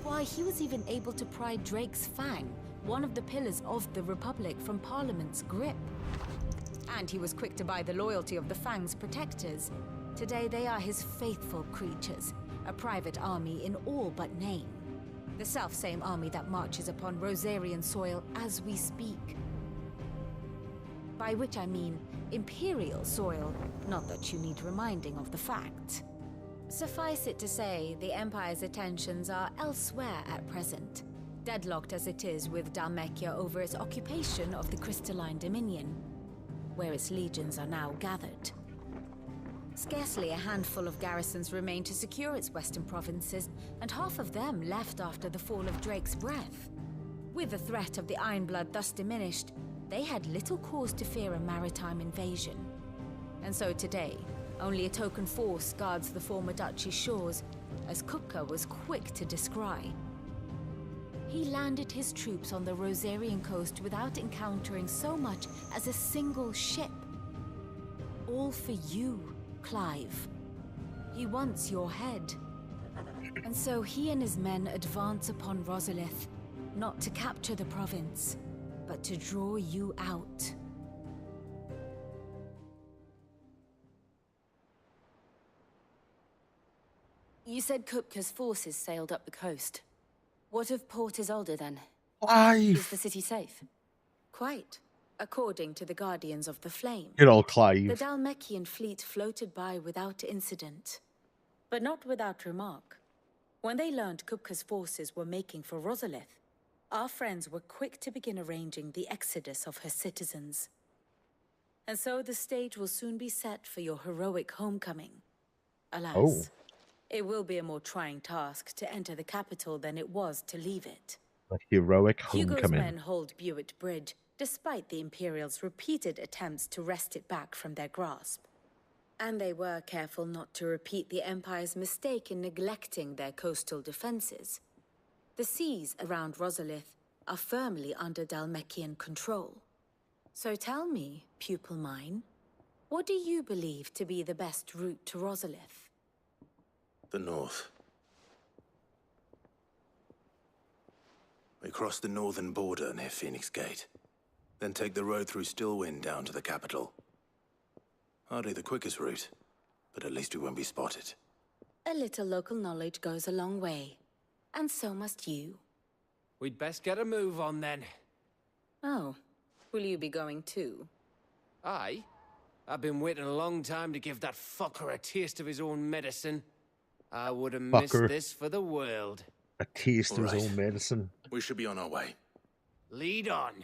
Why, he was even able to pry Drake's Fang, one of the pillars of the Republic, from Parliament's grip. And he was quick to buy the loyalty of the Fang's protectors. Today they are his faithful creatures, a private army in all but name. The self-same army that marches upon Rosarian soil as we speak. By which I mean Imperial soil, not that you need reminding of the fact. Suffice it to say, the Empire's attentions are elsewhere at present, deadlocked as it is with Dalmekia over its occupation of the Crystalline Dominion, where its legions are now gathered. Scarcely a handful of garrisons remain to secure its western provinces, and half of them left after the fall of Drake's Breath. With the threat of the Ironblood thus diminished, they had little cause to fear a maritime invasion. And so today, only a token force guards the former duchy's shores, as Kupka was quick to descry. He landed his troops on the Rosarian coast without encountering so much as a single ship. All for you, Clive. He wants your head. And so he and his men advance upon Rosalith, not to capture the province, but to draw you out. You said Kupka's forces sailed up the coast. What of Port Isolde then? Clive! Is the city safe? Quite. According to the Guardians of the Flame. Good old Clive. The Dalmekian fleet floated by without incident. But not without remark. When they learned Kupka's forces were making for Rosalith, our friends were quick to begin arranging the exodus of her citizens. And so the stage will soon be set for your heroic homecoming. Alas, it will be a more trying task to enter the capital than it was to leave it. A heroic Hugo's homecoming. men hold Buet Bridge, despite the Imperials' repeated attempts to wrest it back from their grasp. And they were careful not to repeat the Empire's mistake in neglecting their coastal defenses. The seas around Rosalith are firmly under Dalmekian control. So tell me, pupil mine, what do you believe to be the best route to Rosalith? The north. We cross the northern border near Phoenix Gate, then take the road through Stillwind down to the capital. Hardly the quickest route, but at least we won't be spotted. A little local knowledge goes a long way, and so must you. We'd best get a move on then. Oh, will you be going too? Aye. I've been waiting a long time to give that fucker a taste of his own medicine. I would have missed Fucker. this for the world. A taste of his Right. own medicine. We should be on our way. Lead on.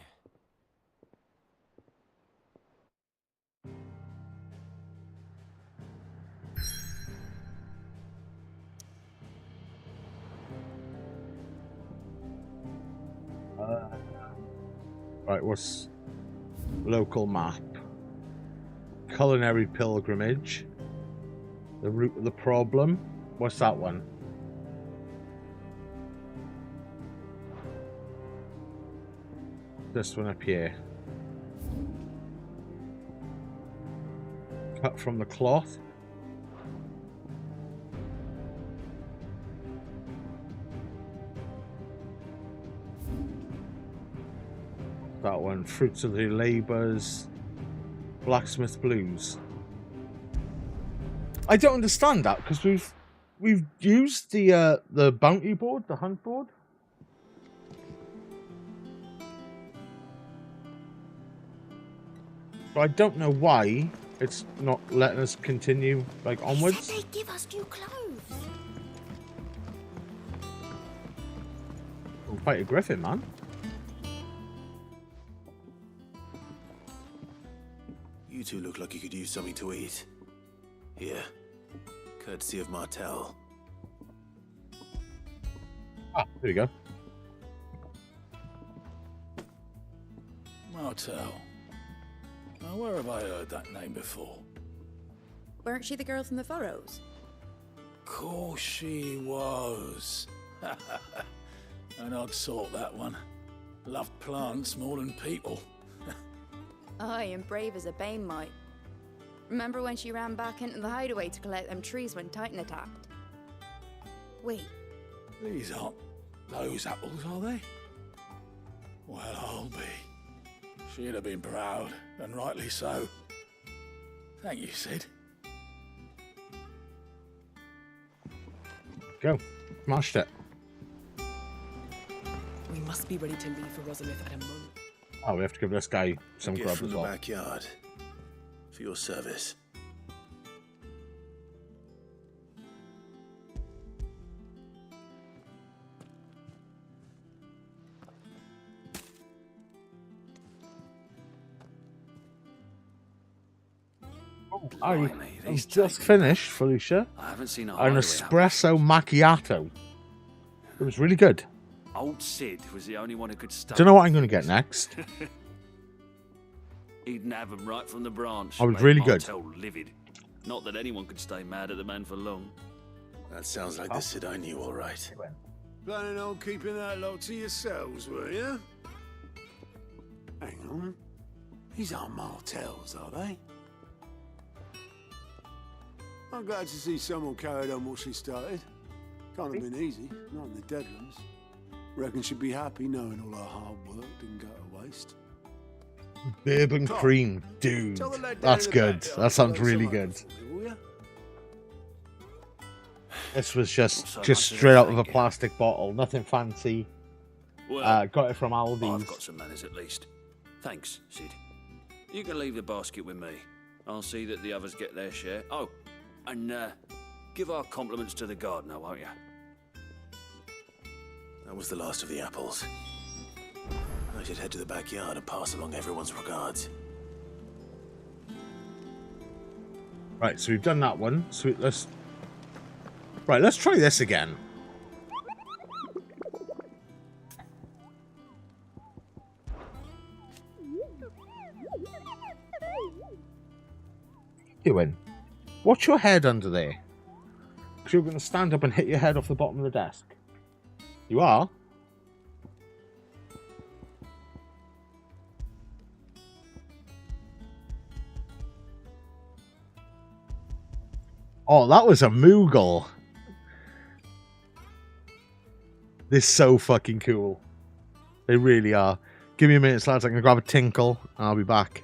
Right, what's local map? Culinary pilgrimage. The root of the problem. What's that one? This one up here. Cut from the cloth. That one. Fruits of the labours. Blacksmith blues. I don't understand that because we've used the bounty board, the hunt board. But I don't know why it's not letting us continue like onwards. They give us new clothes. We'll fight a griffin, man. You two look like you could use something to eat. Here, courtesy of Martel. Ah, there you go. Martel. Now, where have I heard that name before? Weren't she the girl from the Furrows? Course she was. An odd sort, that one. Loved plants more than people. Aye, and brave as a bane might. Remember when she ran back into the hideaway to collect them trees when Titan attacked? Wait, These aren't those apples, are they? Well, I'll be. She'd have been proud, and rightly so. Thank you, Cid. Go. Smashed it. We must be ready to leave for Rosalith at a moment. Oh, we have to give this guy some A gift grub from as the well. backyard. For your service. I've just finished, Felicia, I haven't seen a an hideaway espresso macchiato. It was really good. Old Cid was the only one who could stay. Do you know what I'm going to get next? He'd nab them right from the branch. Oh, it's made really good. Martel livid. Not that anyone could stay mad at the man for long. That sounds like the Cid I knew, all right. Planning on keeping that lot to yourselves, were you? Hang on. These aren't Martels, are they? I'm glad to see someone carried on what she started. Can't have been easy, not in the Deadlands. Reckon she'd be happy knowing all her hard work didn't go to waste. Bourbon cream, dude. That's good. That sounds really good. This was just straight out of a plastic bottle. Nothing fancy. Well, Got it from Aldi's. I've got some manners at least. Thanks, Cid. You can leave the basket with me. I'll see that the others get their share. Oh, and give our compliments to the gardener, won't you? That was the last of the apples. I should head to the backyard and pass along everyone's regards. Right, so we've done that one. So let's try this again. Doing? Watch your head under there. Because you're going to stand up and hit your head off the bottom of the desk. You are? Oh, that was a Moogle. They're so fucking cool. They really are. Give me a minute, lads. I'm going to grab a tinkle and I'll be back.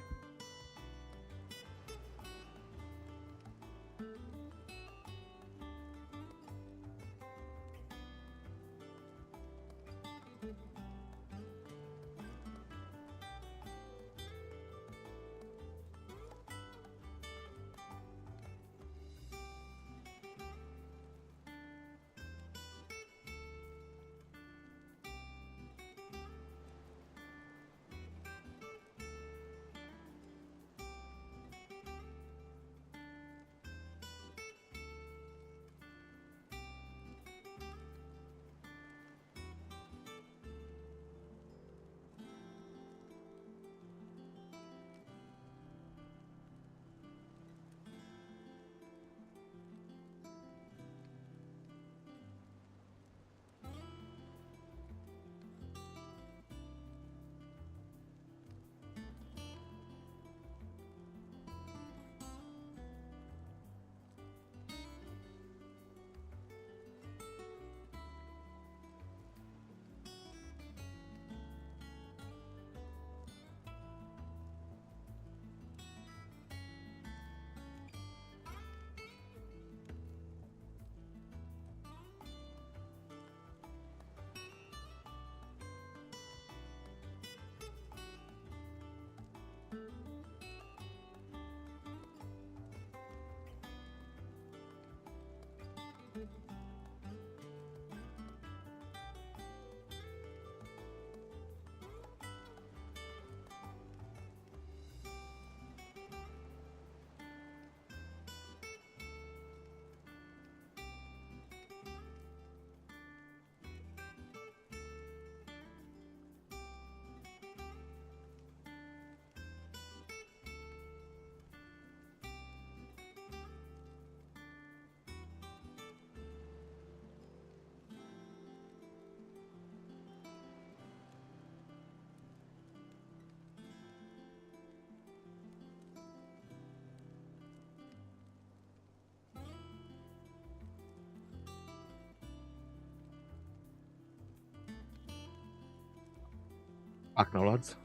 Back now, lads.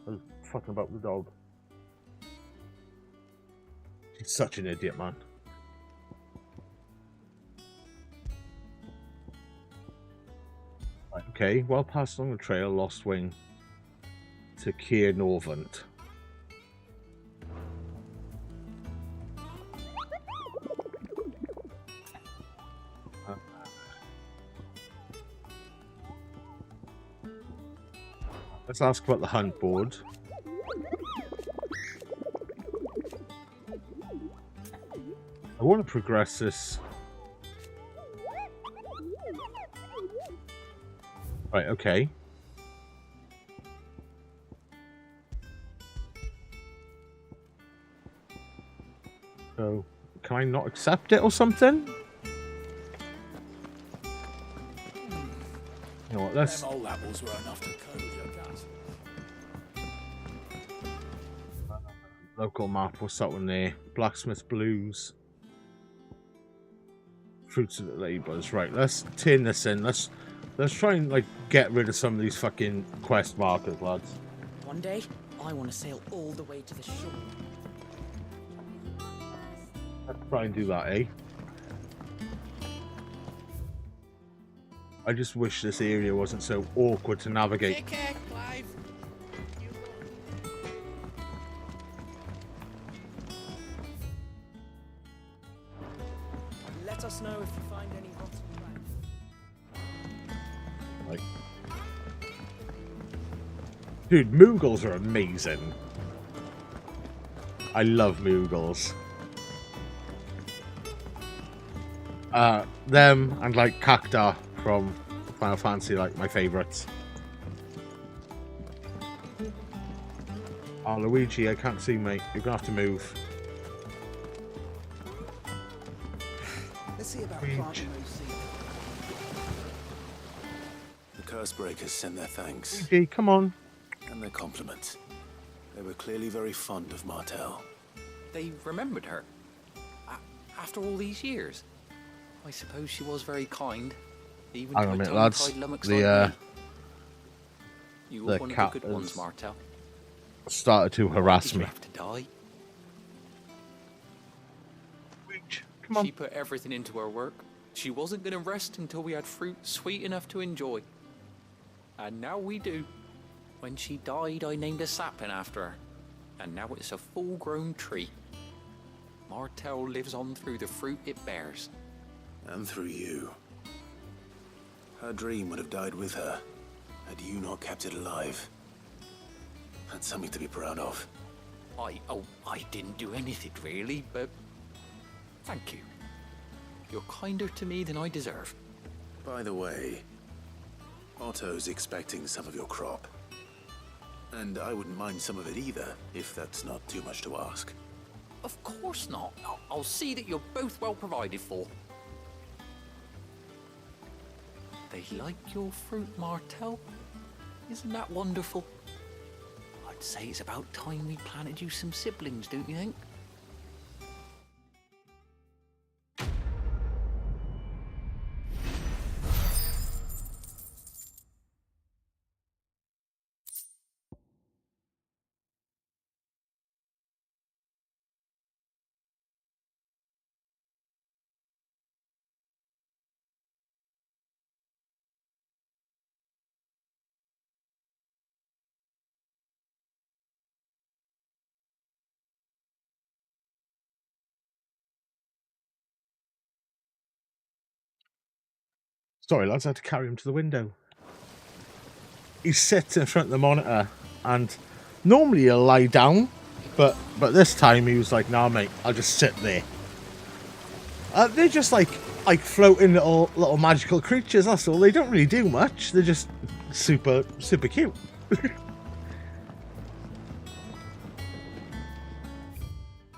I was fucking about the dog. He's such an idiot, man. Right, okay, well passed along the trail, lost wing to Keir Norvant. Let's ask about the hunt board. I want to progress this. Right, okay. So, can I not accept it or something? You know what, let's... Them old apples were enough to coat your guts. Local map, what's that one there? Blacksmith Blues. Fruits of the Labours. Right, let's turn this in. Let's try and like get rid of some of these fucking quest markers, lads. One day, I want to sail all the way to the shore. Let's try and do that, eh? I just wish this area wasn't so awkward to navigate. Take care, Clive. Let us know if you find any rotten plants. Like, dude, Moogles are amazing. I love Moogles. Them and like Cacta from Final Fantasy, like my favourites. Oh, Luigi, I can't see, mate. You're gonna have to move. Let's see about Luigi. planting those seeds. The Cursebreakers send their thanks. Luigi, come on. And their compliments. They were clearly very fond of Martel. They remembered her. After all these years. I suppose she was very kind. Even Hang to on a a minute, lads. tongue-tied lummox The like me. You were the one of cat the good ones, has Martel. started to harass Did you me. have to die? Come on. She put everything into her work. She wasn't going to rest until we had fruit sweet enough to enjoy. And now we do. When she died, I named a sapling after her. And now it's a full-grown tree. Martel lives on through the fruit it bears. And through you. Her dream would have died with her, had you not kept it alive. That's something to be proud of. I didn't do anything really, but thank you. You're kinder to me than I deserve. By the way, Otto's expecting some of your crop. And I wouldn't mind some of it either, if that's not too much to ask. Of course not. I'll see that you're both well provided for. They like your fruit, Martel. Isn't that wonderful? I'd say it's about time we planted you some siblings, don't you think? Sorry, lads, I had to carry him to the window. He sits in front of the monitor, and normally he'll lie down, but this time he was like, "Nah, mate, I'll just sit there." They're just like floating little magical creatures. That's all. They don't really do much. They're just super cute.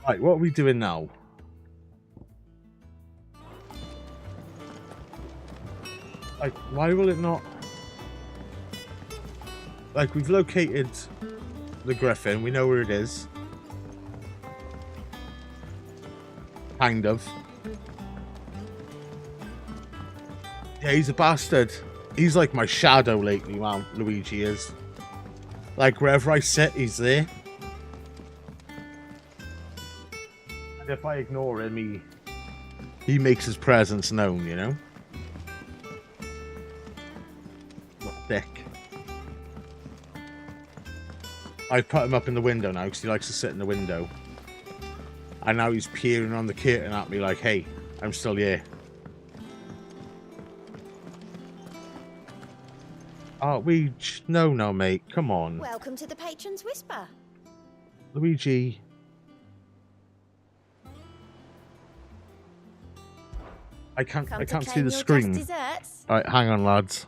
Right, what are we doing now? Like, why will it not? Like, we've located the griffin. We know where it is. Kind of. Yeah, he's a bastard. He's like my shadow lately, man. Luigi is. Like, wherever I sit, he's there. And if I ignore him, he makes his presence known, you know? What a dick. I put him up in the window now because he likes to sit in the window. And now he's peering on the curtain at me like, hey, I'm still here. Oh, no, mate, come on. Welcome to the Patron's Whisper. Luigi. I can't see the screen. Alright, hang on, lads.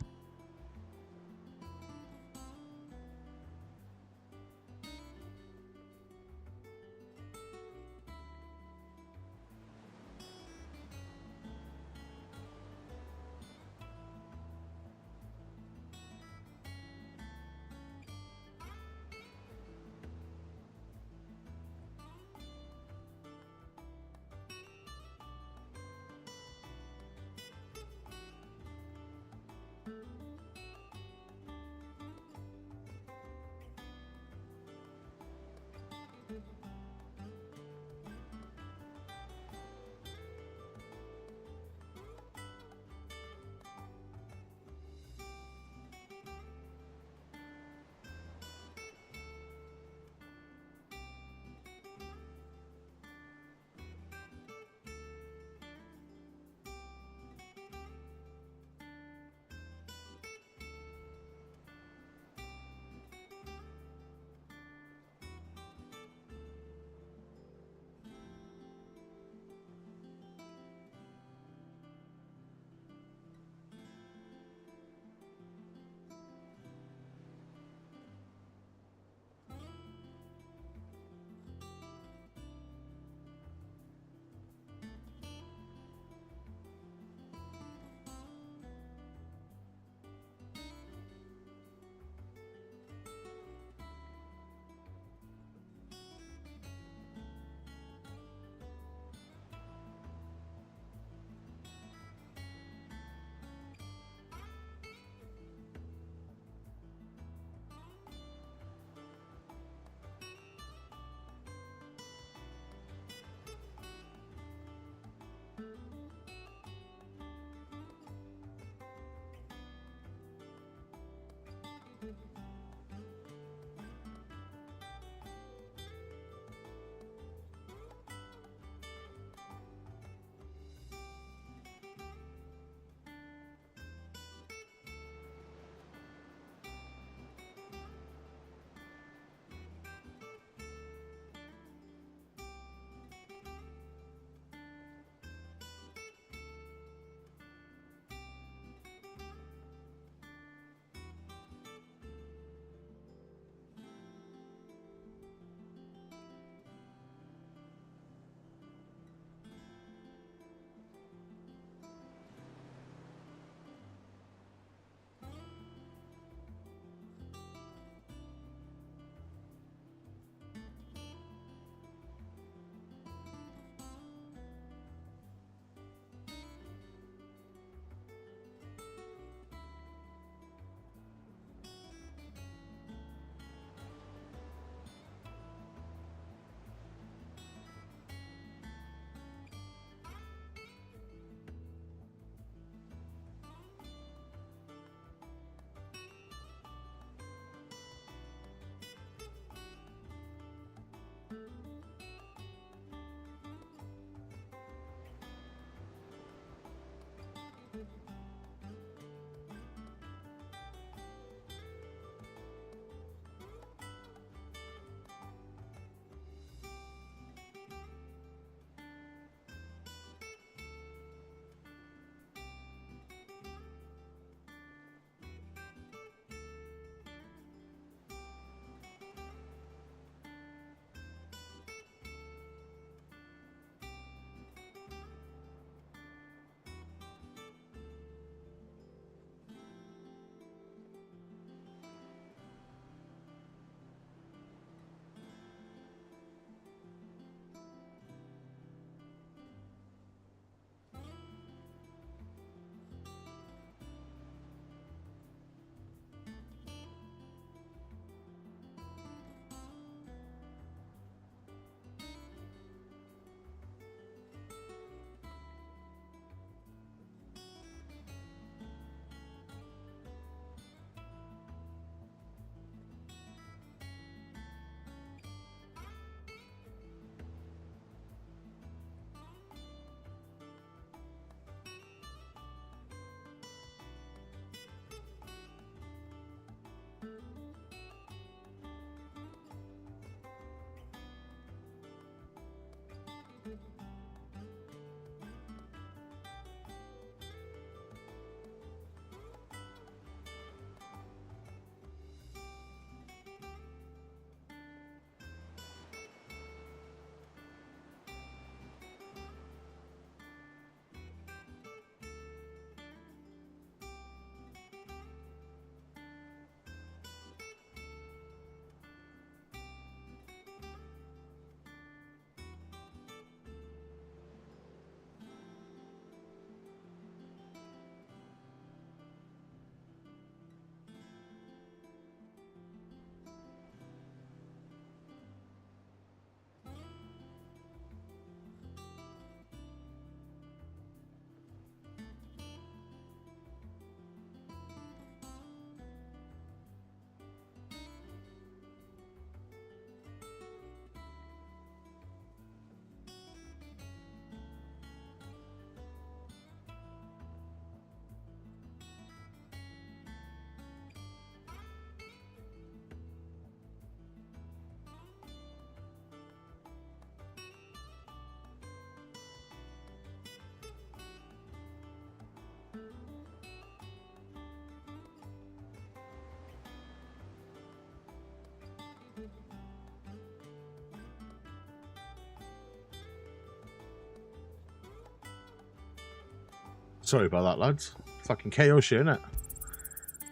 Sorry about that, lads. Fucking chaos here, innit?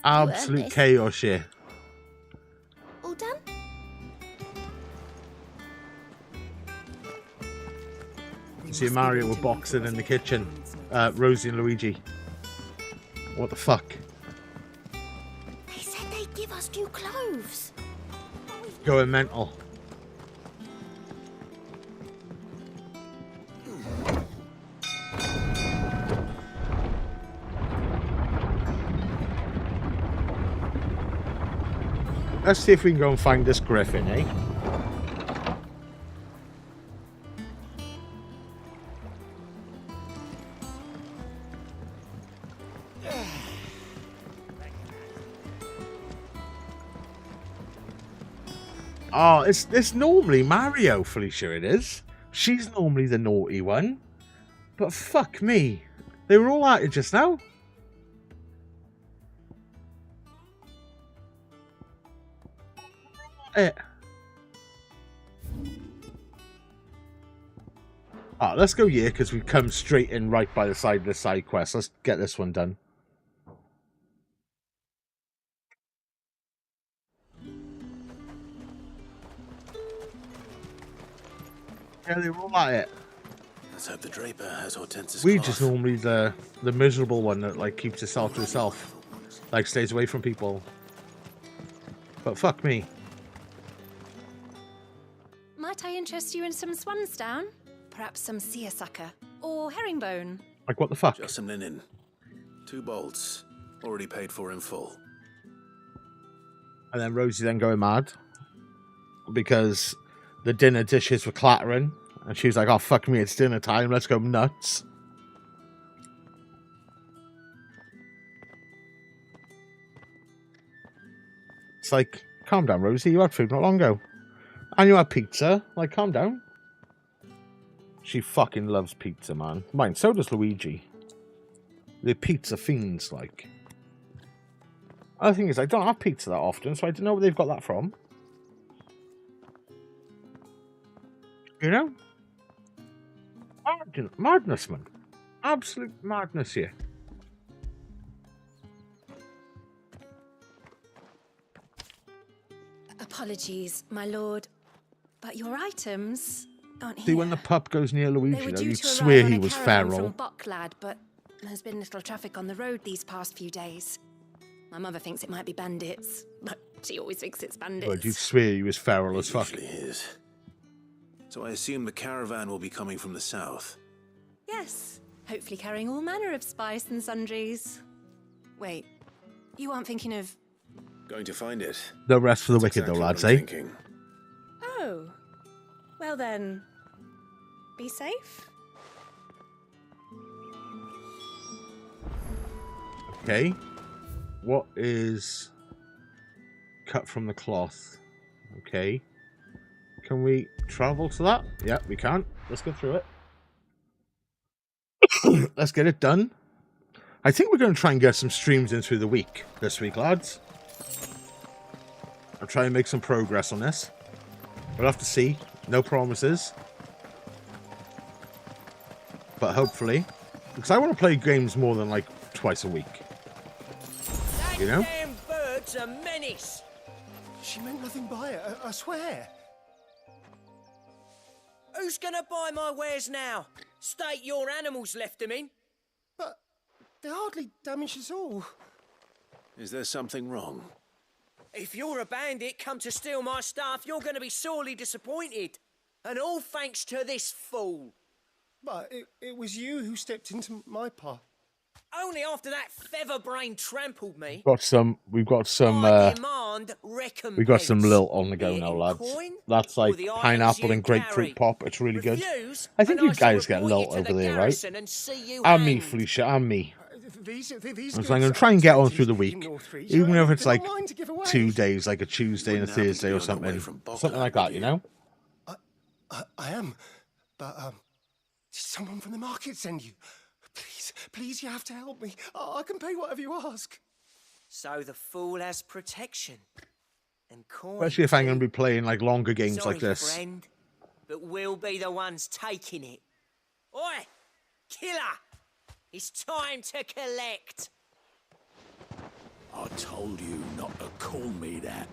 Absolute Ernest. chaos here. All done? See Mario were boxing in the kitchen. Rosie and Luigi. What the fuck? They said they'd give us new clothes. Going mental. Let's see if we can go and find this griffin, eh? Oh, it's normally Mario, Felicia, it is. She's normally the naughty one. But fuck me. They were all at it just now. Let's go here because we've come straight in right by the side of the side quest. Let's get this one done. Yeah, they were all at it. Let's hope the Draper has Hortense's We cloth. just normally the miserable one that like keeps herself to herself, like stays away from people. But fuck me. Might I interest you in some swansdown? Perhaps some seersucker or herringbone? Like what the fuck? Just some linen. 2 bolts. Already paid for in full. And then Rosie then going mad because the dinner dishes were clattering, and she was like, "Oh fuck me, it's dinner time. Let's go nuts." It's like, calm down, Rosie. You had food not long ago, and you had pizza. Like, calm down. She fucking loves pizza, man. Mine, so does Luigi. They're pizza fiends, like. Other thing is, I don't have pizza that often, so I don't know where they've got that from. You know? Madness, man. Absolute madness here. Apologies, my lord, but your items aren't here. See, when the pup goes near They Luigi, were though, due you'd to arrive swear on he a was caravan feral. from Bucklad, but there's been little traffic on the road these past few days. My mother thinks it might be bandits, but she always thinks it's bandits. But you'd swear he was feral as fuck. Usually is. So I assume the caravan will be coming from the south. Yes, hopefully carrying all manner of spice and sundries. Wait, you aren't thinking of... Going to find it. No rest for the That's wicked, though, exactly lads, what I'm eh? thinking. Oh, well then, be safe. Okay. What is cut from the cloth? Okay. Can we travel to that? Yeah, we can. Let's go through it. Let's get it done. I think we're going to try and get some streams in through the week this week, lads. I'll try and make some progress on this. We'll have to see. No promises. But hopefully. Because I want to play games more than like twice a week. You know? Damn bird's a menace. She meant nothing by it, I swear. Who's gonna buy my wares now? State your animals left them in. But they hardly damaged us all. Is there something wrong? If you're a bandit come to steal my stuff, you're gonna be sorely disappointed. And all thanks to this fool. But it was you who stepped into my path. Only after that feather-brain trampled me. We've got some Demand recompense. we got some lilt on the go Be it now, in lads. coin That's like or the items pineapple you and grapefruit carry. pop. It's really good. Refuse, I think and you I shall guys get report you lilt to over the there, right? garrison and see you And me, hanged. Felicia, and me. These So I'm goods going to are try and get on plenty through the in week, Northreach. even if They're it's like not mine to give away. 2 days, like a Tuesday and a Thursday or something, something like that, you know. I am, but did someone from the market send you? Please, you have to help me. I can pay whatever you ask. So the fool has protection. And coin. Especially if I'm going to be playing like longer games Sorry, like this. friend, but we'll be the ones taking it. Oi! Killer! It's time to collect. I told you not to call me that.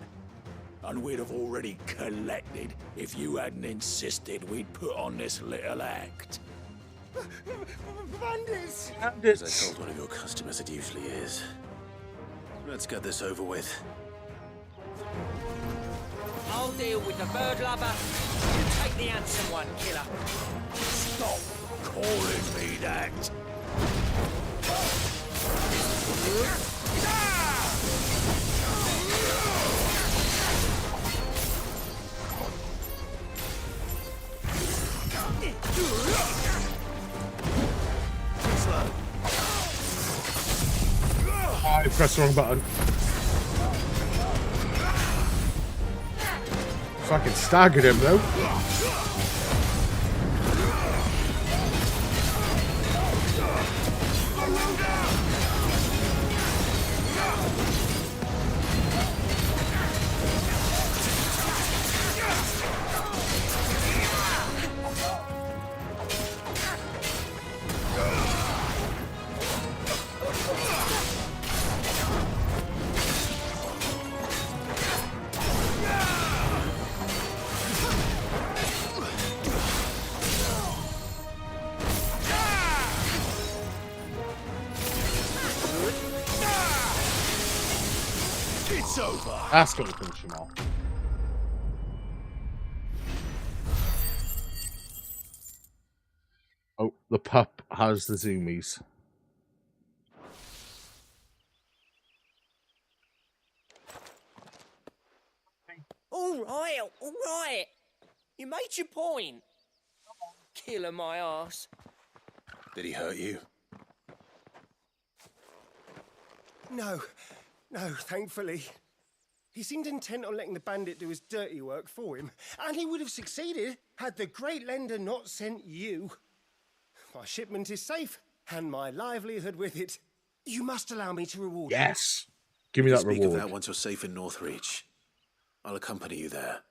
And we'd have already collected if you hadn't insisted we'd put on this little act. Bandits! As I told one of your customers, it usually is. Let's get this over with. I'll deal with the bird lover. You take the handsome one, killer. Stop calling me that. I pressed the wrong button. Fucking staggered him though. That's gonna finish him off. Oh, the pup has the zoomies. All right. You made your point. Killer my ass. Did he hurt you? No, thankfully. He seemed intent on letting the bandit do his dirty work for him, and he would have succeeded had the great lender not sent you. My shipment is safe, and my livelihood with it. You must allow me to reward you. Yes! Give me that Speak reward. of that once you're safe in Northreach. I'll accompany you there.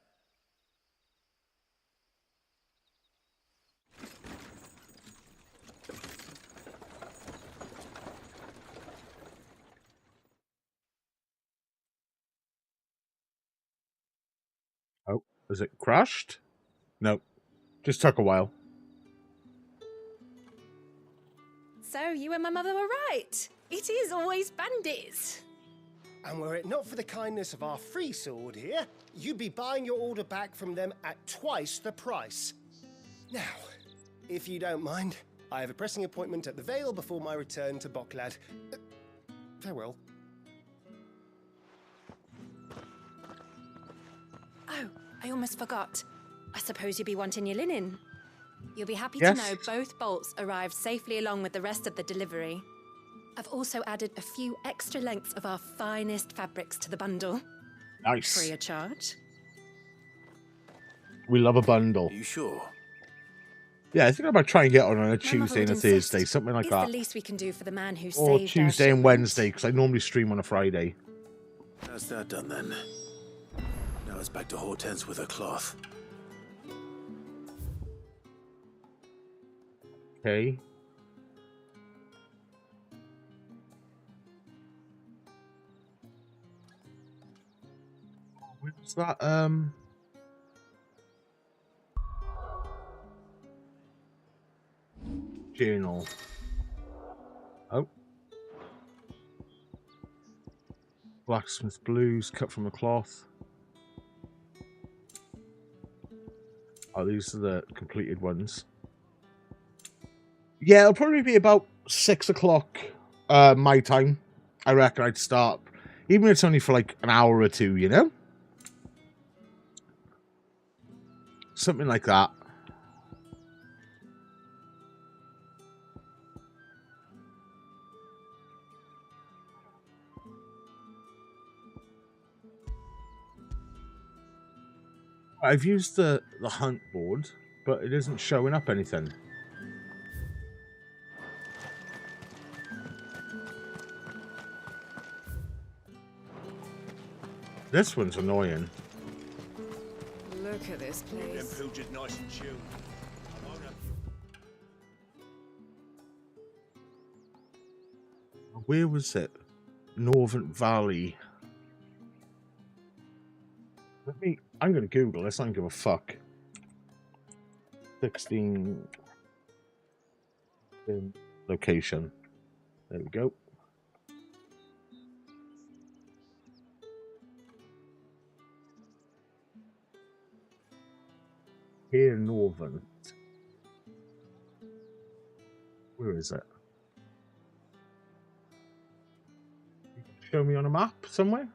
Oh, is it crashed? No, just took a while. So you and my mother were right. It is always bandits. And were it not for the kindness of our free sword here, you'd be buying your order back from them at twice the price. Now, if you don't mind, I have a pressing appointment at the Vale before my return to Boklad. Farewell. Oh, I almost forgot. I suppose you'll be wanting your linen. You'll be happy Yes. to know both bolts arrived safely along with the rest of the delivery. I've also added a few extra lengths of our finest fabrics to the bundle. Nice. Free of charge. We love a bundle. Are you sure? Yeah, I think I might try and get on a My mother Tuesday and a would Thursday, insist. something like It's that. the least we can do for the man who Or saved Tuesday our and shipment. Wednesday, because I normally stream on a Friday. That's that done then. Now it's back to Hortense with her cloth. Okay. What's that? Journal. Oh. Blacksmith blues cut from a cloth. Oh, these are the completed ones. Yeah, it'll probably be about 6 o'clock my time. I reckon I'd start. Even if it's only for like an hour or two, you know? Something like that. I've used the hunt board, but it isn't showing up anything. This one's annoying. Look at this place. Them pilgers nice and chill. Where was it? Northern Valley. I'm going to Google this. I don't give a fuck. 16 location. There we go. Here, Northern. Where is it? Show me on a map somewhere.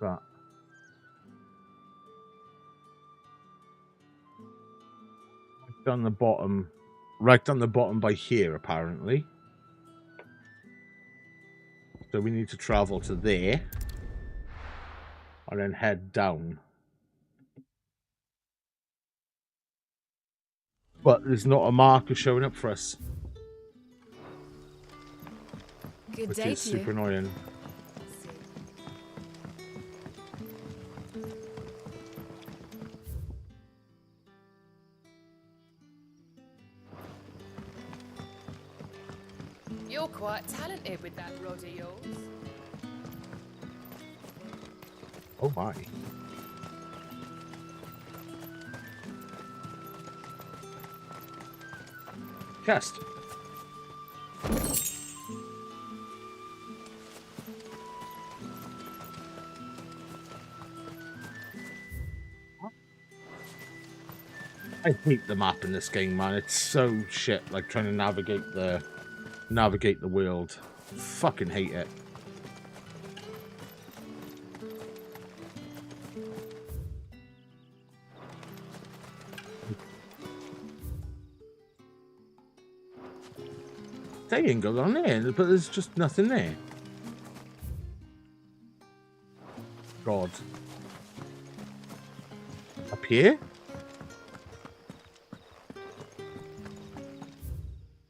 That. Down the bottom, right down the bottom by here, apparently. So we need to travel to there and then head down. But there's not a marker showing up for us. Good which day is to super you. annoying. You're quite talented with that rod of yours. Oh my. Chest. I hate the map in this game, man. It's so shit, like trying to navigate the world. Fucking hate it. Saying go on there, but there's just nothing there. God. Up here?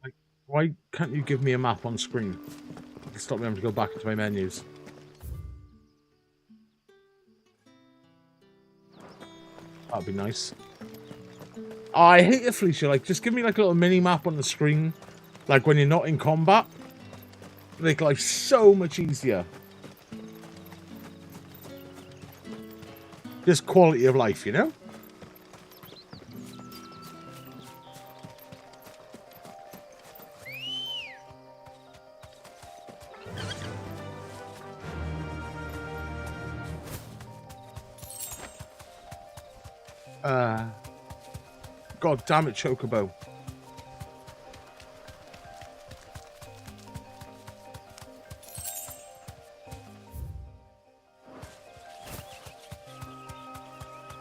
Like, why can't you give me a map on screen? Stop me having to go back into my menus. That'd be nice. Oh, I hate it, Felicia. Like, just give me like a little mini map on the screen. Like when you're not in combat. Make life so much easier. Just quality of life, you know? God damn it, Chocobo.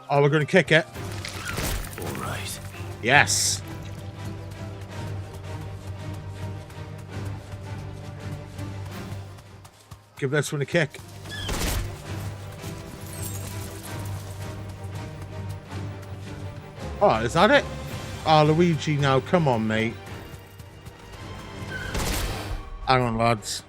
Oh, we're going to kick it. All right. Yes. Give this one a kick. Oh, is that it? Oh, Luigi, now, come on, mate. Hang on, lads.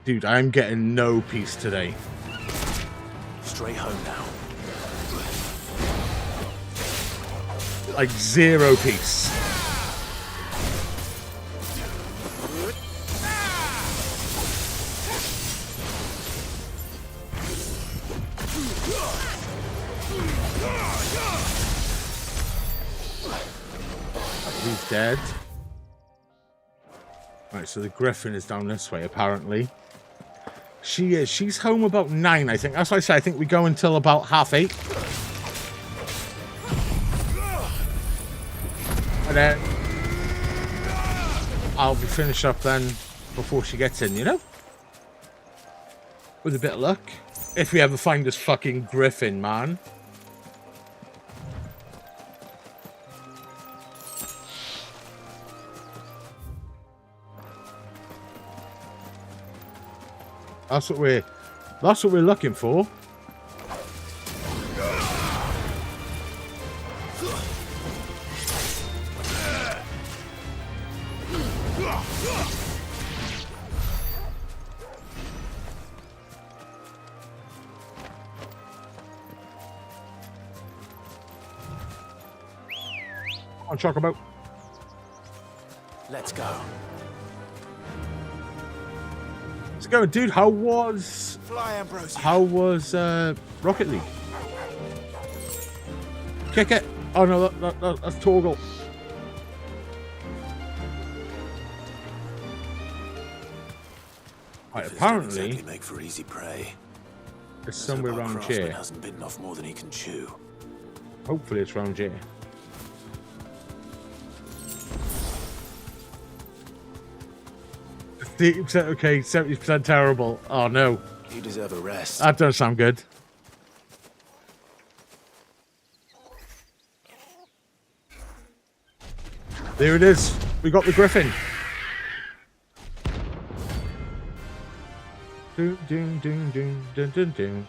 Dude, I'm getting no peace today. Straight home now. Like zero peace. He's dead. Right, so the Griffin is down this way, apparently. She is. She's home about 9, I think. That's why I say I think we go until about 8:30. And then I'll be finished up then before she gets in, you know? With a bit of luck. If we ever find this fucking griffin, man. That's what we're looking for. On Chocobo. Let's go. Let's go, dude. How was Rocket League? Kick it. Oh no, that's Torgal. Right, apparently Exactly make for easy prey. It's somewhere around here. Hasn't bitten off more than he can chew. Hopefully it's around here. Okay, 70% terrible. Oh no. You deserve a rest. That does sound good. There it is. We got the griffin. Doom, doom, doom, doom, doom, doom, doom.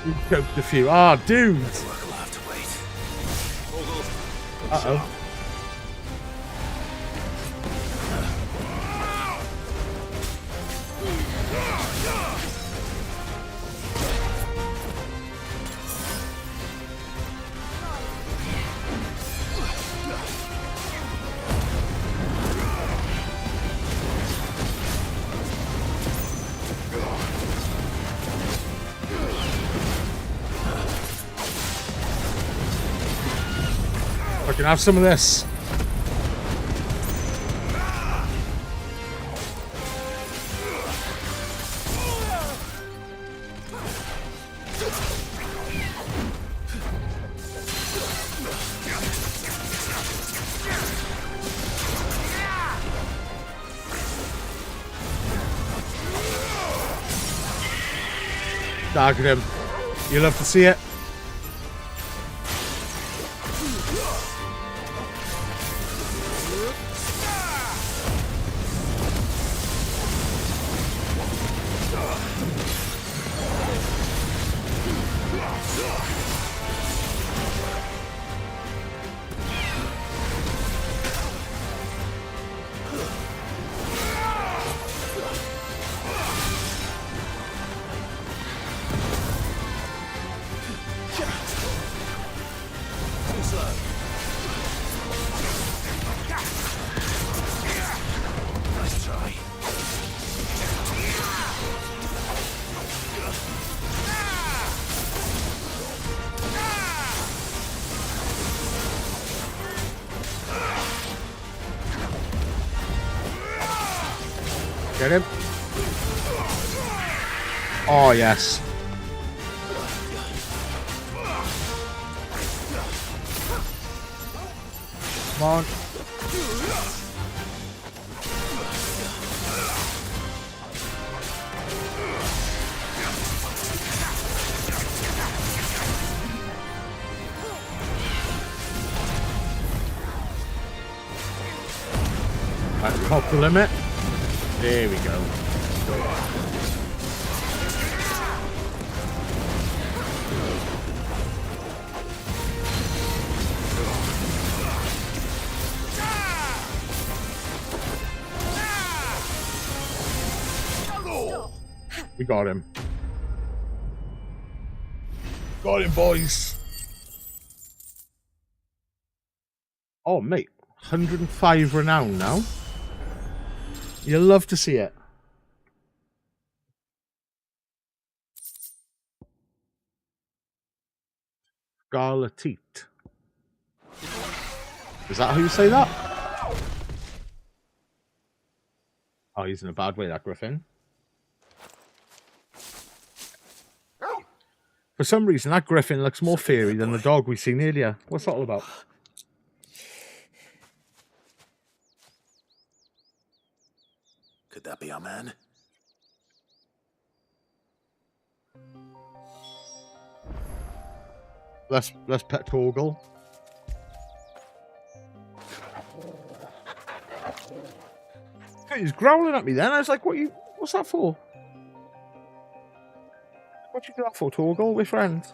We choked a few. Ah, dude. We'll have to wait. Uh-oh. I can have some of this. Target him. You love to see it. Get him. Oh, yes. Come on. Right, pop the limit. There we go. We got him. Got him, boys. Oh, mate. 105 renown now. You love to see it. Scarletite. Is that how you say that? Oh, he's in a bad way, that Griffin. For some reason, that griffin looks more fiery than the dog we seen earlier. What's that all about? Could that be our man? Let's pet Torgal. He's growling at me then. I was like, what's that for? What you do that for, Torgal? We're friends.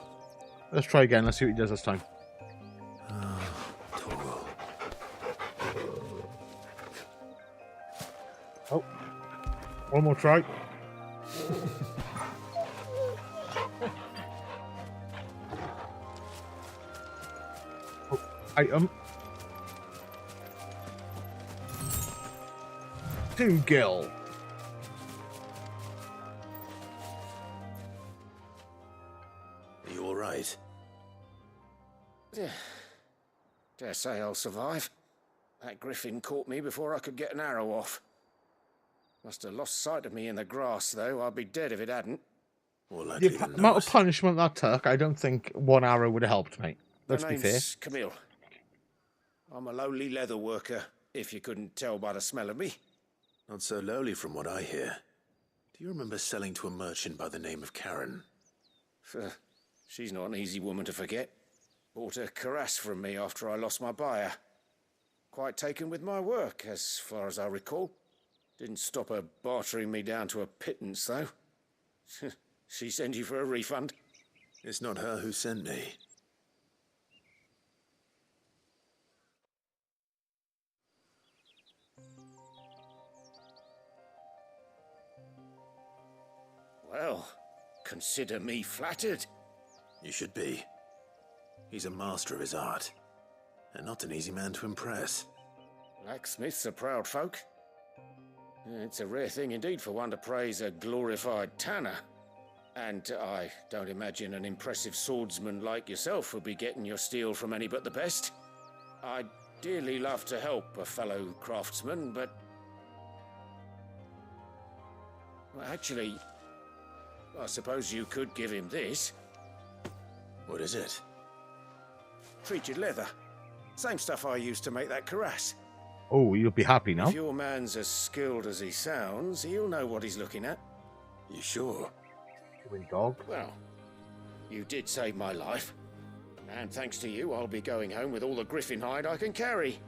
Let's try again. Let's see what he does this time. Torgal. Oh. One more try. Oh, item. Dougal. Are you all right? Dare say I'll survive. That griffin caught me before I could get an arrow off. Must have lost sight of me in the grass, though. I'd be dead if it hadn't. The amount of punishment that took, I don't think one arrow would have helped, mate. Let's be fair. Camille. I'm a lowly leather worker, if you couldn't tell by the smell of me. Not so lowly from what I hear. Do you remember selling to a merchant by the name of Karen? She's not an easy woman to forget. Bought a cuirass from me after I lost my buyer. Quite taken with my work, as far as I recall. Didn't stop her bartering me down to a pittance, though. She sent you for a refund? It's not her who sent me. Well, consider me flattered. You should be. He's a master of his art, and not an easy man to impress. Blacksmiths are proud folk. It's a rare thing indeed for one to praise a glorified tanner. And I don't imagine an impressive swordsman like yourself would be getting your steel from any but the best. I'd dearly love to help a fellow craftsman, but... Well, actually, I suppose you could give him this. What is it? Treated leather. Same stuff I used to make that cuirass. Oh, you'll be happy now. If your man's as skilled as he sounds, he'll know what he's looking at. You sure? Dog. Well, you did save my life. And thanks to you, I'll be going home with all the griffin hide I can carry.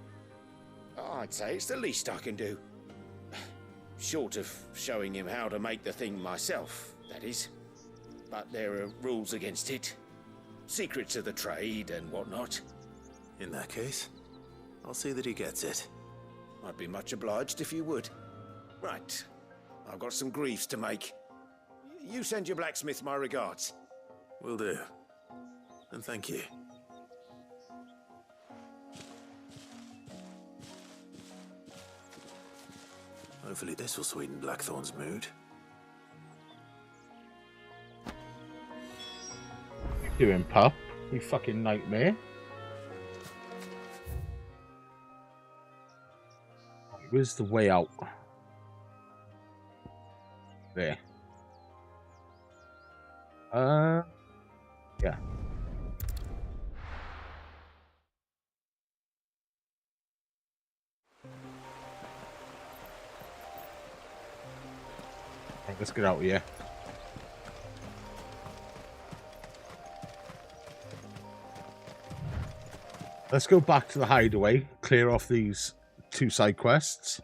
I'd say it's the least I can do. Short of showing him how to make the thing myself, that is. But there are rules against it. Secrets of the trade and whatnot. In that case, I'll see that he gets it. I'd be much obliged if you would. Right. I've got some greaves to make. You send your blacksmith my regards. Will do. And thank you. Hopefully this will sweeten Blackthorn's mood. What are you doing, pup? You fucking nightmare. Where's the way out? There. Yeah. Right, let's get out of here. Let's go back to the hideaway, clear off these 2 side quests.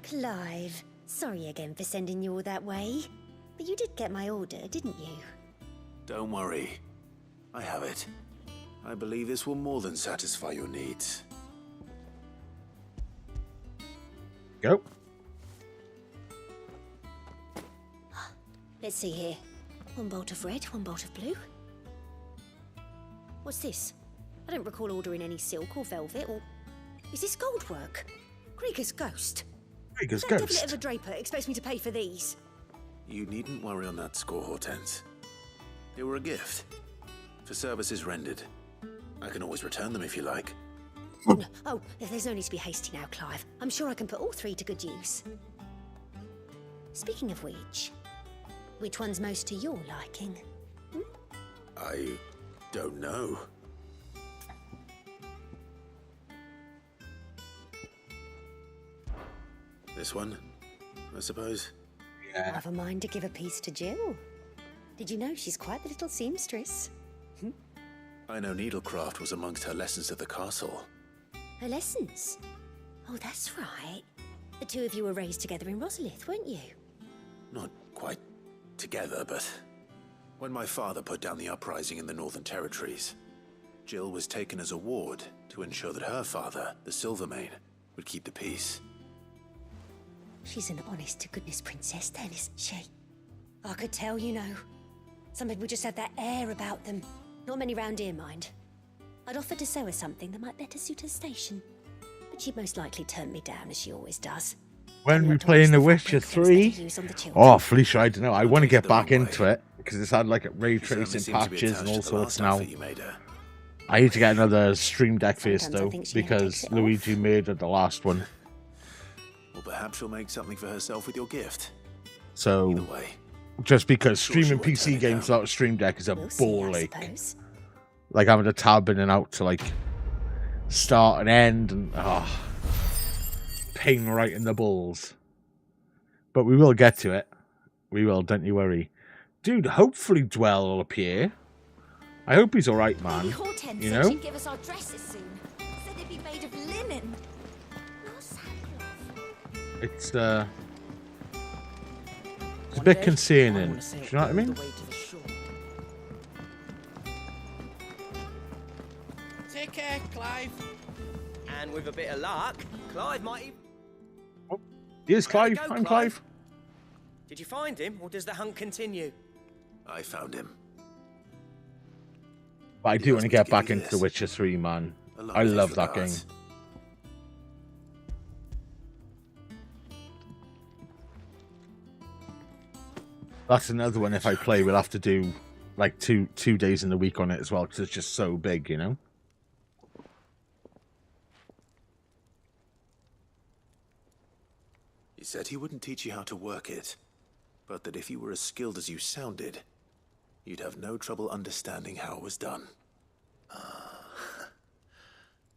Clive, sorry again for sending you all that way. But you did get my order, didn't you? Don't worry. I have it. I believe this will more than satisfy your needs. Go. Let's see here. 1 bolt of red, 1 bolt of blue. What's this? I don't recall ordering any silk or velvet or... Is this gold work? Krieger's ghost. Krieger's That ghost? devil of a draper expects me to pay for these. You needn't worry on that score, Hortense. They were a gift. For services rendered. I can always return them if you like. Oh, there's no need to be hasty now, Clive. I'm sure I can put all three to good use. Speaking of which one's most to your liking? I don't know. This one, I suppose? Yeah. I've a mind to give a piece to Jill. Did you know she's quite the little seamstress? I know needlecraft was amongst her lessons at the castle. Her lessons? Oh, that's right. The two of you were raised together in Rosalith, weren't you? Not quite together, but when my father put down the uprising in the Northern Territories, Jill was taken as a ward to ensure that her father, the Silvermane, would keep the peace. She's an honest-to-goodness princess then, isn't she? I could tell, you know. Some people just have that air about them. Not many round here, mind. I'd offered to sew her something that might better suit her station. But she'd most likely turn me down, as she always does. When we play in The Witcher 3... Oh, Felicia, I don't know. I want to get back into it. Because it's had like ray tracing patches and all sorts now. I need to get another Stream Deck face though. Because Luigi murdered the last one. Well, perhaps she'll make something for herself with your gift. So... Either way. Just because streaming PC games without a Stream Deck is a ball ache. Like having to tab in and out to like start and end and pain right in the balls. But we will get to it. We will, don't you worry. Dude, hopefully Dwell will appear. I hope he's alright, man. You know? Give us our dresses soon. Said they'd be made of linen. It's a bit concerning. Do you know what I mean? Take care, Clive. And with a bit of luck, Clive might even... Oh, here's Clive. Go, I'm Clive. Did you find him, or does the hunt continue? I found him. But I do want to get back into The Witcher 3, man. I love that game. That's another one. If I play, we'll have to do like two days in the week on it as well, because it's just so big, you know. He said he wouldn't teach you how to work it, but that if you were as skilled as you sounded, you'd have no trouble understanding how it was done.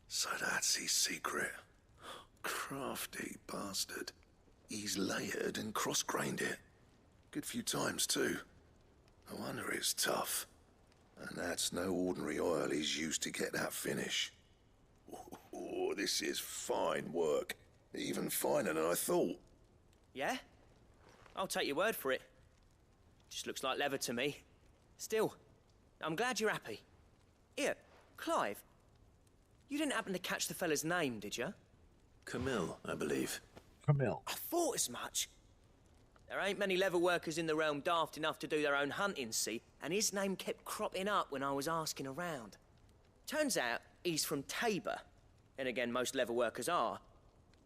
So that's his secret. Crafty bastard. He's layered and cross-grained it. Good few times, too. No wonder it's tough. And that's no ordinary oil he's used to get that finish. Oh, this is fine work. Even finer than I thought. Yeah? I'll take your word for it. Just looks like leather to me. Still, I'm glad you're happy. Here, Clive. You didn't happen to catch the fella's name, did you? Camille, I believe. Camille. I thought as much. There ain't many leather workers in the realm daft enough to do their own hunting, see? And his name kept cropping up when I was asking around. Turns out he's from Tabor. And again, most leather workers are.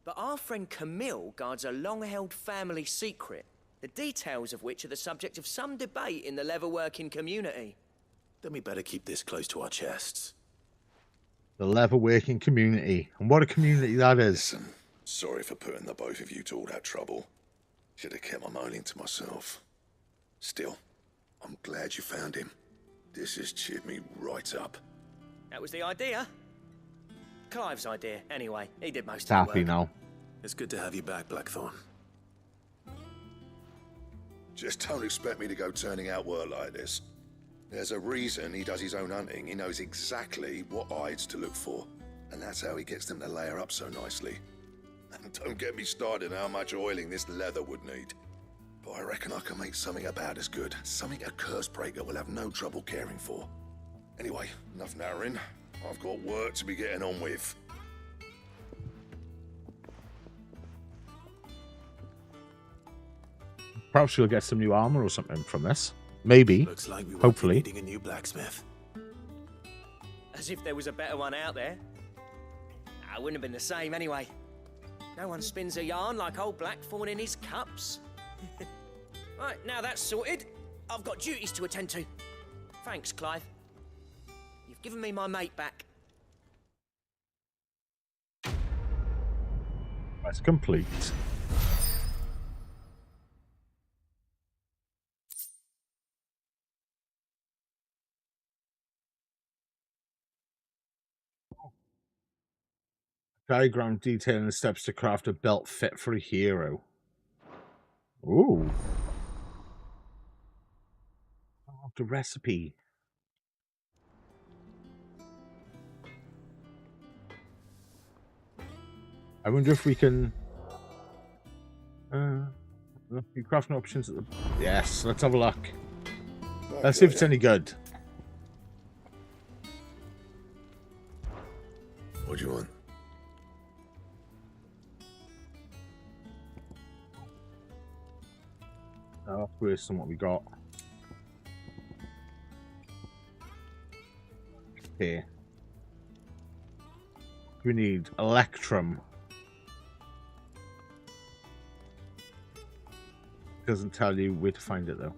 But our friend Camille guards a long-held family secret, the details of which are the subject of some debate in the leather-working community. Then we better keep this close to our chests. The leather-working community. And what a community that is. Listen, sorry for putting the both of you to all that trouble. Should have kept my moaning to myself. Still, I'm glad you found him. This has cheered me right up. That was the idea. Clive's idea, anyway. He did most of the Happy work. now. It's good to have you back, Blackthorn. Just don't expect me to go turning out work like this. There's a reason he does his own hunting. He knows exactly what hides to look for. And that's how he gets them to layer up so nicely. And don't get me started on how much oiling this leather would need. But I reckon I can make something about as good. Something a Cursebreaker will have no trouble caring for. Anyway, enough narrowing. I've got work to be getting on with. Perhaps we'll get some new armor or something from this. Maybe. Looks like we hopefully. Needing a new blacksmith. As if there was a better one out there. I wouldn't have been the same anyway. No one spins a yarn like old Blackthorn in his cups. Right, now that's sorted, I've got duties to attend to. Thanks, Clive. You've given me my mate back. That's complete. Diagram detailing the steps to craft a belt fit for a hero. Ooh. Oh, the recipe. I wonder if we can... crafting options at the... Yes, let's have a look. Let's see if it's any good. What do you want? That's worse than what we got. Here. We need Electrum. Doesn't tell you where to find it though.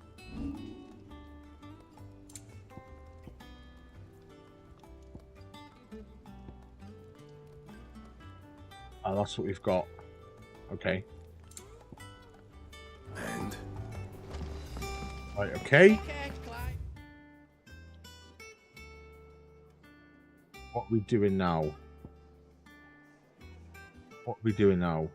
Oh, that's what we've got. Okay. And? Right, okay. What are we doing now? What are we doing now?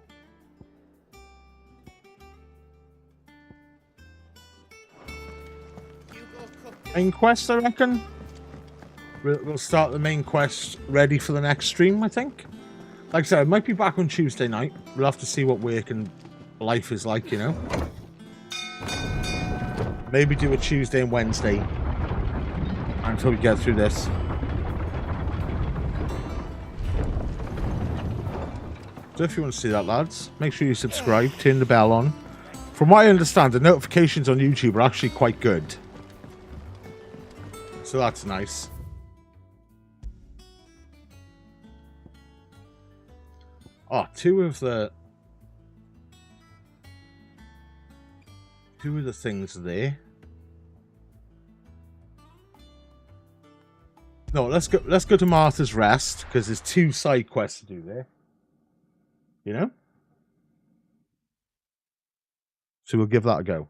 Main quest, I reckon. We'll start the main quest ready for the next stream, I think. Like I said, I might be back on Tuesday night. We'll have to see what work and life is like, you know. Maybe do a Tuesday and Wednesday until we get through this. So if you want to see that, lads, make sure you subscribe, turn the bell on. From what I understand, the notifications on YouTube are actually quite good. So that's nice. Oh, two of the things there. No, let's go to Martha's Rest, because there's 2 side quests to do there. You know? So we'll give that a go.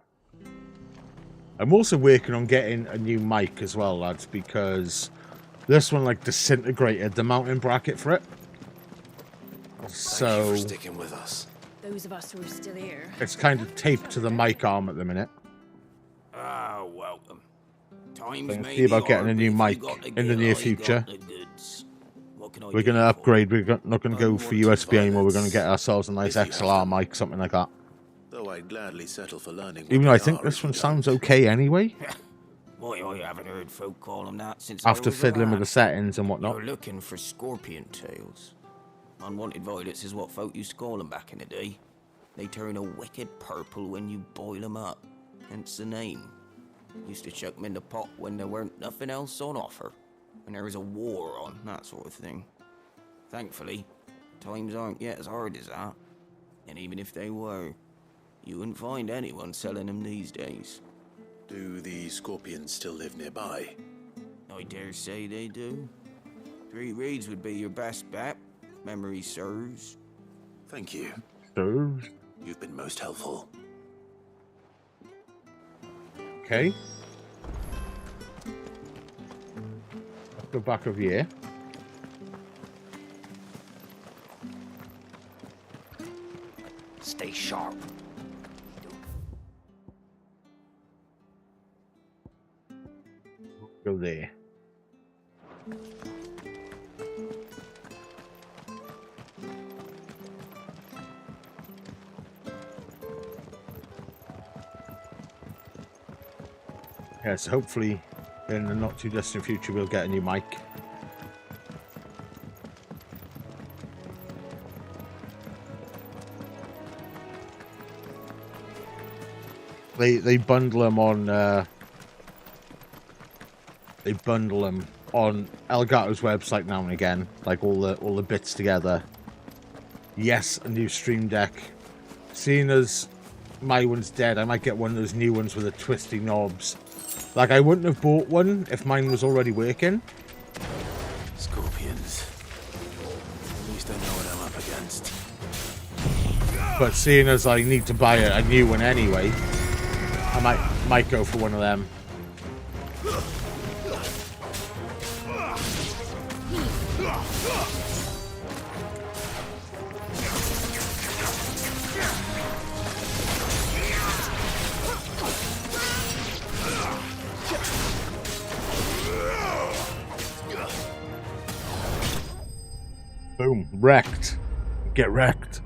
I'm also working on getting a new mic as well, lads, because this one like disintegrated the mounting bracket for it. So thank you for sticking with us. Those of us who are still here. It's kind of taped to the mic arm at the minute. Ah, welcome. Times So may see about be getting a hard, new but if mic you got the in the gear, near I future. got the goods. What can I We're do going to for upgrade. We're not going to go for USB anymore. We're going to violence, get ourselves a nice XLR mic, something like that. Though I'd gladly settle for learning. Even though I think this one sounds okay anyway. Boy, I haven't heard folk call them that since After I was fiddling with the lad. settings and whatnot. You're looking for scorpion tails. Unwanted violets is what folk used to call them back in the day. They turn a wicked purple when you boil them up, hence the name. Used to chuck them in the pot when there weren't nothing else on offer, when there was a war on, that sort of thing. Thankfully, times aren't yet as hard as that, and even if they were, you wouldn't find anyone selling them these days. Do the scorpions still live nearby? I dare say they do. 3 Reeds would be your best bet, if memory serves. Thank you. Serves. You've been most helpful. Okay. Let's go back over here. Stay sharp. Go there. Yes, hopefully in the not too distant future we'll get a new mic. They bundle them on Elgato's website now and again, like all the bits together. Yes, a new Stream Deck. Seeing as my one's dead, I might get one of those new ones with the twisty knobs. Like, I wouldn't have bought one if mine was already working. Scorpions. At least I know what I'm up against. But seeing as I need to buy a new one anyway, I might go for one of them. Boom, wrecked. Get wrecked.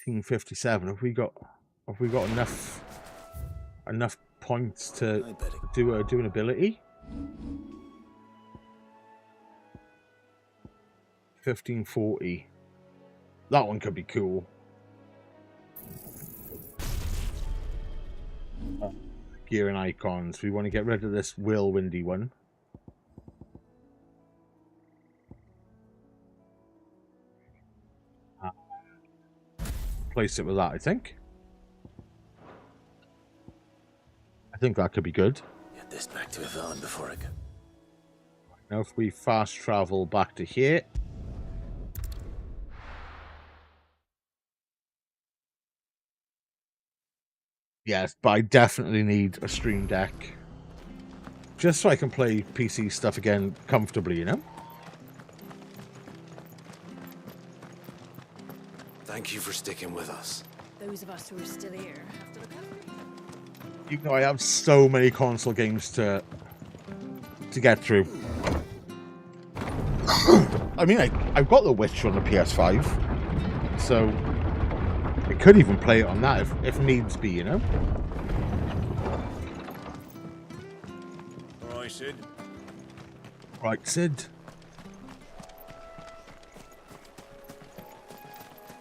$19.57. Have we got enough points to do an ability? 1540. That one could be cool. Gear and icons. We want to get rid of this whirlwindy one. Place it with that, I think. I think that could be good. Get this back to Yvonne before I go. Now if we fast travel back to here. Yes, but I definitely need a stream deck. Just so I can play PC stuff again comfortably, you know? Thank you for sticking with us. Those of us who are still here have to look after You know, I have so many console games to get through. I mean, I've got The Witcher on the PS5, so I could even play it on that if needs be, you know? All right, Sid. Right, Sid.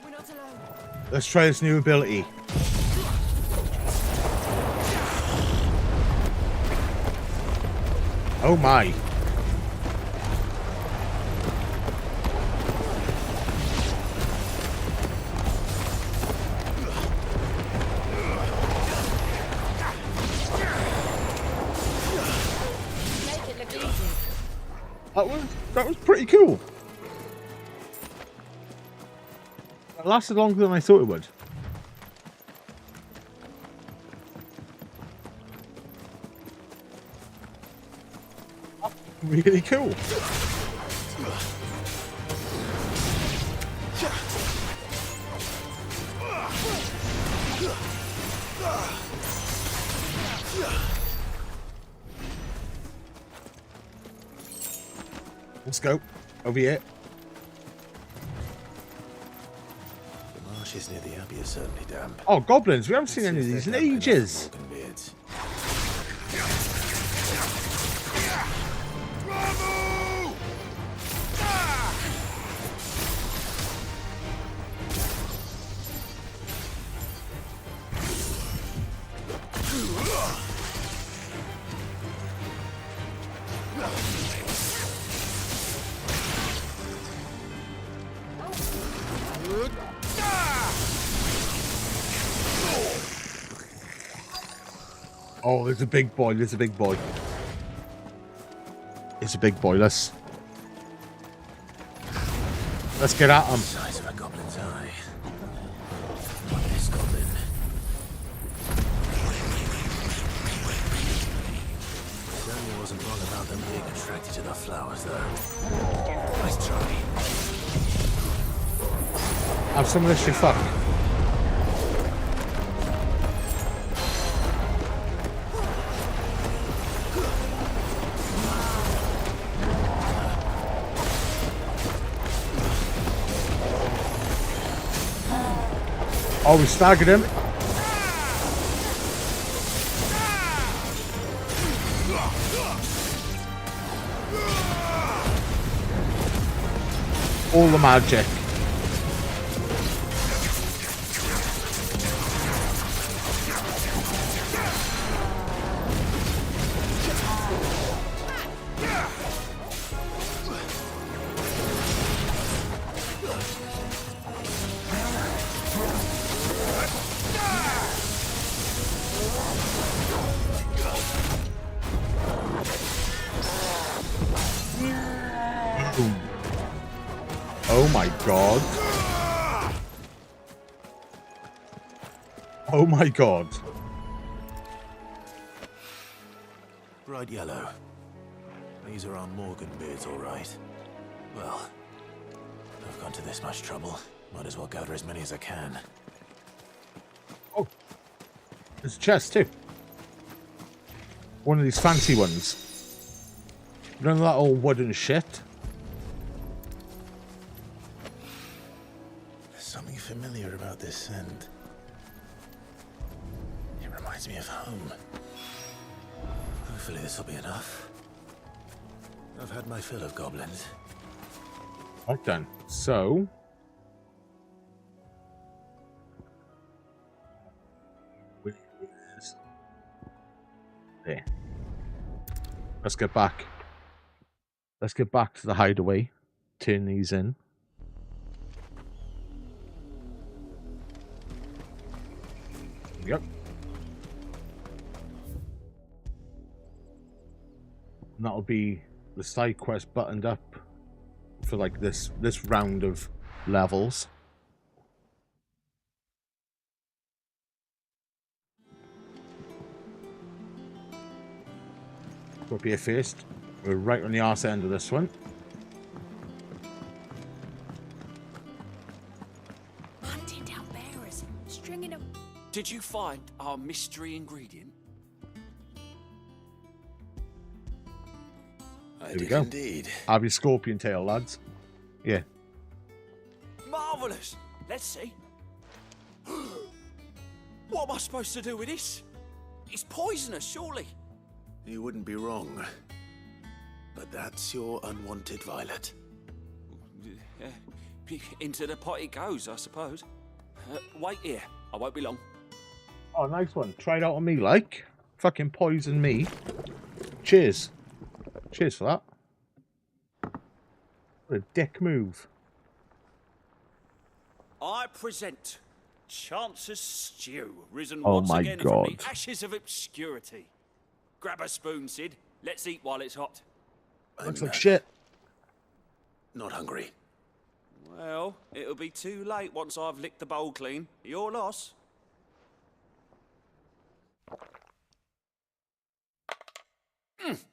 We're not alone. Let's try this new ability. Oh my. That was pretty cool. It lasted longer than I thought it would. Really cool. Let's go. Over here. The marshes near the Abbey are certainly damp. Oh, goblins. We haven't seen any of these in ages. Oh, there's a big boy. There's a big boy. It's a big boy. Let's get at him. Size of a goblin's eye. What this goblin? Certainly wasn't wrong about them being attracted to the flowers, though. Nice try. Have some of this shit fuck. Oh, we staggered him. All the magic. god. Oh my god. Bright yellow. These are our Morgan beards, all right. Well, I've gone to this much trouble. Might as well gather as many as I can. Oh, there's a chest too. One of these fancy ones. None of that old wooden shit. There's something familiar about this scent. It reminds me of home. Hopefully this will be enough. I've had my fill of goblins. Right then. So there. Let's get back. Let's get back to the hideaway. Turn these in. Yep. And that'll be the side quest buttoned up for like this round of levels. Go up here first. We're right on the arse end of this one. Hunting down bearers, stringing them. Did you find our mystery ingredient? Here we go. Indeed. Have your scorpion tail, lads. Yeah. Marvellous! Let's see. What am I supposed to do with this? It's poisonous, surely. You wouldn't be wrong. But that's your unwanted violet. Into the pot it goes, I suppose. Wait here. I won't be long. Oh, nice one. Try it out on me, like. Fucking poison me. Cheers. Cheers for that. What a dick move. I present Chance's Stew, risen Oh once my again God. from the ashes of obscurity. Grab a spoon, Sid. Let's eat while it's hot. Looks like shit. Not hungry. Well, it'll be too late once I've licked the bowl clean. Your loss.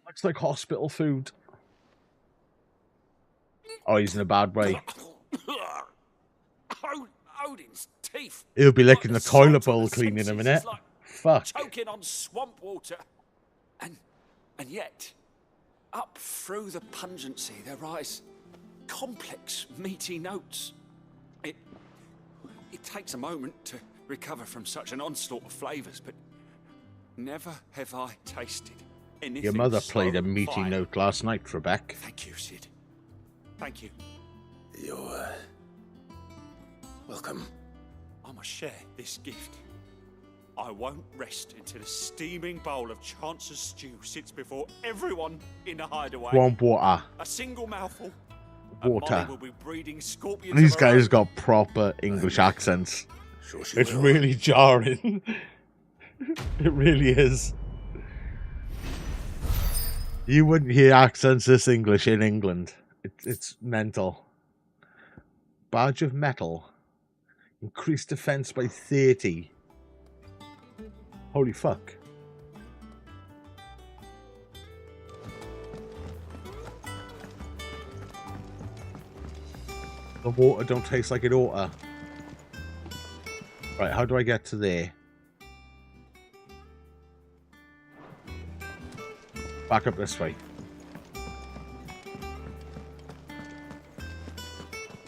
Looks like hospital food. Oh, he's in a bad way. Odin's teeth. He'll be licking the Like toilet salt on bowl the clean in a senses. minute. It's like Fuck. choking on swamp water. And yet, up through the pungency there rise complex, meaty notes. It takes a moment to recover from such an onslaught of flavours, but never have I tasted anything Your mother so played a meaty fine. note last night, Trebek. Thank you, Sid. Thank you. You're welcome. I must share this gift. I won't rest until a steaming bowl of Chance's Stew sits before everyone in the hideaway. Want water. A single mouthful. and Water. Molly will be breeding scorpions These of her guys own. got proper English accents. Sure she It's will. really jarring. It really is. You wouldn't hear accents this English in England. It's mental. Badge of metal. Increased defense by 30. Holy fuck. The water don't taste like it oughta. Right, how do I get to there? Back up this way.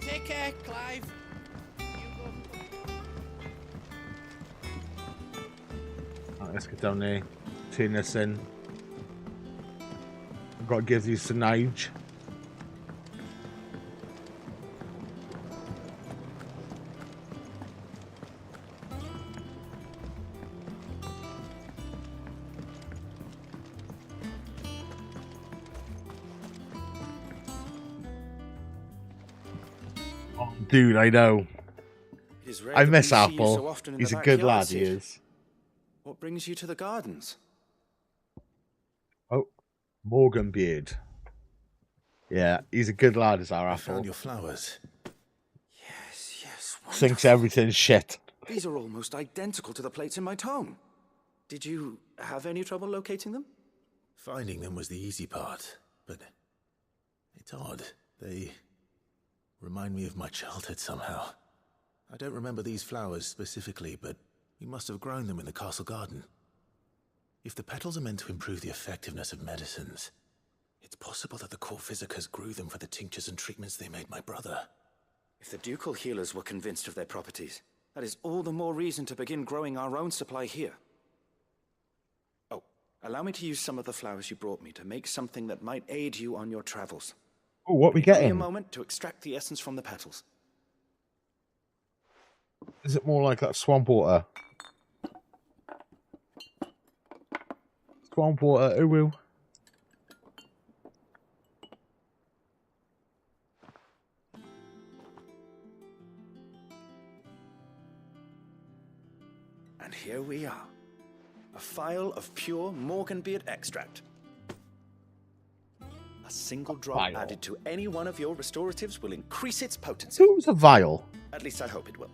Take care, Clive. Right, let's get down there. Turn this in. I've got to give these to Nige. Oh, dude, I know. It is rare I that miss we see you Apple. so often in He's the a good backyard, lad, he Sid. is. What brings you to the gardens? Oh, Morgan Beard. Yeah, he's a good lad, is our I Apple. found your flowers. thinks everything's shit. These are almost identical to the plates in my tome. Did you have any trouble locating them? Finding them was the easy part, but it's odd. They remind me of my childhood somehow. I don't remember these flowers specifically, but we must have grown them in the castle garden. If the petals are meant to improve the effectiveness of medicines, it's possible that the core physicers grew them for the tinctures and treatments they made my brother. If the ducal healers were convinced of their properties, that is all the more reason to begin growing our own supply here. Oh, allow me to use some of the flowers you brought me to make something that might aid you on your travels. Oh, what we Give me getting? a moment to extract the essence from the petals. Is it more like that swamp water? Swamp water, ooh. And here we are. A phial of pure Morganbeard extract. A single drop Vial. added to any one of your restoratives will increase its potency. Who's a vial? At least I hope it will.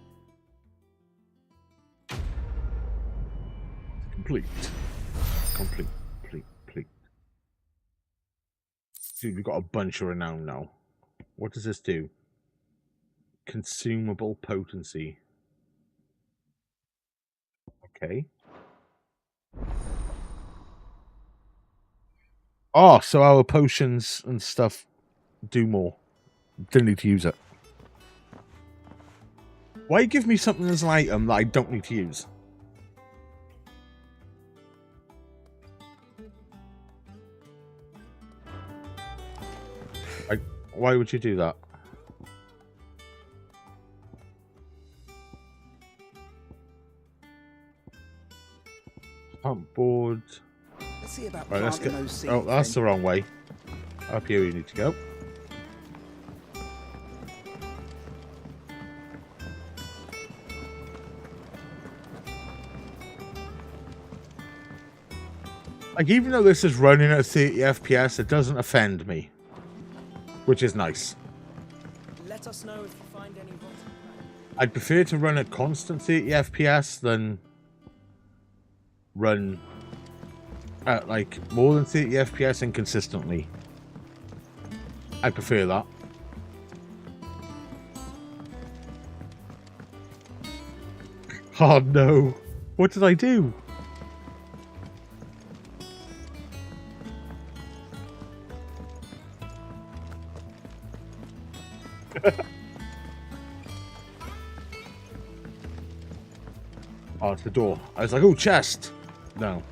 Complete. Complete. Dude, we've got a bunch of renown now. What does this do? Consumable potency. Okay. Oh, so our potions and stuff do more. Didn't need to use it. Why give me something as an item that I don't need to use? Why would you do that? Pump board. Let's see about Right, let's planting get. those seeds, Oh, that's then. the wrong way. Up here you need to go. Like, even though this is running at 30 FPS, it doesn't offend me. Which is nice. Let us know if you find any rotten. I'd prefer to run at constant 30 FPS than run at, like, more than 30 FPS inconsistently. I prefer that. Oh no. What did I do? Oh, it's the door. I was like, oh, chest. No.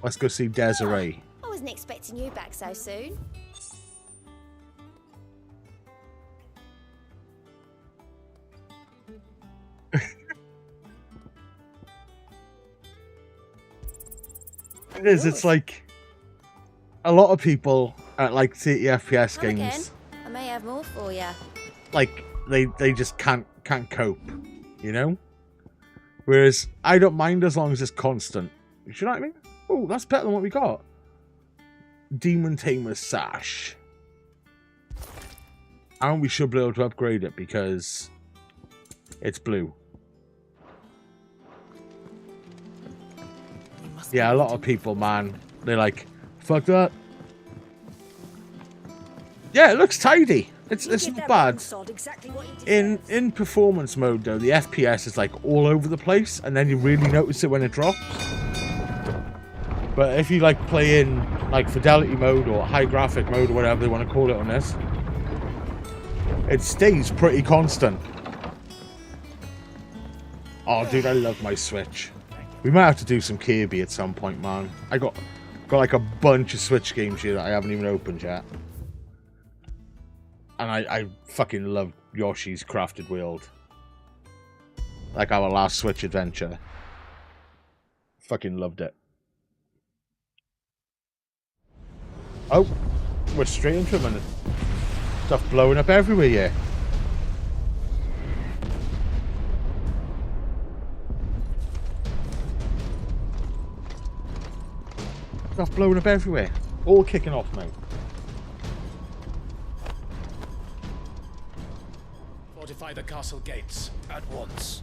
Let's go see Desiree. I wasn't expecting you back so soon. It is, it's like a lot of people at like 30 FPS Come games, again. I may have more for you. like they just can't cope, you know? Whereas I don't mind as long as it's constant. You know what I mean? Oh, that's better than what we got. Demon Tamer's Sash. And we should be able to upgrade it because it's blue. Yeah, a lot of people, man, they're like, fuck that. Yeah, it looks tidy. It's not bad. In performance mode though, the FPS is like all over the place, and then you really notice it when it drops. But if you like play in like fidelity mode or high graphic mode or whatever they want to call it on this, it stays pretty constant. Oh, dude, I love my Switch. We might have to do some Kirby at some point, man. I got like a bunch of Switch games here that I haven't even opened yet. And I fucking love Yoshi's Crafted World. Like our last Switch adventure. Fucking loved it. Oh, we're straight into it, man. Stuff blowing up everywhere, yeah. Stuff blowing up everywhere. All kicking off, mate. Fortify the castle gates at once.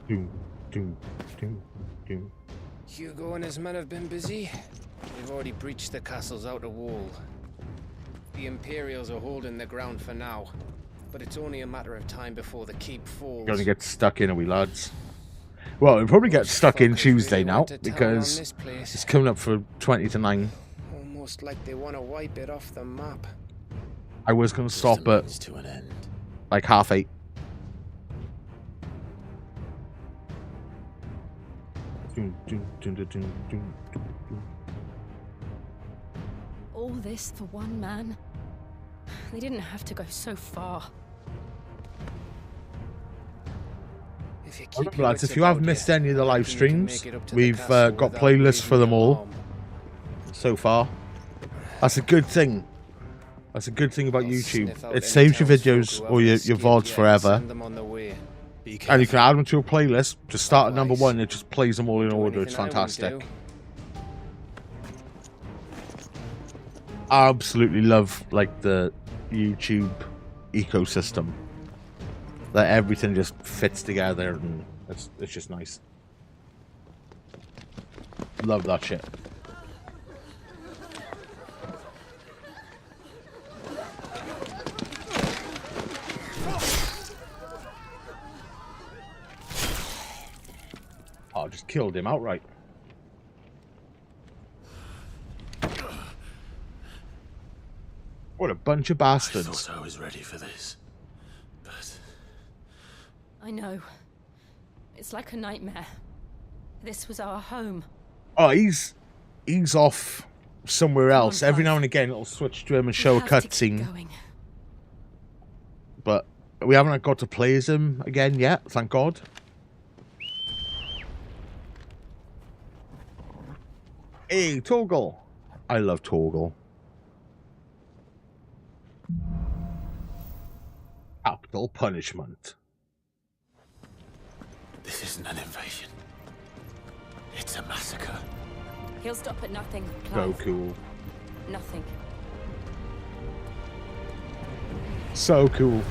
Doom, doom, doom, doom. Hugo and his men have been busy. They've already breached the castle's outer wall. The Imperials are holding the ground for now, but it's only a matter of time before the keep falls. Gonna get stuck in, are we, lads? Well, we'll probably get stuck in Tuesday now, because it's coming up for 20 to 9. Almost like they want to wipe it off the map. I was gonna stop at like 8:30. All this for one man? They didn't have to go so far. Remember, lads, if you have missed any of the live streams, we've got playlists for them all so far. That's a good thing. That's a good thing about YouTube. It saves your videos or your VODs forever. And you can add them to a playlist. Just start at number 1, it just plays them all in order. It's fantastic. I absolutely love like the YouTube ecosystem. That everything just fits together and it's just nice. Love that shit. Oh, I just killed him outright. What a bunch of bastards. I thought I was ready for this, but... I know. It's like a nightmare. This was our home. Oh, he's off somewhere else. Every now and again it'll switch to him and show a cutscene. But we haven't got to play as him again yet, thank God. Hey, Torgal. I love Torgal. Capital punishment. This isn't an invasion. It's a massacre. He'll stop at nothing, So Clive. cool. Nothing. So cool.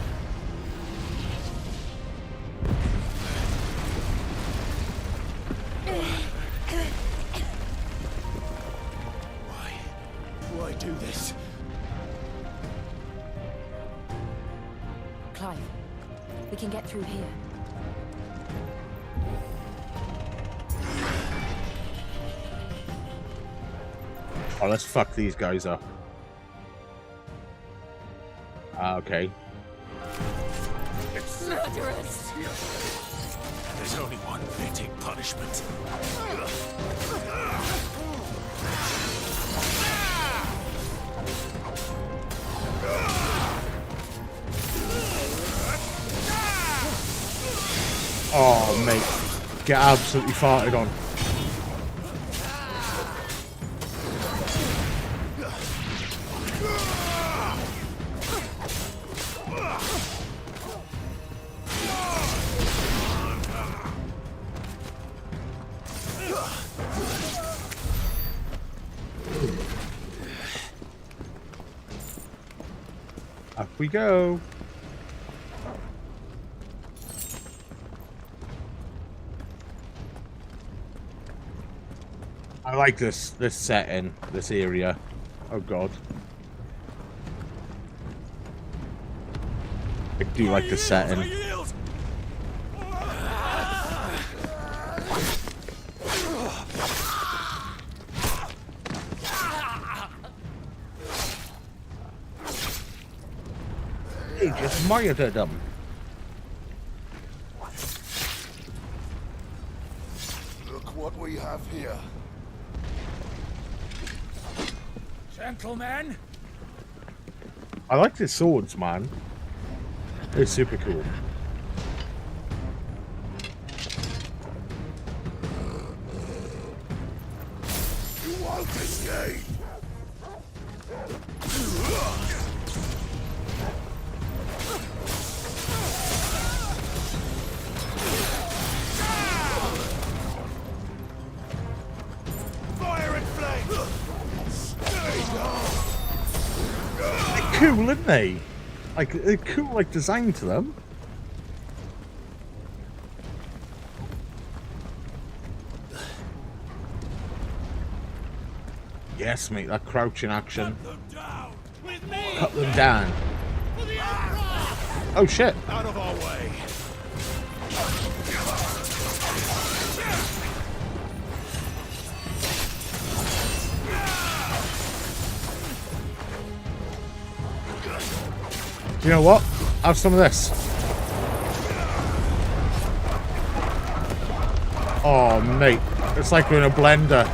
Why do this? Clive, we can get through here. Oh, let's fuck these guys up. Okay. Murderers! There's only one fitting punishment. Oh, mate. Get absolutely farted on. Up we go. I like this setting, this area. Oh God. I do like the setting. He just murdered them. Look what we have here. Gentlemen! I like the swords, man. They're super cool. You won't escape! They're cool, aren't they? Like, they're cool, like, design to them. Yes, mate, that crouching action. Cut them down. Oh, shit. Out of our way. You know what? Have some of this. Oh, mate. It's like we're in a blender.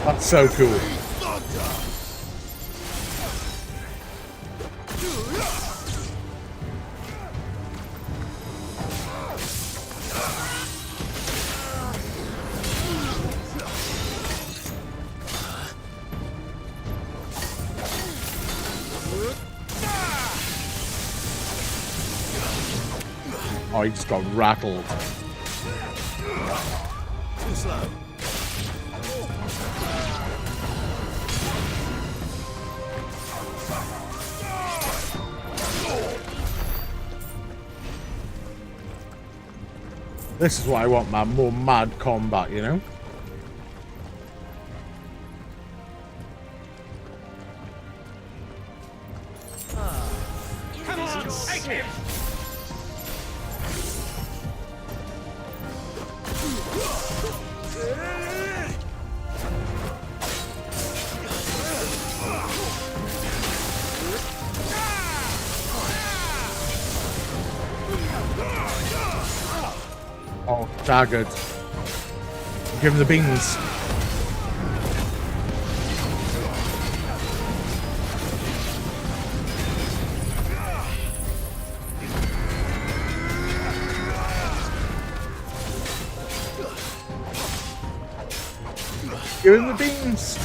That's so cool. Oh, he just got rattled. Too slow. This is what I want, man. More mad combat, you know? Come on, take him! Oh, daggered. Give him the beans. Give him the beans.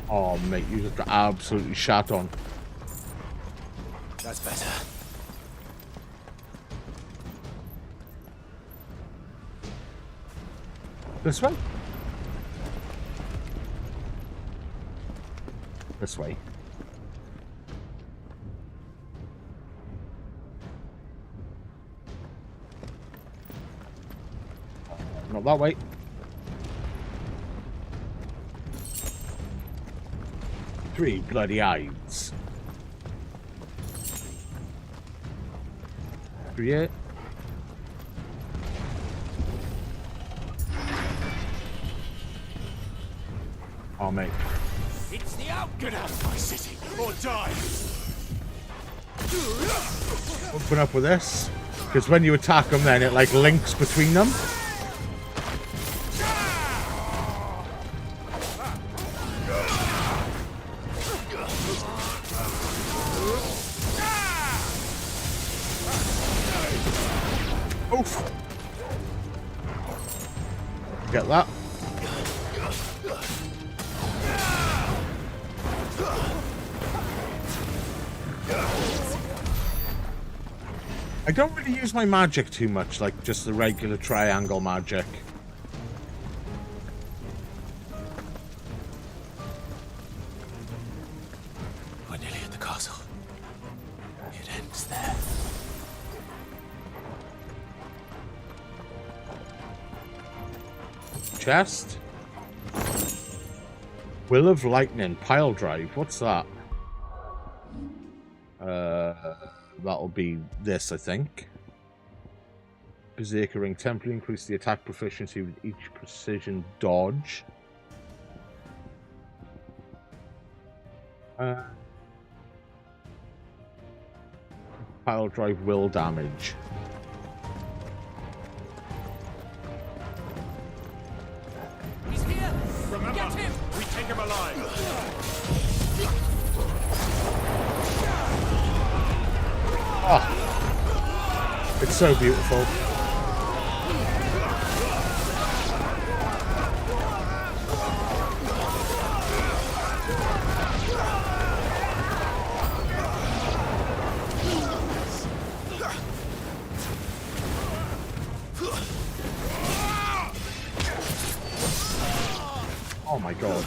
Oh, mate, you just got absolutely shat on. That's better. This way? This way. Not that way. Three bloody eyes. Create. Oh, mate. It's the out. Get out of my city or die. Open up with this. Because when you attack them, then it like links between them. Oof. Get that. I don't really use my magic too much, like just the regular triangle magic. We're nearly at the castle. It ends there. Chest. Will of Lightning, pile drive. What's that? That'll be this, I think. Berserker Ring. Temporarily increase the attack proficiency with each precision dodge. Pile drive will damage. He's here. Remember, get him. We take him alive. Oh, it's so beautiful. Oh my god.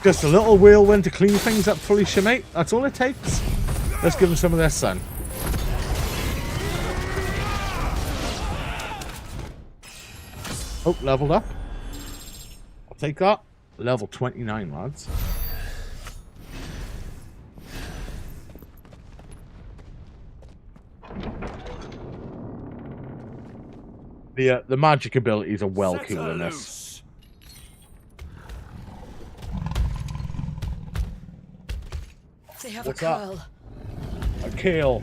Just a little whirlwind to clean things up fully, mate. That's all it takes. Let's give him some of this then. Oh, leveled up. I'll take that. Level 29, lads. The magic abilities are well cool in this. They have What's a curl. A kill.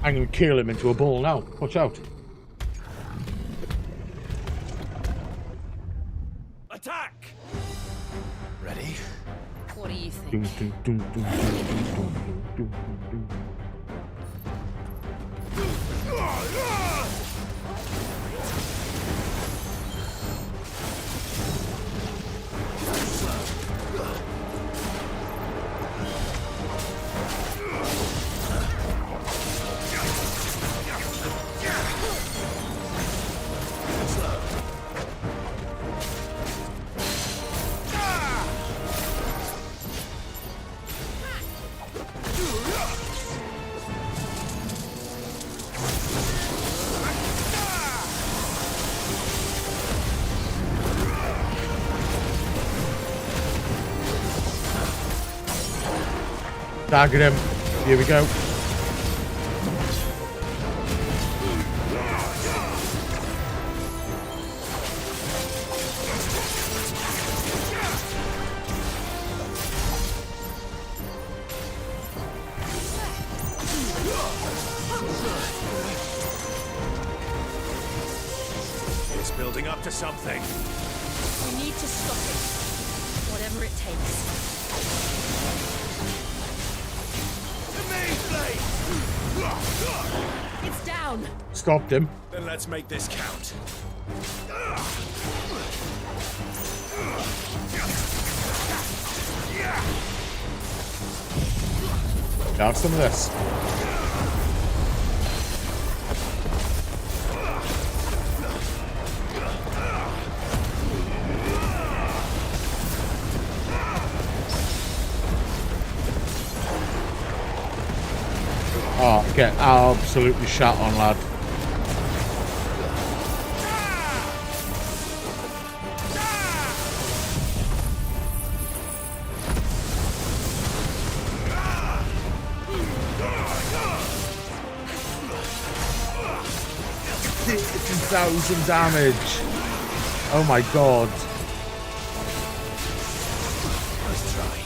I'm going to kill him into a ball now. Watch out. Attack! Ready? What do you think? Dum, dum, dum, dum, dum, dum, dum, dum, dum. Target him. Here we go. It's building up to something. We need to stop it. Whatever it takes. It's down. Stopped him. Then let's make this count. Have some of this. Oh, get absolutely shot on, lad. $50,000 damage. Oh my god. Let's try.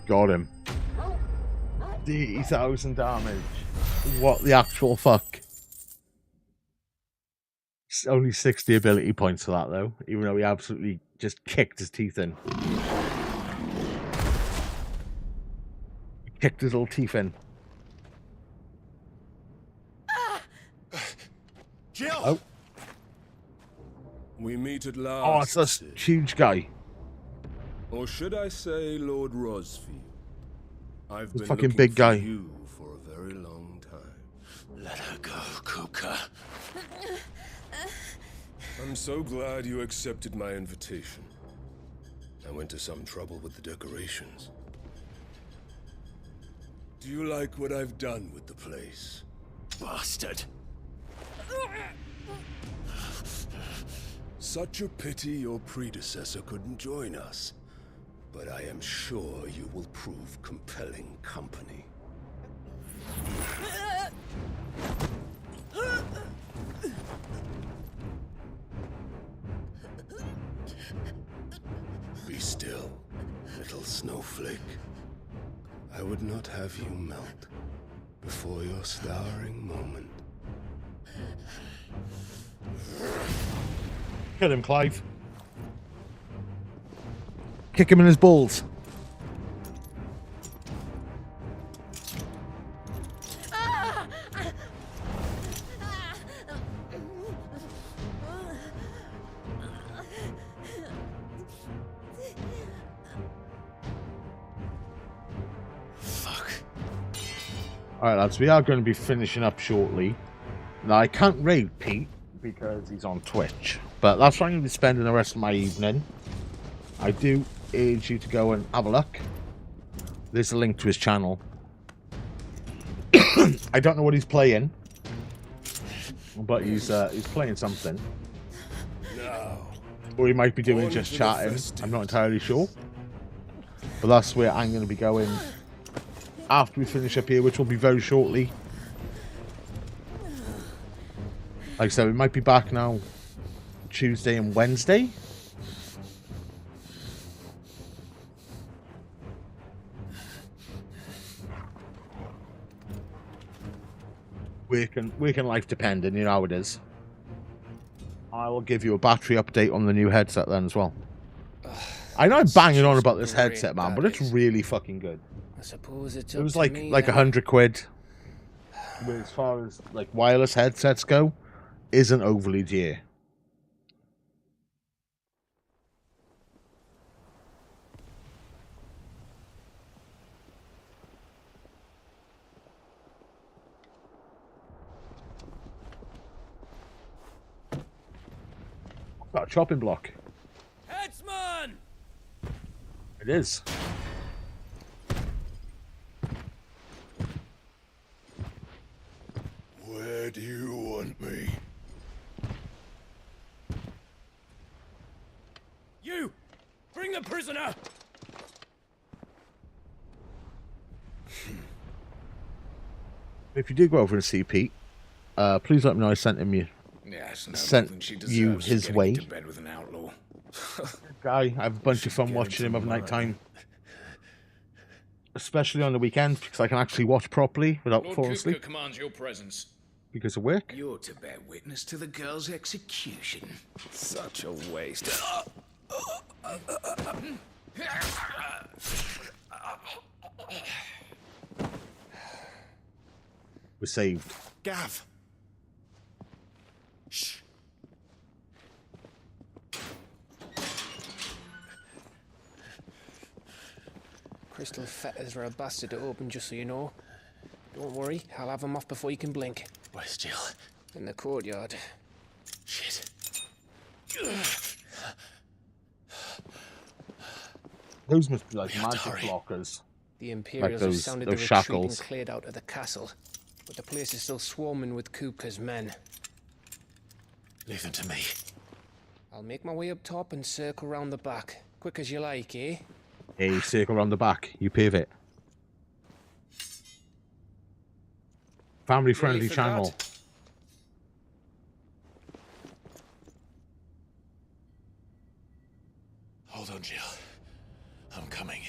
Got him. 80,000 damage. What the actual fuck? It's only 60 ability points for that though, even though he absolutely just kicked his teeth in. He kicked his little teeth in. Jill! Oh. We meet at Oh, last. it's this huge guy. Or should I say Lord Rosfield? I've This been fucking looking big for guy. you for a very long time. Let her go, Kuka. I'm so glad you accepted my invitation. I went to some trouble with the decorations. Do you like what I've done with the place? Bastard. Such a pity your predecessor couldn't join us. But I am sure you will prove compelling company. I would not have you melt before your starring moment. Kill him, Clive. Kick him in his balls. Alright lads, we are going to be finishing up shortly. Now I can't raid Pete because he's on Twitch, but that's where I'm going to be spending the rest of my evening. I do urge you to go and have a look. There's a link to his channel. I don't know what he's playing, but he's playing something. Or he might be doing just chatting. I'm not entirely sure. But that's where I'm going to be going after we finish up here, which will be very shortly. Like I said, we might be back now Tuesday and Wednesday. Work and life dependent, you know how it is. I will give you a battery update on the new headset then as well. I know I'm banging on about this headset, man, but it's really fucking good. I suppose it's it was like £100. But as far as like wireless headsets go, isn't overly dear. Got a chopping block. Headsman! It is. Where do you want me? You! Bring the prisoner! If you do go over and see Pete, please let me know I sent him you his way. To bed with an outlaw. Guy, I have a bunch of fun watching him over night time. Especially on the weekends, because I can actually watch properly without falling asleep. Commands your presence. Because of work. You're to bear witness to the girl's execution. Such a waste. We're saved. Gav. Shh. Crystal fetters are a bastard to open, just so you know. Don't worry, I'll have them off before you can blink. Where's Jill? In the courtyard. Shit. Those must be like magic blockers. The Imperials have sounded the retreat shackles. and cleared out of the castle, but the place is still swarming with Kupka's men. Leave them to me. I'll make my way up top and circle round the back. Quick as you like, eh? Hey, circle around the back. You pivot. Family friendly channel. Hold on, Jill. I'm coming.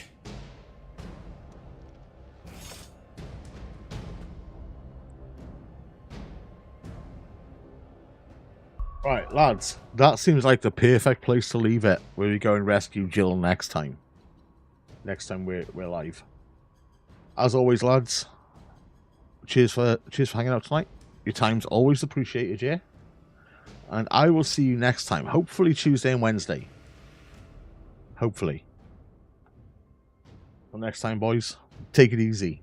Right, lads. That seems like the perfect place to leave it. Where we go and rescue Jill next time. Next time we're live. As always, lads. Cheers for hanging out tonight. Your time's always appreciated, yeah? And I will see you next time. Hopefully Tuesday and Wednesday. Hopefully. Till next time, boys. Take it easy.